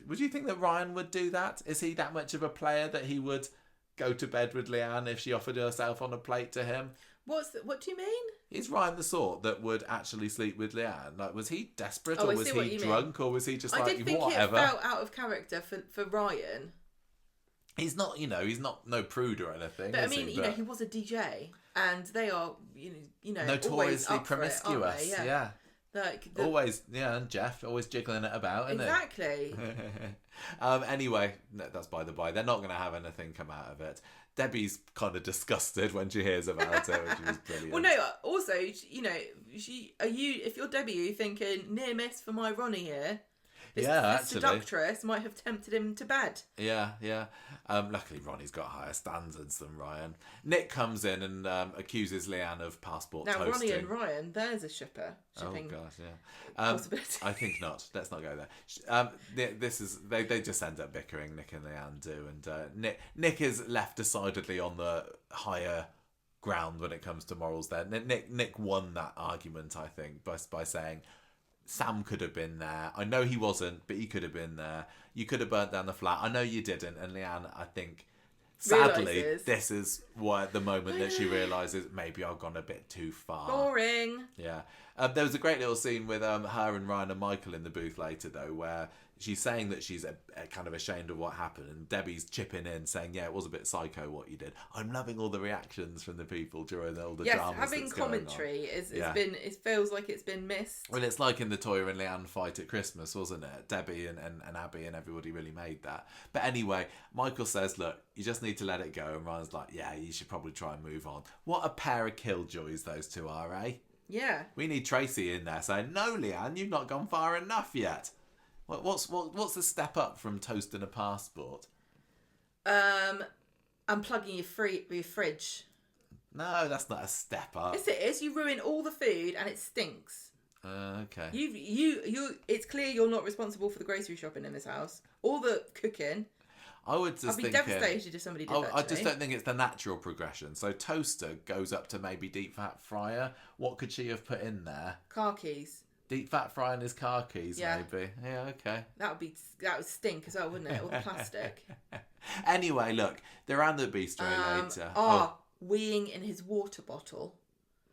Would you think that Ryan would do that? Is he that much of a player that he would go to bed with Leanne if she offered herself on a plate to him? What do you mean? Is Ryan the sort that would actually sleep with Leanne? Like, was he desperate, or was he drunk, or was he just whatever? I did think it felt out of character for Ryan. He's not, he's not no prude or anything. But I is mean, he? he was a DJ, and they are, Notoriously always up promiscuous. for it, aren't they? Yeah. Like Always, and Jeff always jiggling it about, isn't exactly. it? Anyway, that's by the by. They're not going to have anything come out of it. Debbie's kind of disgusted when she hears about it, which was brilliant. Well, no. Also, if you're Debbie, are you thinking near miss for my Ronnie here? This seductress might have tempted him to bed. Yeah. Luckily, Ronnie's got higher standards than Ryan. Nick comes in and accuses Leanne of passport toasting. Ronnie and Ryan, there's a shipping. Oh gosh, yeah. Possibility. I think not. Let's not go there. They just end up bickering. Nick and Leanne do, and Nick is left decidedly on the higher ground when it comes to morals. There, Nick won that argument, I think, by saying, Sam could have been there. I know he wasn't, but he could have been there. You could have burnt down the flat. I know you didn't. And Leanne, I think, sadly, this is the moment that she realises maybe I've gone a bit too far. Boring. Yeah. There was a great little scene with her and Ryan and Michael in the booth later, though, where she's saying that she's kind of ashamed of what happened, and Debbie's chipping in saying, yeah, it was a bit psycho what you did. I'm loving all the reactions from the people during all the dramas. Yes, having commentary it feels like it's been missed. Well, it's like in the Toya and Leanne fight at Christmas, wasn't it? Debbie and Abby and everybody really made that. But anyway, Michael says, look, you just need to let it go, and Ryan's like, yeah, you should probably try and move on. What a pair of killjoys those two are, eh? Yeah. We need Tracy in there saying, no, Leanne, you've not gone far enough yet. What's the step up from toasting a passport? Unplugging your fridge. No, that's not a step up. Yes, it is. You ruin all the food and it stinks. Okay. It's clear you're not responsible for the grocery shopping in this house. All the cooking. I'd be devastated if somebody did that. I just don't think it's the natural progression. So toaster goes up to maybe deep fat fryer. What could she have put in there? Car keys. Deep fat fry in his car keys, maybe. Yeah, okay. That would stink as well, wouldn't it? All the plastic. Anyway, look, they're at the bistro later. Weeing in his water bottle.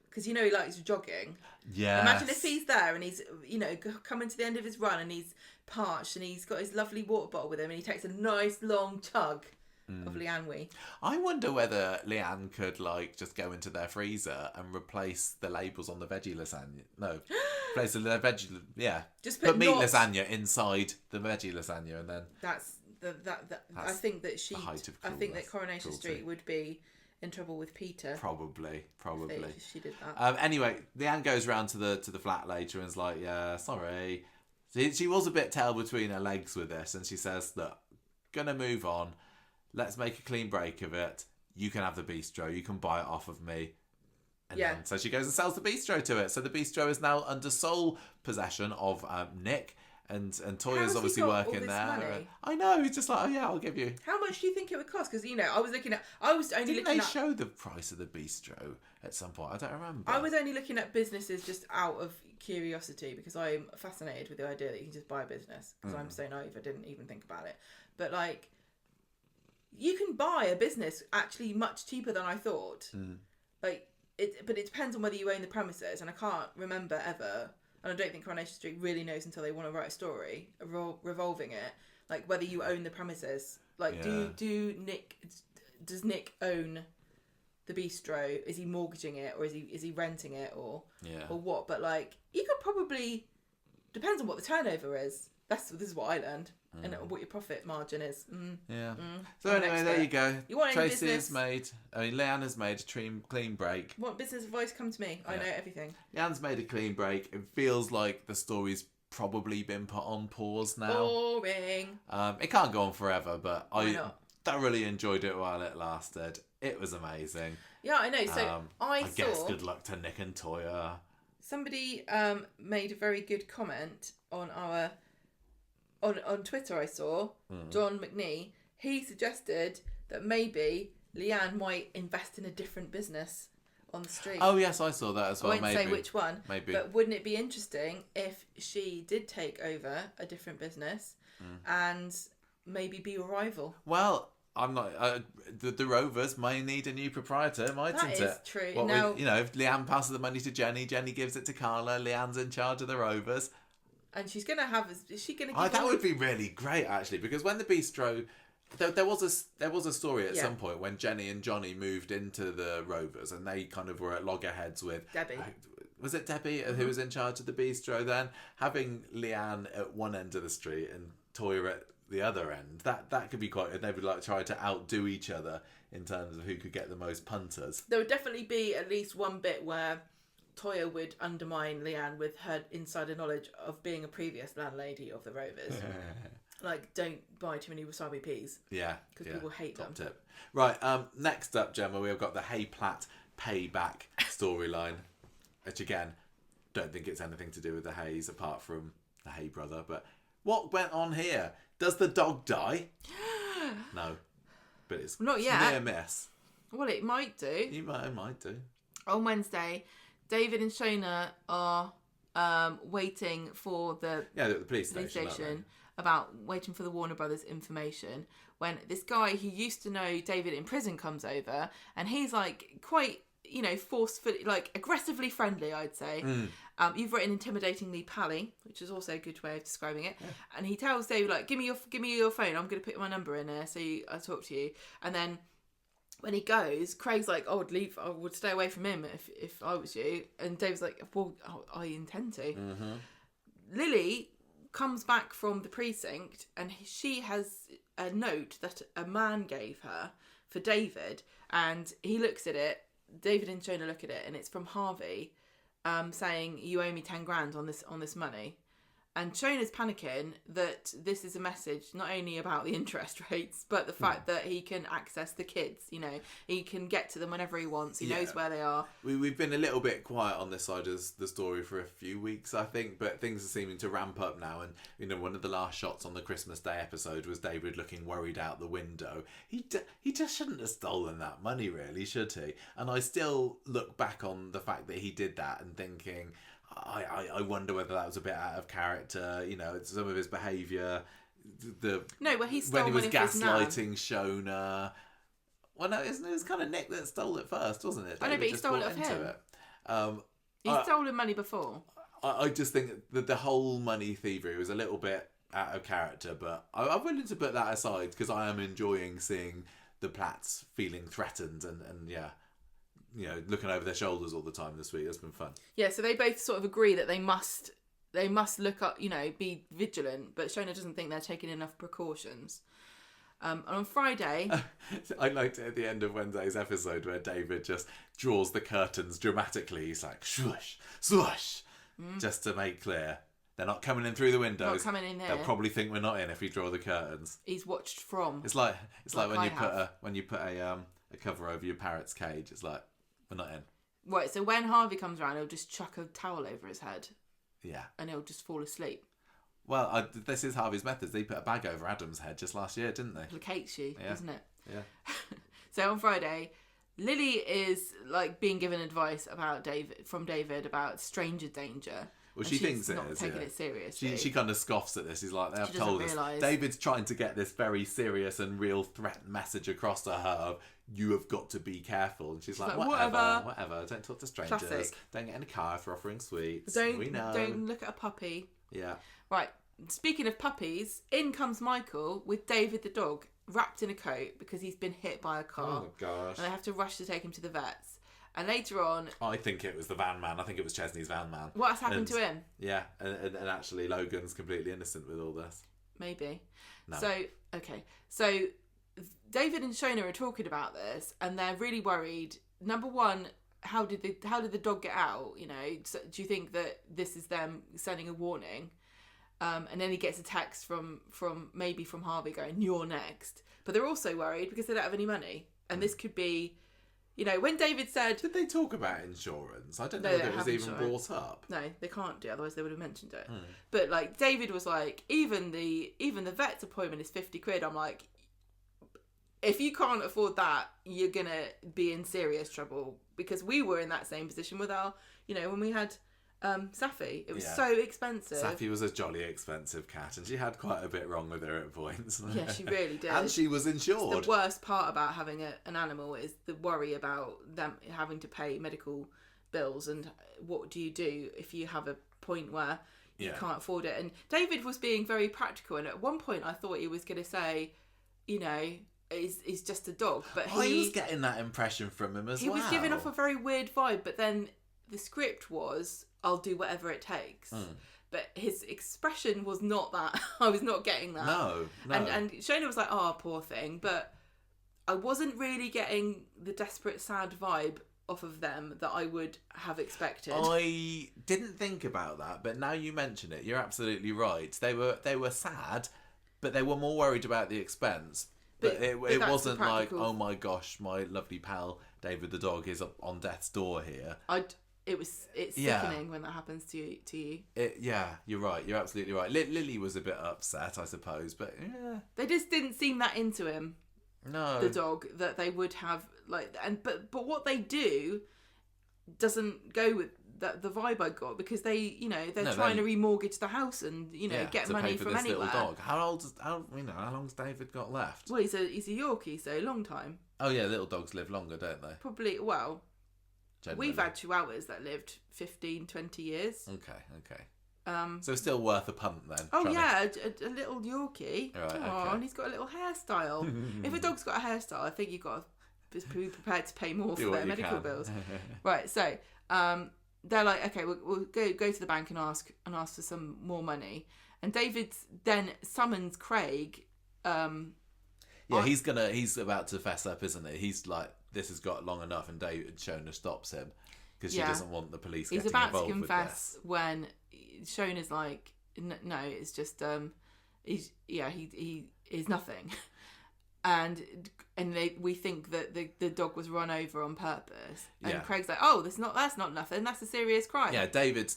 Because he likes jogging. Yeah. Imagine if he's there and he's, coming to the end of his run and he's parched and he's got his lovely water bottle with him and he takes a nice long tug of Leanne wee. I wonder whether Leanne could just go into their freezer and replace the labels on the veggie lasagna. No, replace the veggie. Yeah, just put meat lasagna inside the veggie lasagna, and then that's I think that I think that Coronation Street would be in trouble with Peter. Probably. If she did that. Anyway, Leanne goes round to the flat later and is like, yeah, sorry. She was a bit tail between her legs with this, and she says, look, gonna move on. Let's make a clean break of it. You can have the bistro. You can buy it off of me. And then, so she goes and sells the bistro to it. So the bistro is now under sole possession of Nick. And Toya's obviously working there. Money? I know. He's just like, oh yeah, I'll give you. How much do you think it would cost? Because Didn't they show the price of the bistro at some point? I don't remember. I was only looking at businesses just out of curiosity because I'm fascinated with the idea that you can just buy a business. Because I'm so naive, I didn't even think about it. But you can buy a business actually much cheaper than I thought. But it depends on whether you own the premises, and I can't remember ever. And I don't think Coronation Street really knows until they want to write a story revolving it, whether you own the premises. Does Nick own the bistro? Is he mortgaging it, or is he renting it, or what? But you could probably, depends on what the turnover is. This is what I learned, and what your profit margin is. So anyway, there you go. You want Tracy Leanne has made a clean break. Want business advice? Come to me. I know everything. Leanne's made a clean break. It feels like the story's probably been put on pause now. Boring. It can't go on forever, but I thoroughly enjoyed it while it lasted. It was amazing. Yeah, I know. So I guess good luck to Nick and Toya. Somebody made a very good comment on our. On Twitter, I saw John McNee. He suggested that maybe Leanne might invest in a different business on the street. Oh yes, I saw that as well. I won't say which one. Maybe. But wouldn't it be interesting if she did take over a different business and maybe be a rival? Well, I'm not. The Rovers may need a new proprietor, mightn't it? That is true. If Leanne passes the money to Jenny, Jenny gives it to Carla. Leanne's in charge of the Rovers. And she's going to have... Is she going to... that would be really great, actually, because when the bistro There was a story at some point when Jenny and Johnny moved into the Rovers, and they kind of were at loggerheads with Debbie. Was it Debbie who was in charge of the bistro then? Having Leanne at one end of the street and Toya at the other end, that could be quite. They would try to outdo each other in terms of who could get the most punters. There would definitely be at least one bit where Toya would undermine Leanne with her insider knowledge of being a previous landlady of the Rovers. Like, don't buy too many wasabi peas. Yeah. Because people hate them. Top tip. Right, next up, Gemma, we've got the Hey Platt payback storyline. Which, again, don't think it's anything to do with the Hays, apart from the Hay brother. But what went on here? Does the dog die? No. But it's not yet. Near miss. Well, it might do. It might do. On Wednesday, David and Shona are waiting for the police station about waiting for the Warner Brothers information when this guy who used to know David in prison comes over, and he's like quite, forcefully, like aggressively friendly, I'd say. You've written intimidatingly pally, which is also a good way of describing it. Yeah. And he tells David, like, give me your phone, I'm going to put my number in there so I'll talk to you. And then when he goes, Craig's like, I would stay away from him if I was you. And David's like, well, I intend to. Mm-hmm. Lily comes back from the precinct and she has a note that a man gave her for David, and he looks at it. David and Shona look at it, and it's from Harvey, saying, you owe me 10 grand on this money. And Shona's panicking that this is a message not only about the interest rates, but the fact that he can access the kids. He can get to them whenever he wants. He knows where they are. We've been a little bit quiet on this side of the story for a few weeks, I think, but things are seeming to ramp up now. And one of the last shots on the Christmas Day episode was David looking worried out the window. He just shouldn't have stolen that money, really, should he? And I still look back on the fact that he did that and thinking, I wonder whether that was a bit out of character, some of his behaviour. When he was gaslighting Shona. Well, no, it was kind of Nick that stole it first, wasn't it? I know, but he stole it off him. He's stolen money before. I just think that the whole money thievery was a little bit out of character, but I'm willing to put that aside because I am enjoying seeing the Platts feeling threatened and looking over their shoulders all the time this week. It's been fun. Yeah, so they both sort of agree that they must look up, be vigilant, but Shona doesn't think they're taking enough precautions. And on Friday... I liked it at the end of Wednesday's episode where David just draws the curtains dramatically. He's like, swoosh, swoosh, just to make clear. They're not coming in through the windows. Not coming in here. They'll probably think we're not in if we draw the curtains. He's watched from. It's like when you put a cover over your parrot's cage. It's like, we're not in. Right, so when Harvey comes around, he'll just chuck a towel over his head. Yeah. And he'll just fall asleep. Well, this is Harvey's methods. They put a bag over Adam's head just last year, didn't they? Placates you, doesn't it? Yeah. So on Friday, Lily is like being given advice from David about stranger danger. Well, she thinks it not is. Taking it seriously. She kind of scoffs at this. He's like, they've told us. David's trying to get this very serious and real threat message across to her of, you have got to be careful. And she's like, whatever. Don't talk to strangers. Classic. Don't get in a car for offering sweets. We know. Don't look at a puppy. Yeah. Right. Speaking of puppies, in comes Michael with David the dog wrapped in a coat because he's been hit by a car. Oh, gosh. And they have to rush to take him to the vets. And later on... I think it was the van man. I think it was Chesney's van man. What has happened to him? Yeah, and actually Logan's completely innocent with all this. Maybe. No. So David and Shona are talking about this, and they're really worried. Number one, how did the dog get out? Do you think that this is them sending a warning? And then he gets a text from Harvey going, "You're next." But they're also worried because they don't have any money, and this could be... when David said... Did they talk about insurance? I don't know if it was even brought up. No, they can't do, otherwise they would have mentioned it. But, David was like, even the vet's appointment is 50 quid. I'm like, if you can't afford that, you're going to be in serious trouble. Because we were in that same position with our, when we had... Safi. It was so expensive. Safi was a jolly expensive cat, and she had quite a bit wrong with her at points. Yeah, she really did. And she was insured. It's the worst part about having an animal is the worry about them having to pay medical bills, and what do you do if you have a point where you can't afford it. And David was being very practical, and at one point I thought he was going to say, you know, is just a dog. But I was getting that impression from him as well. He was giving off a very weird vibe, but then the script was, I'll do whatever it takes. But his expression was not that. I was not getting that. No. And Shona was like, oh, poor thing. But I wasn't really getting the desperate, sad vibe off of them that I would have expected. I didn't think about that, but now you mention it, you're absolutely right. They were sad, but they were more worried about the expense. But it wasn't like, oh my gosh, my lovely pal David the dog is up on death's door here. It's sickening when that happens to you. Yeah, you're right. You're absolutely right. Lily was a bit upset, I suppose, but yeah. They just didn't seem that into him. No, the dog, that they would have but what they do doesn't go with the vibe I got, because they're trying to remortgage the house and get money from anywhere. Little dog. How long's David got left? Well, he's a Yorkie, so a long time. Oh yeah, little dogs live longer, don't they? Probably. Well, generally. We've had chihuahuas that lived 15, 20 years. Okay. So still worth a punt then. Oh yeah, a little Yorkie. Right, oh, okay. And he's got a little hairstyle. If a dog's got a hairstyle, I think you've got to be prepared to pay more for their medical bills. Right, so they're like, okay, we'll go to the bank and ask for some more money. And David then summons Craig. He's about to fess up, isn't he? He's like, this has got long enough, and Shona stops him because she doesn't want the police getting involved with this. He's about to confess when Shona's like, no, it's just he is nothing. And we think that the dog was run over on purpose. And Craig's like, oh, that's not nothing. That's a serious crime. Yeah, David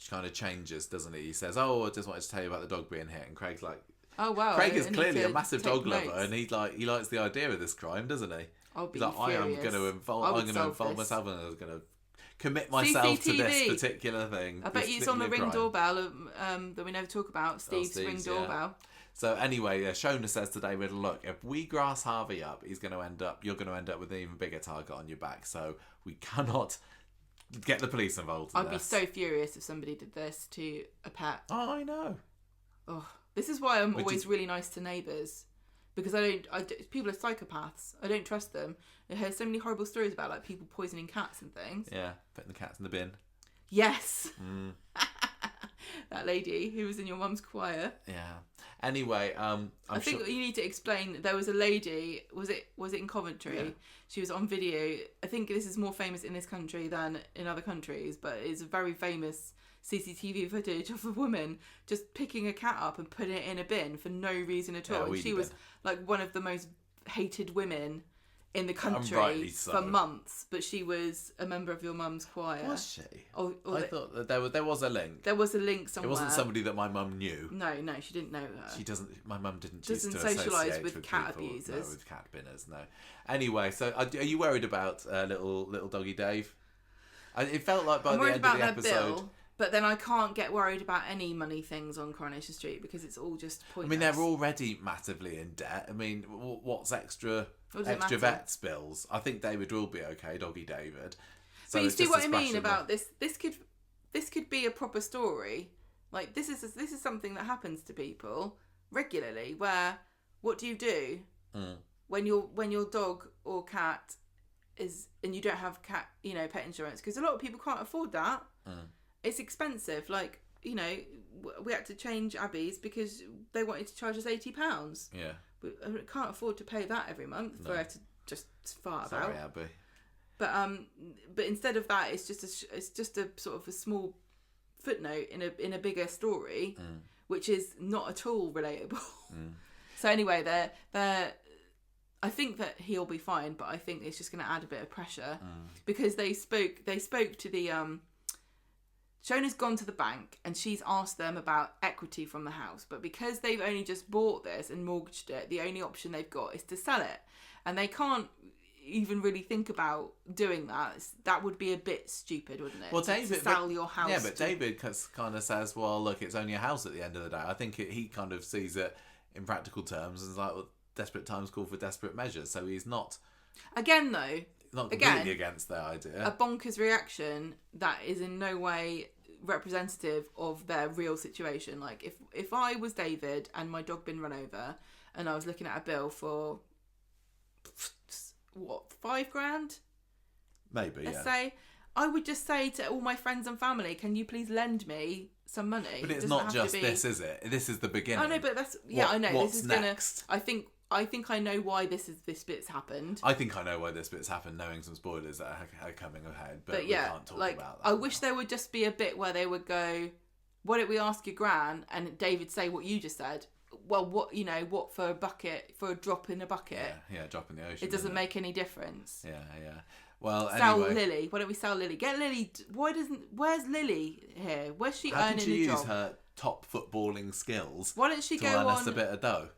kind of changes, doesn't he? He says, oh, I just wanted to tell you about the dog being hit. And Craig's like, oh wow. Craig is clearly a massive dog lover, and he likes the idea of this crime, doesn't he? I'll be He's like, furious. I'm going to involve myself, and I'm going to commit myself to this particular thing. I bet it's on the Ring doorbell that we never talk about. Steve's Ring doorbell. Yeah. So anyway, Shona says to David, look, if we grass Harvey up, you're going to end up with an even bigger target on your back. So we cannot get the police involved in I'd be so furious if somebody did this to a pet. Oh, I know. Oh, this is why I'm always really nice to neighbours. Because people are psychopaths. I don't trust them. I hear so many horrible stories about like people poisoning cats and things. Yeah, putting the cats in the bin. Yes. That lady who was in your mum's choir. Yeah. Anyway, I think you need to explain. There was a lady. Was it in Coventry? Yeah. She was on video. I think this is more famous in this country than in other countries, but it's a very famous CCTV footage of a woman just picking a cat up and putting it in a bin for no reason at all. And she was like one of the most hated women in the country for months, but she was a member of your mum's choir. Was she? I thought that there was a link. There was a link somewhere. It wasn't somebody that my mum knew. No, she didn't know her. She doesn't. My mum didn't socialise with cat people. abusers. No, with cat binners. No. Anyway, so are you worried about little doggy Dave? It felt like by the end of the episode. Bill, but then I can't get worried about any money things on Coronation Street because it's all just pointless. I mean, they're already massively in debt. I mean, what's extra vets bills? I think David will be okay, doggy David. So but you see what I mean about this? This could be a proper story. Like this is something that happens to people regularly. Where what do you do when your dog or cat is and you don't have pet insurance? Because a lot of people can't afford that. It's expensive. Like, we had to change Abby's because they wanted to charge us £80. Yeah. We can't afford to pay that every month for her to just fart about. Sorry, Abby. But instead of that, it's just a sort of a small footnote in a bigger story, which is not at all relatable. So anyway, they're I think that he'll be fine, but I think it's just going to add a bit of pressure because they spoke to the Shona's gone to the bank and she's asked them about equity from the house. But because they've only just bought this and mortgaged it, the only option they've got is to sell it. And they can't even really think about doing that. That would be a bit stupid, wouldn't it? Well, David, sell your house. Yeah, but David kind of says, well, look, it's only a house at the end of the day. I think he kind of sees it in practical terms and is like, well, desperate times call for desperate measures. So he's not... Again, though... Not completely against their idea. A bonkers reaction that is in no way representative of their real situation. Like if I was David and my dog been run over and I was looking at a bill for what, $5,000? Maybe, let's say, I would just say to all my friends and family, can you please lend me some money? But it's not just this, is it? This is the beginning. Oh no, but that's I know. What's this is next? I think I know why this bit's happened. I think I know why this bit's happened, knowing some spoilers that are coming ahead, but we can't talk about that. I wish there would just be a bit where they would go, why don't we ask your gran? And David say what you just said. Well, what for a bucket, for a drop in a bucket? Yeah, drop in the ocean. It doesn't make any difference. Yeah. Well, sell anyway. Lily. Why don't we sell Lily? Get Lily. Where's Lily here? Where's she How earning can she a job? use her top footballing skills? Why don't she to go earn us on a bit of dough?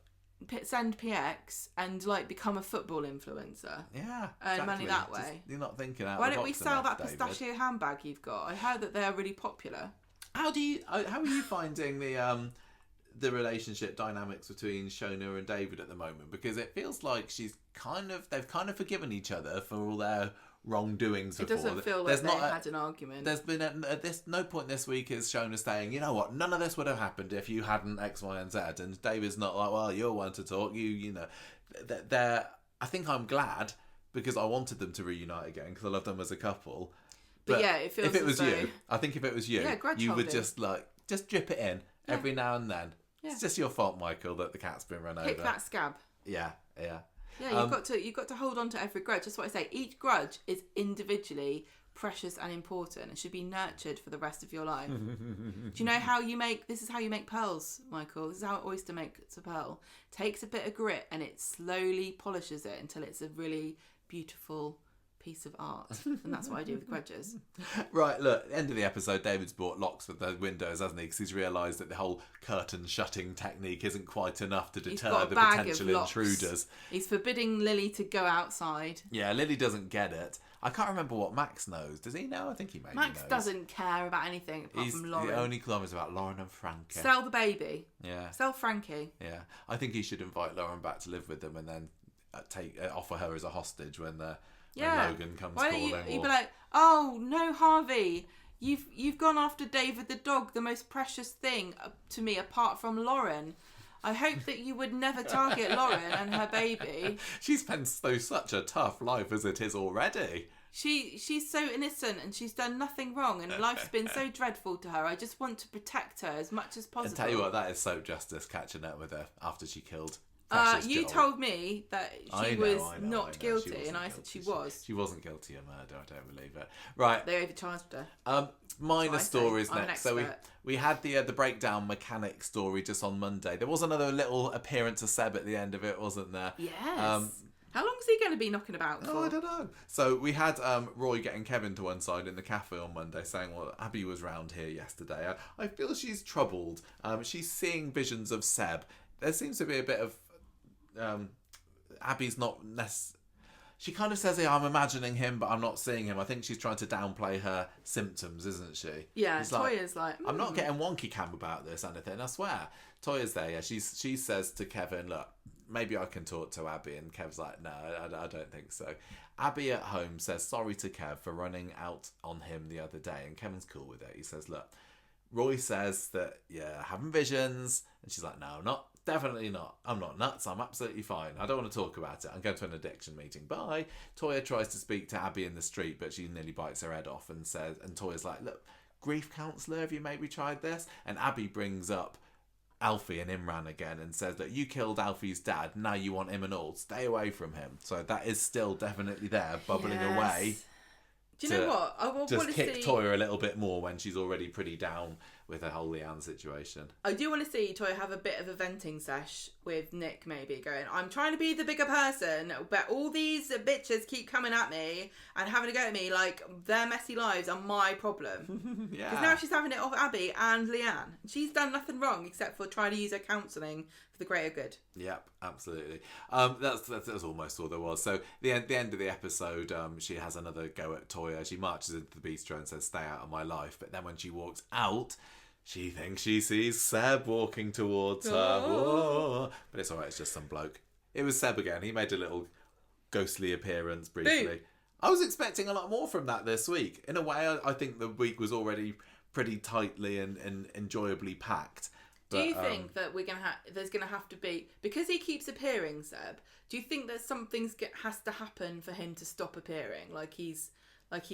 Send PX and become a football influencer? Yeah, earn money that way. You're not thinking out. Why the don't we box sell enough, that David. pistachio handbag you've got? I heard that they're really popular. How are you finding the relationship dynamics between Shona and David at the moment? Because it feels like they've kind of forgiven each other for all their wrongdoings before. It doesn't feel like they had an argument. There's been no point this week is Shona saying, you know what, none of this would have happened if you hadn't X, Y, and Z. And David's not like, well, you're one to talk. You know, I think I'm glad because I wanted them to reunite again because I love them as a couple. But yeah, it feels if it was as though... you, I think if it was you, you would just drip it in every now and then. Yeah. It's just your fault, Michael, that the cat's been run over. Pick that scab. Yeah. Yeah, you've got to hold on to every grudge. That's what I say. Each grudge is individually precious and important and should be nurtured for the rest of your life. Do you know how this is how you make pearls, Michael? This is how an oyster makes a pearl. Takes a bit of grit and it slowly polishes it until it's a really beautiful piece of art. And that's what I do with grudges. Right, look, end of the episode, David's bought locks for the windows, hasn't he? Because he's realised that the whole curtain shutting technique isn't quite enough to deter the potential intruders. He's forbidding Lily to go outside. Yeah, Lily doesn't get it. I can't remember what Max knows. Does he know? I think he maybe Max knows. doesn't care about anything apart from Lauren. The only clue is about Lauren and Frankie. Sell the baby. Yeah. Sell Frankie. Yeah. I think he should invite Lauren back to live with them and then offer her as a hostage when Logan comes Why calling. don't you be like, oh no, Harvey, you've gone after David the dog, the most precious thing to me apart from Lauren. I hope that you would never target Lauren and her baby. She's spent such a tough life as it is already. She's so innocent and she's done nothing wrong and life's been so dreadful to her. I just want to protect her as much as possible. And tell you what, that is soap justice catching up with her after she killed. You told me that she was not guilty, and I said she was. She wasn't guilty of murder. I don't believe it. Right. They overcharged her. Minor stories next. So we had the breakdown mechanic story just on Monday. There was another little appearance of Seb at the end of it, wasn't there? Yes. How long is he going to be knocking about for? Oh, I don't know. So we had Roy getting Kevin to one side in the cafe on Monday saying, well, Abby was round here yesterday. I feel she's troubled. She's seeing visions of Seb. There seems to be a bit of... Abby's not she kind of says, I'm imagining him, but I'm not seeing him. I think she's trying to downplay her symptoms, isn't she? Yeah, Toya's like... I'm not getting wonky cam about this, anything, I swear. Toya's there, yeah. She says to Kevin, look, maybe I can talk to Abby. And Kev's like, no, I don't think so. Abby at home says sorry to Kev for running out on him the other day. And Kevin's cool with it. He says, look, Roy says that, having visions. And she's like, no, I'm not. Definitely not. I'm not nuts. I'm absolutely fine. I don't want to talk about it. I'm going to an addiction meeting. Bye. Toya tries to speak to Abby in the street, but she nearly bites her head off and Toya's like, look, grief counsellor, have you maybe tried this? And Abby brings up Alfie and Imran again and says that you killed Alfie's dad. Now you want him and all. Stay away from him. So that is still definitely there, bubbling away. Do you know what? I want just to kick Toya a little bit more when she's already pretty down with the whole Leanne situation. I do want to see Toya have a bit of a venting sesh with Nick, maybe going, I'm trying to be the bigger person, but all these bitches keep coming at me and having a go at me like their messy lives are my problem. Yeah. Because now she's having it off Abby and Leanne. She's done nothing wrong except for trying to use her counselling for the greater good. Yep, absolutely. That's almost all there was. So the end of the episode, she has another go at Toya. She marches into the bistro and says, stay out of my life. But then when she walks out, she thinks she sees Seb walking towards her. Whoa. But it's alright, it's just some bloke. It was Seb again. He made a little ghostly appearance briefly. Boom. I was expecting a lot more from that this week. In a way, I think the week was already pretty tightly and enjoyably packed. Do you think that there's gonna have to be, because he keeps appearing, Seb? Do you think that has to happen for him to stop appearing? Like he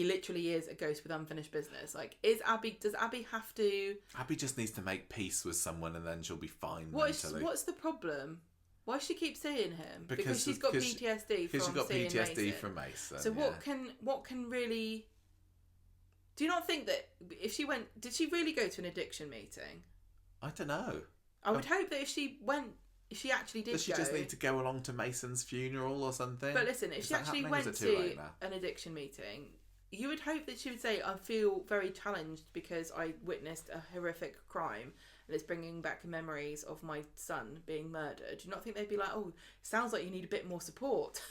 literally is a ghost with unfinished business. Like, does Abby have to? Abby just needs to make peace with someone, and then she'll be fine mentally. What's the problem? Why does she keep seeing him? Because she's got PTSD from Mason. So what can really? Do you not think that if she went, did she really go to an addiction meeting? I don't know. I would hope that if she actually did, does she just need to go along to Mason's funeral or something? But listen, if she actually went to an addiction meeting, you would hope that she would say, I feel very challenged because I witnessed a horrific crime and it's bringing back memories of my son being murdered. Do you not think they'd be like, oh, sounds like you need a bit more support?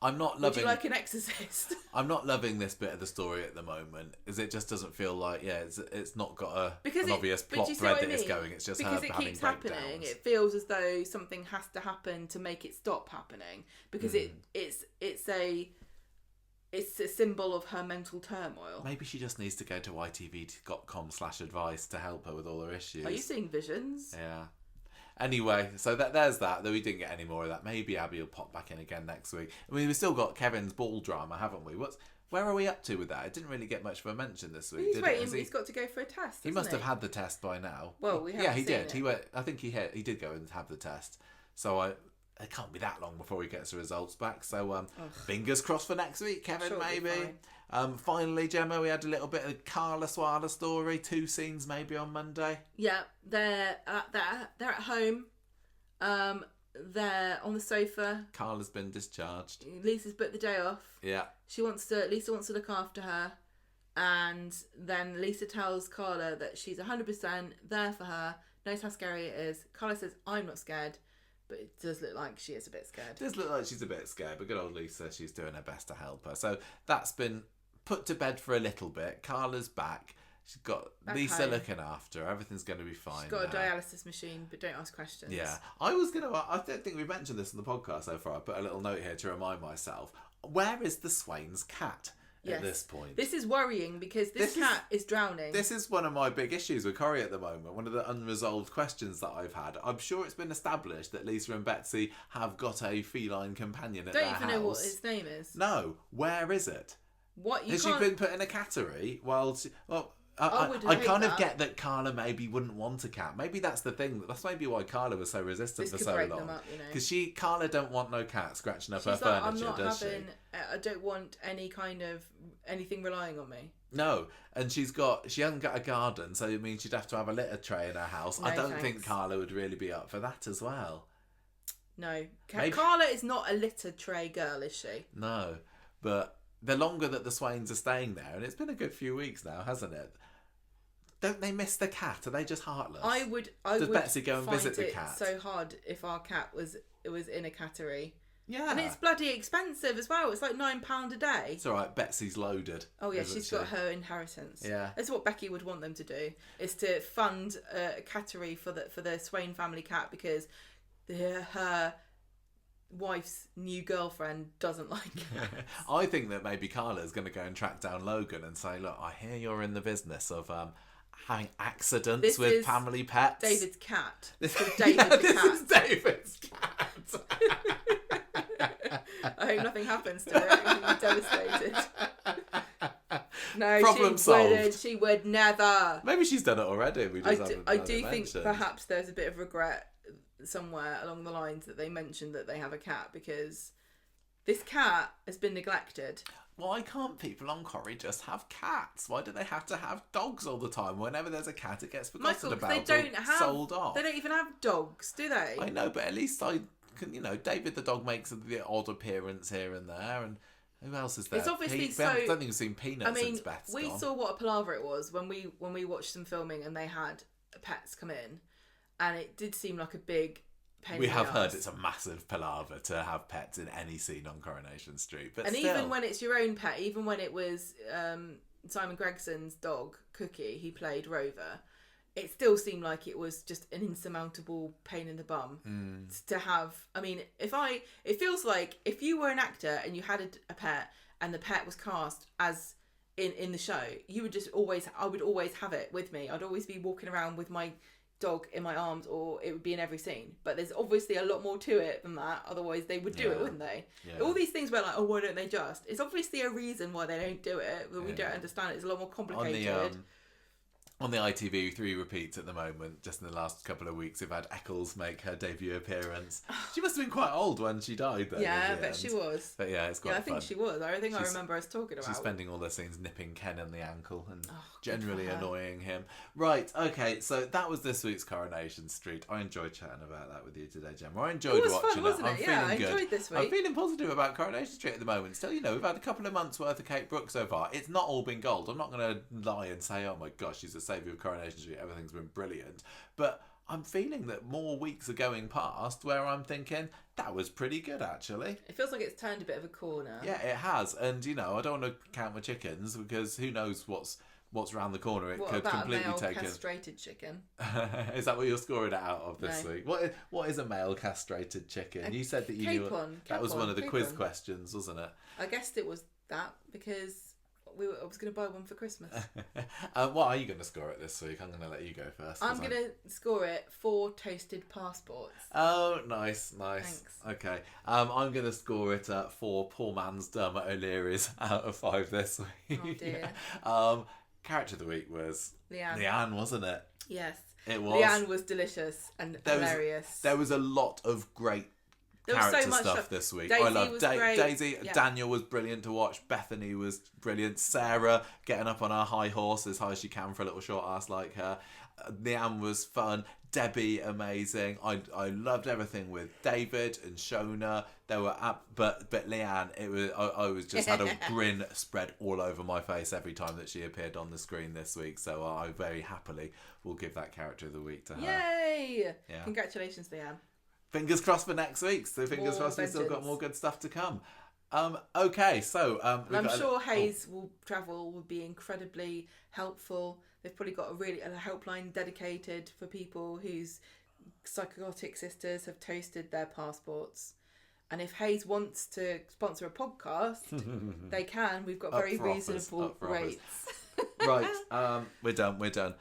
I'm not loving. Would you like an exorcist? I'm not loving this bit of the story at the moment, as it just doesn't feel like it's not got an obvious plot thread that is going. It's just because her it having keeps breakdowns. happening. It feels as though something has to happen to make it stop happening because it's a symbol of her mental turmoil. Maybe she just needs to go to itv.com/advice to help her with all her issues. Are you seeing visions? Yeah. Anyway, so there's that. Though we didn't get any more of that. Maybe Abby will pop back in again next week. I mean, we've still got Kevin's ball drama, haven't we? Where are we up to with that? It didn't really get much of a mention this week, did it? He's got to go for a test. He must have had the test by now. Well, we haven't yeah, he seen did. it. He went. I think he did go and have the test. So it can't be that long before he gets the results back. So fingers crossed for next week, Kevin. Sure, maybe. Finally, Gemma, we had a little bit of Carla Swala story. 2 scenes maybe on Monday. Yeah, they're at home. They're on the sofa. Carla's been discharged. Lisa's booked the day off. Yeah. Lisa wants to look after her, and then Lisa tells Carla that she's 100% there for her, knows how scary it is. Carla says, I'm not scared, but it does look like she is a bit scared. It does look like she's a bit scared, but good old Lisa, she's doing her best to help her. So that's been put to bed for a little bit. Carla's back. She's got Lisa looking after her. Everything's going to be fine. She's got a dialysis machine, but don't ask questions. Yeah. I don't think we mentioned this in the podcast so far. I put a little note here to remind myself. Where is the Swain's cat at this point? This is worrying because this cat is drowning. This is one of my big issues with Corrie at the moment. One of the unresolved questions that I've had. I'm sure it's been established that Lisa and Betsy have got a feline companion at their house. Don't even know what his name is. No. Where is it? Has she been put in a cattery I kind of get that Carla maybe wouldn't want a cat. Maybe that's the thing. That's maybe why Carla was so resistant for so long. Because Carla don't want no cat scratching up her furniture, does she? I don't want anything relying on me. No, and she hasn't got a garden, so it means she'd have to have a litter tray in her house. I don't think Carla would really be up for that as well. No, Carla is not a litter tray girl, is she? No, but the longer that the Swains are staying there, and it's been a good few weeks now, hasn't it? Don't they miss the cat? Are they just heartless? Does Betsy go and visit the cat? So hard if our cat was in a cattery. Yeah, and it's bloody expensive as well. It's like £9 a day. It's all right. Betsy's loaded. Oh yeah, she's got her inheritance. Yeah, that's what Becky would want them to do: is to fund a cattery for the Swain family cat because her wife's new girlfriend doesn't like cats. I think that maybe Carla's going to go and track down Logan and say, "Look, I hear you're in the business of having accidents with family pets." David's cat. This is David's cat. I hope nothing happens to her. I'm devastated. No, Problem solved. Wouldn't. She would never. Maybe she's done it already. I do think perhaps there's a bit of regret somewhere along the lines that they mentioned that they have a cat because this cat has been neglected. Why can't people on Corrie just have cats? Why do they have to have dogs all the time? Whenever there's a cat, it gets forgotten about sold off. They don't even have dogs, do they? I know, but at least David the dog makes the odd appearance here and there, and who else is there? It's obviously I don't think we've seen Peanuts since Beth's we gone. saw what a palaver it was when we watched some filming and they had pets come in, and it did seem like a big pain. We have heard it's a massive palaver to have pets in any scene on Coronation Street, but even when it's your own pet, even when it was Simon Gregson's dog Cookie, he played Rover. It still seemed like it was just an insurmountable pain in the bum to have. I mean, it feels like if you were an actor and you had a pet and the pet was cast as in the show, I would always have it with me. I'd always be walking around with my dog in my arms, or it would be in every scene. But there's obviously a lot more to it than that. Otherwise, they would do it, wouldn't they? Yeah. All these things were like, oh, why don't they just? It's obviously a reason why they don't do it, but we don't understand it. It's a lot more complicated. On the ITV3 repeats at the moment, just in the last couple of weeks, we've had Eccles make her debut appearance. She must have been quite old when she died, though. Yeah, I bet she was. But yeah, it's quite fun. I think she was. I remember us talking about. She's spending all the scenes nipping Ken in the ankle and generally annoying him. Right, okay, so that was this week's Coronation Street. I enjoyed chatting about that with you today, Gemma. I enjoyed watching wasn't it? I'm feeling good. I enjoyed this week. I'm feeling positive about Coronation Street at the moment. Still, we've had a couple of months worth of Kate Brooks so far. It's not all been gold. I'm not going to lie and say, oh my gosh, she's the saviour of Coronation Street. Everything's been brilliant. But I'm feeling that more weeks are going past where I'm thinking, that was pretty good, actually. It feels like it's turned a bit of a corner. Yeah, it has. And, I don't want to count my chickens because who knows what's around the corner. It could completely take a male castrated chicken. Is that what you're scoring it out of this week? What is a male castrated chicken? You said that you knew that was one of the quiz questions, wasn't it? I guessed it was that because I was going to buy one for Christmas. What are you going to score it this week? I'm going to let you go first. I'm going to score it 4 toasted passports. Oh, nice. Thanks. Okay. I'm going to score it 4 poor man's Dermot O'Leary's out of 5 this week. Oh, dear. Character of the week was Leanne, wasn't it? Yes. It was. Leanne was delicious and hilarious. There was a lot of great character stuff this week. Daisy I love was Daisy. Yeah. Daniel was brilliant to watch. Bethany was brilliant. Sarah getting up on her high horse as high as she can for a little short ass like her. Leanne was fun. Debbie, amazing. I loved everything with David and Shona. They were but Leanne, it was I was just had a grin spread all over my face every time that she appeared on the screen this week. So I very happily will give that character of the week to her. Yay! Yeah. Congratulations, Leanne. Fingers crossed for next week. So fingers crossed we've still got more good stuff to come. Okay, so I'm sure Hayes will be incredibly helpful. They've probably got a helpline dedicated for people whose psychotic sisters have toasted their passports. And if Hayes wants to sponsor a podcast, they can. We've got very reasonable rates. Right, we're done.